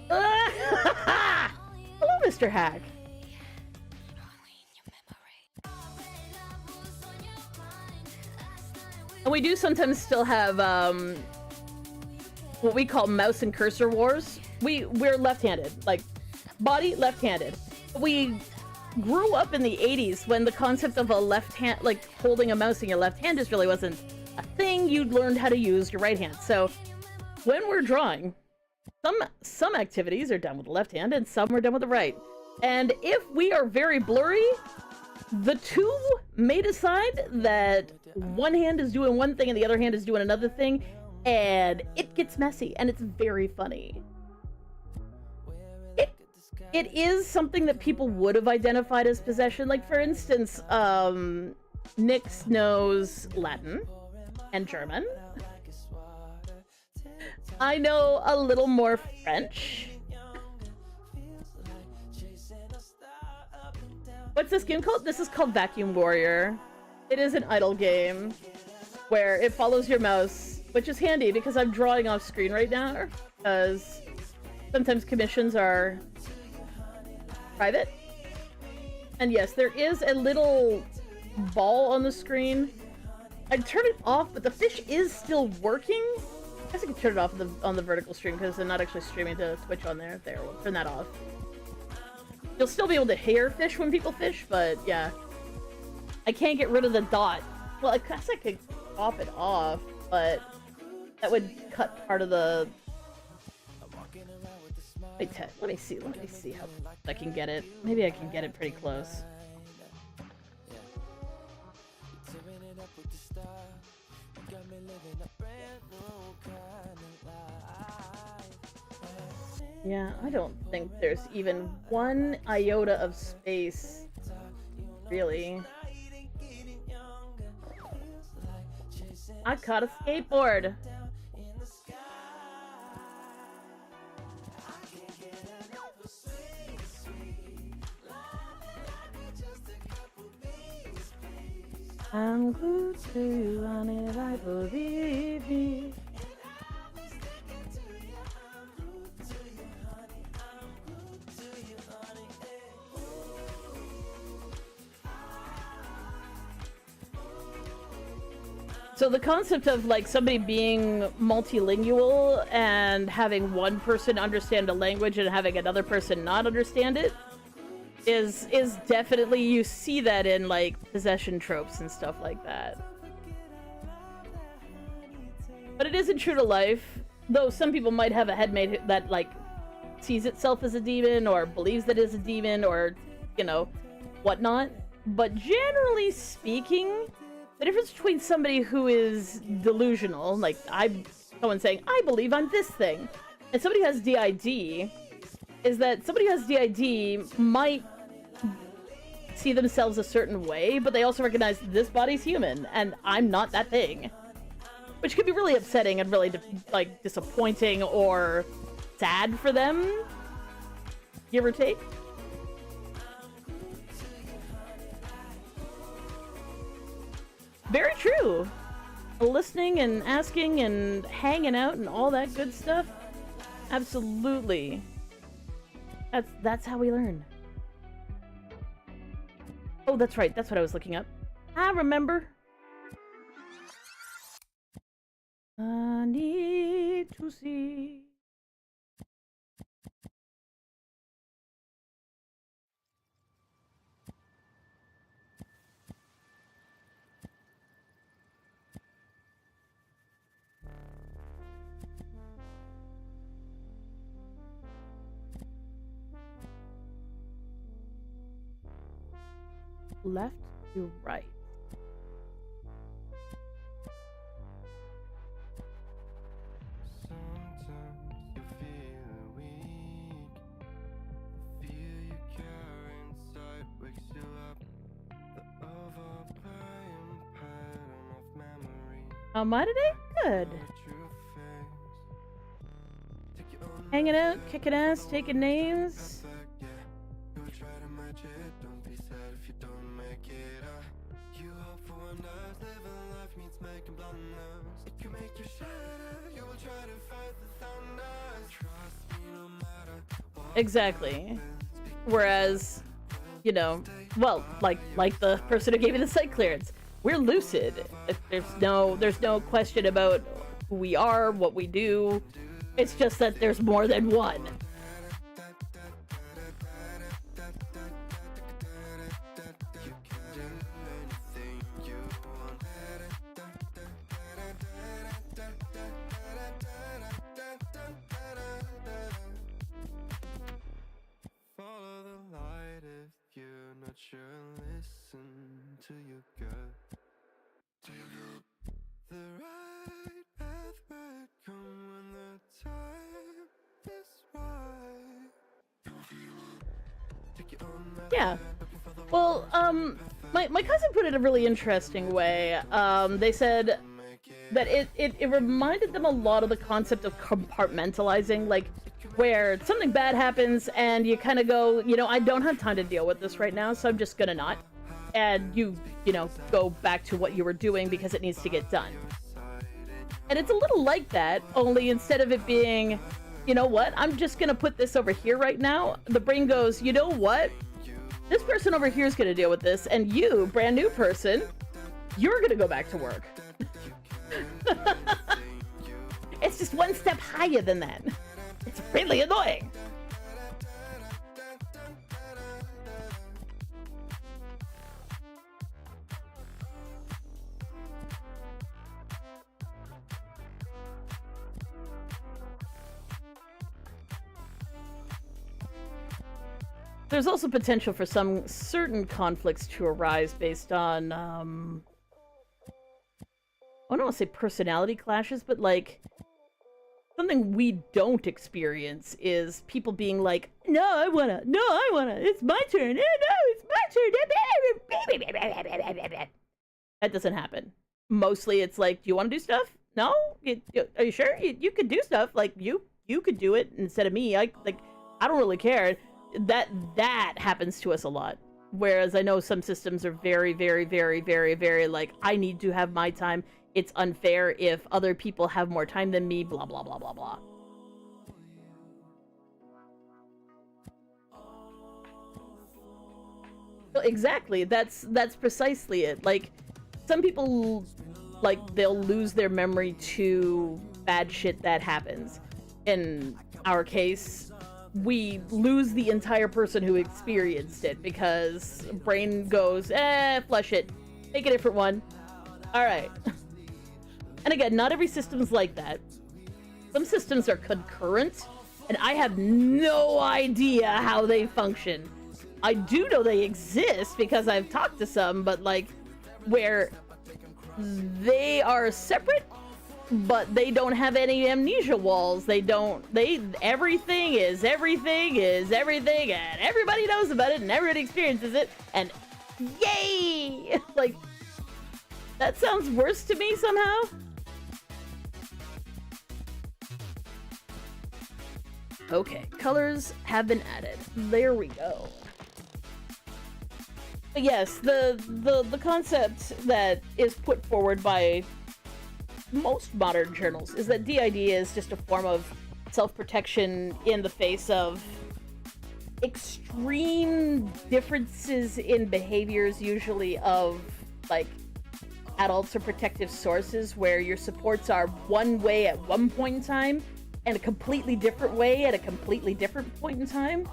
Hello, Mr. Hack. And we do sometimes still have, what we call mouse and cursor wars. We're left-handed, like, body left-handed. We grew up in the 80s when the concept of a left hand, like holding a mouse in your left hand, just really wasn't a thing. You'd learned how to use your right hand. So when we're drawing, some activities are done with the left hand and some are done with the right. And if we are very blurry, the two may decide that one hand is doing one thing and the other hand is doing another thing, and it gets messy and it's very funny. It is something that people would have identified as possession. Like, for instance, Nyx knows Latin and German. I know a little more French. What's this game called? This is called Vacuum Warrior. It is an idle game where it follows your mouse, which is handy because I'm drawing off screen right now, because sometimes commissions are private. And yes, there is a little ball on the screen. I turned it off, but the fish is still working. I guess I could turn it off on the vertical stream because I'm not actually streaming to Twitch on there. There, we'll turn that off. You'll still be able to hear fish when people fish, but yeah. I can't get rid of the dot. Well, I guess I could pop it off, but that would cut part of the... Wait, let me see how I can get it. Maybe I can get it pretty close. Yeah, I don't think there's even one iota of space, really. I caught a skateboard! I'm glued to you, honey, I believe me. So the concept of like somebody being multilingual and having one person understand a language and having another person not understand it is definitely, you see that in like possession tropes and stuff like that. But it isn't true to life, though some people might have a headmate that, like, sees itself as a demon or believes that it's a demon or, you know, whatnot. But generally speaking, the difference between somebody who is delusional, like someone saying, I believe I'm this thing, and somebody who has DID, is that somebody who has DID might see themselves a certain way, but they also recognize this body's human, and I'm not that thing. Which could be really upsetting and really, like, disappointing or sad for them, give or take. Very true. Listening and asking and hanging out and all that good stuff. Absolutely. That's how we learn. Oh, that's right. That's what I was looking up. I remember. I need to see. Left to right. Sometimes you feel weak. Feel you care inside wakes you up. The overplaying pattern of memory. How am I today? Good. Hanging out, kicking ass, taking names. Exactly. Whereas, you know, well, like the person who gave me the site clearance, we're lucid. There's no question about who we are, what we do. It's just that there's more than one. Follow the light if you're not sure. Listen to your gut. The right path might come when the time is right. Take it on that Yeah. Well, my cousin put it a really interesting way. They said that it reminded them a lot of the concept of compartmentalizing, like where something bad happens and you kind of go, you know, I don't have time to deal with this right now, so I'm just gonna not. And you know, go back to what you were doing because it needs to get done. And it's a little like that, only instead of it being, you know what, I'm just gonna put this over here right now, the brain goes, you know what? This person over here is gonna deal with this, and you, brand new person, you're gonna go back to work. It's just one step higher than that. It's really annoying. There's also potential for some certain conflicts to arise based on, I don't want to say personality clashes, but like, something we don't experience is people being like, no, I wanna, it's my turn, no, it's my turn. That doesn't happen. Mostly it's like, do you want to do stuff? No? Are you sure? You could do stuff, like, you could do it instead of me. I don't really care. That happens to us a lot. Whereas I know some systems are very, very, very, very, very like, I need to have my time. It's unfair if other people have more time than me, blah, blah, blah, blah, blah. So exactly, that's precisely it. Like, some people, like, they'll lose their memory to bad shit that happens. In our case, we lose the entire person who experienced it because brain goes, flush it, make a different one. All right. And again, not every system's like that. Some systems are concurrent, and I have no idea how they function. I do know they exist because I've talked to some, but like, where they are separate, but they don't have any amnesia walls. Everything is everything, and everybody knows about it, and everybody experiences it, and yay! Like, that sounds worse to me somehow. Okay, colors have been added. There we go. But yes, the concept that is put forward by most modern journals is that DID is just a form of self-protection in the face of extreme differences in behaviors, usually of like adults or protective sources, where your supports are one way at one point in time and a completely different way at a completely different point in time.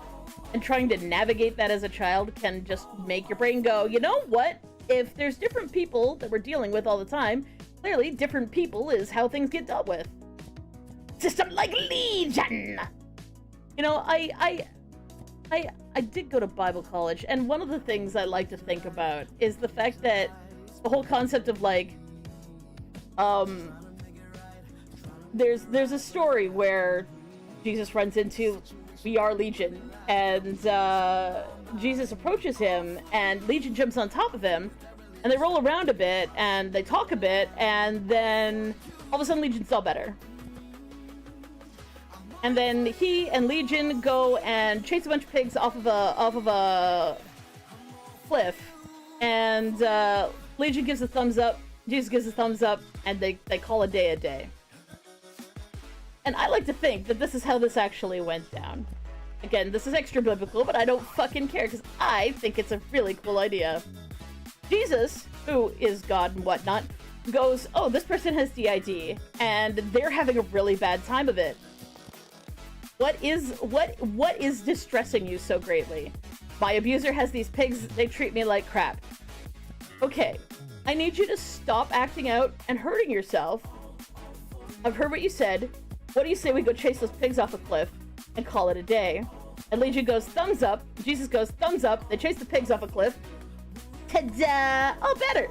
And trying to navigate that as a child can just make your brain go, you know what? If there's different people that we're dealing with all the time, clearly different people is how things get dealt with. System like Legion! You know, I did go to Bible college, and one of the things I like to think about is the fact that the whole concept of like, there's a story where Jesus runs into We Are Legion, and Jesus approaches him, and Legion jumps on top of him, and they roll around a bit, and they talk a bit, and then all of a sudden Legion's all better. And then he and Legion go and chase a bunch of pigs off of a cliff, and Legion gives a thumbs up, Jesus gives a thumbs up, and they call a day. And I like to think that this is how this actually went down. Again, this is extra biblical, but I don't fucking care, because I think it's a really cool idea. Jesus, who is God and whatnot, goes, oh, this person has DID, and they're having a really bad time of it. What is distressing you so greatly? My abuser has these pigs, they treat me like crap. Okay, I need you to stop acting out and hurting yourself. I've heard what you said. What do you say we go chase those pigs off a cliff and call it a day? And Legion goes, thumbs up. Jesus goes, thumbs up. They chase the pigs off a cliff. Ta-da! Oh, better!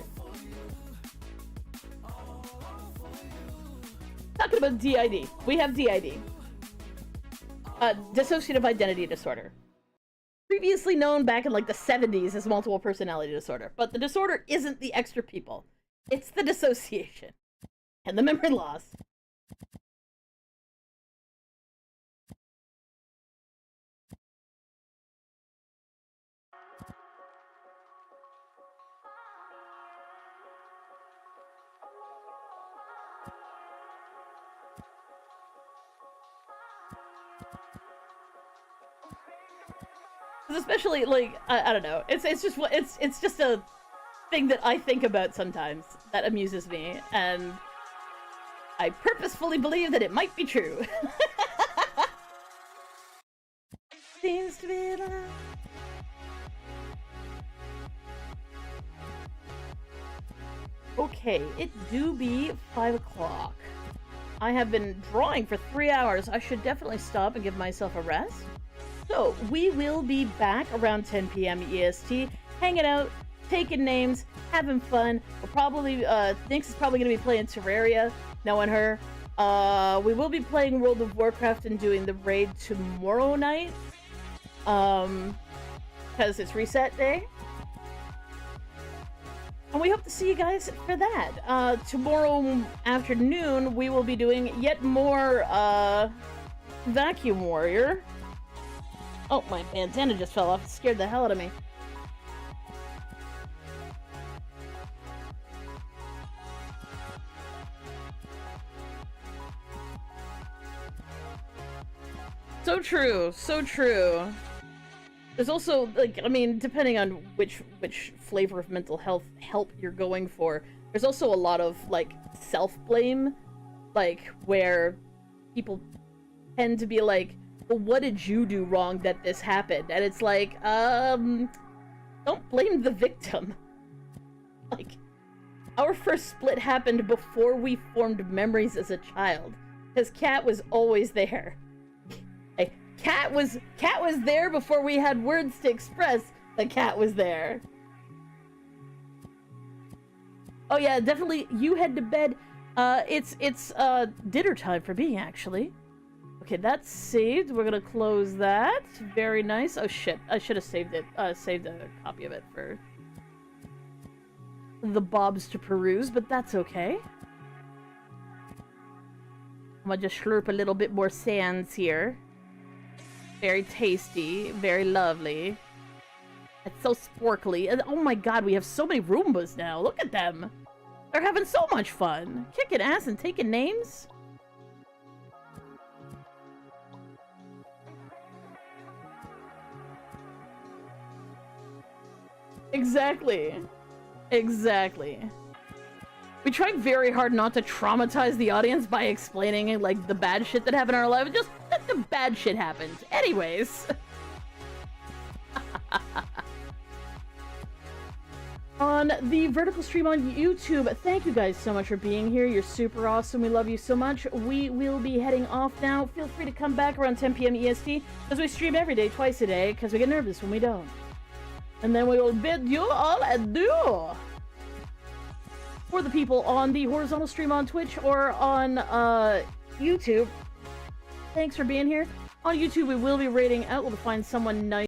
Talking about DID. We have DID. Dissociative identity disorder. Previously known back in like the 70s as multiple personality disorder. But the disorder isn't the extra people. It's the dissociation. And the memory loss. Especially like I don't know. It's just a thing that I think about sometimes that amuses me, and I purposefully believe that it might be true. Seems to be alive. Okay, it do be 5 o'clock. I have been drawing for 3 hours. I should definitely stop and give myself a rest. So, we will be back around 10 p.m. EST, hanging out, taking names, having fun. We'll probably, Nyx is probably going to be playing Terraria, knowing her. We will be playing World of Warcraft and doing the raid tomorrow night. Because it's reset day. And we hope to see you guys for that. Tomorrow afternoon, we will be doing yet more, Vacuum Warrior. Oh, my bandana just fell off. It scared the hell out of me. So true, so true. There's also, like, I mean, depending on which flavor of mental health help you're going for, there's also a lot of, like, self-blame, like, where people tend to be like, well, what did you do wrong that this happened? And it's like, don't blame the victim. Like, Our first split happened before we formed memories as a child. Because Cat was always there. Hey, Cat was there before we had words to express that Cat was there. Oh yeah, definitely you head to bed. It's dinner time for me, actually. Okay, that's saved. We're gonna close that. Very nice. Oh shit, I should have saved it. Saved a copy of it for the Bobs to peruse, but that's okay. I'm gonna just slurp a little bit more sands here. Very tasty, very lovely. It's so sporkly. And oh my god, we have so many Roombas now. Look at them. They're having so much fun. Kicking ass and taking names. Exactly. Exactly. We tried very hard not to traumatize the audience by explaining, like, the bad shit that happened in our life. Just let the bad shit happen. Anyways. On the vertical stream on YouTube, thank you guys so much for being here. You're super awesome. We love you so much. We will be heading off now. Feel free to come back around 10 p.m. EST, because we stream every day, twice a day, because we get nervous when we don't. And then we will bid you all adieu. For the people on the horizontal stream on Twitch or on YouTube, thanks for being here. On YouTube, we will be rating out. We'll find someone nice.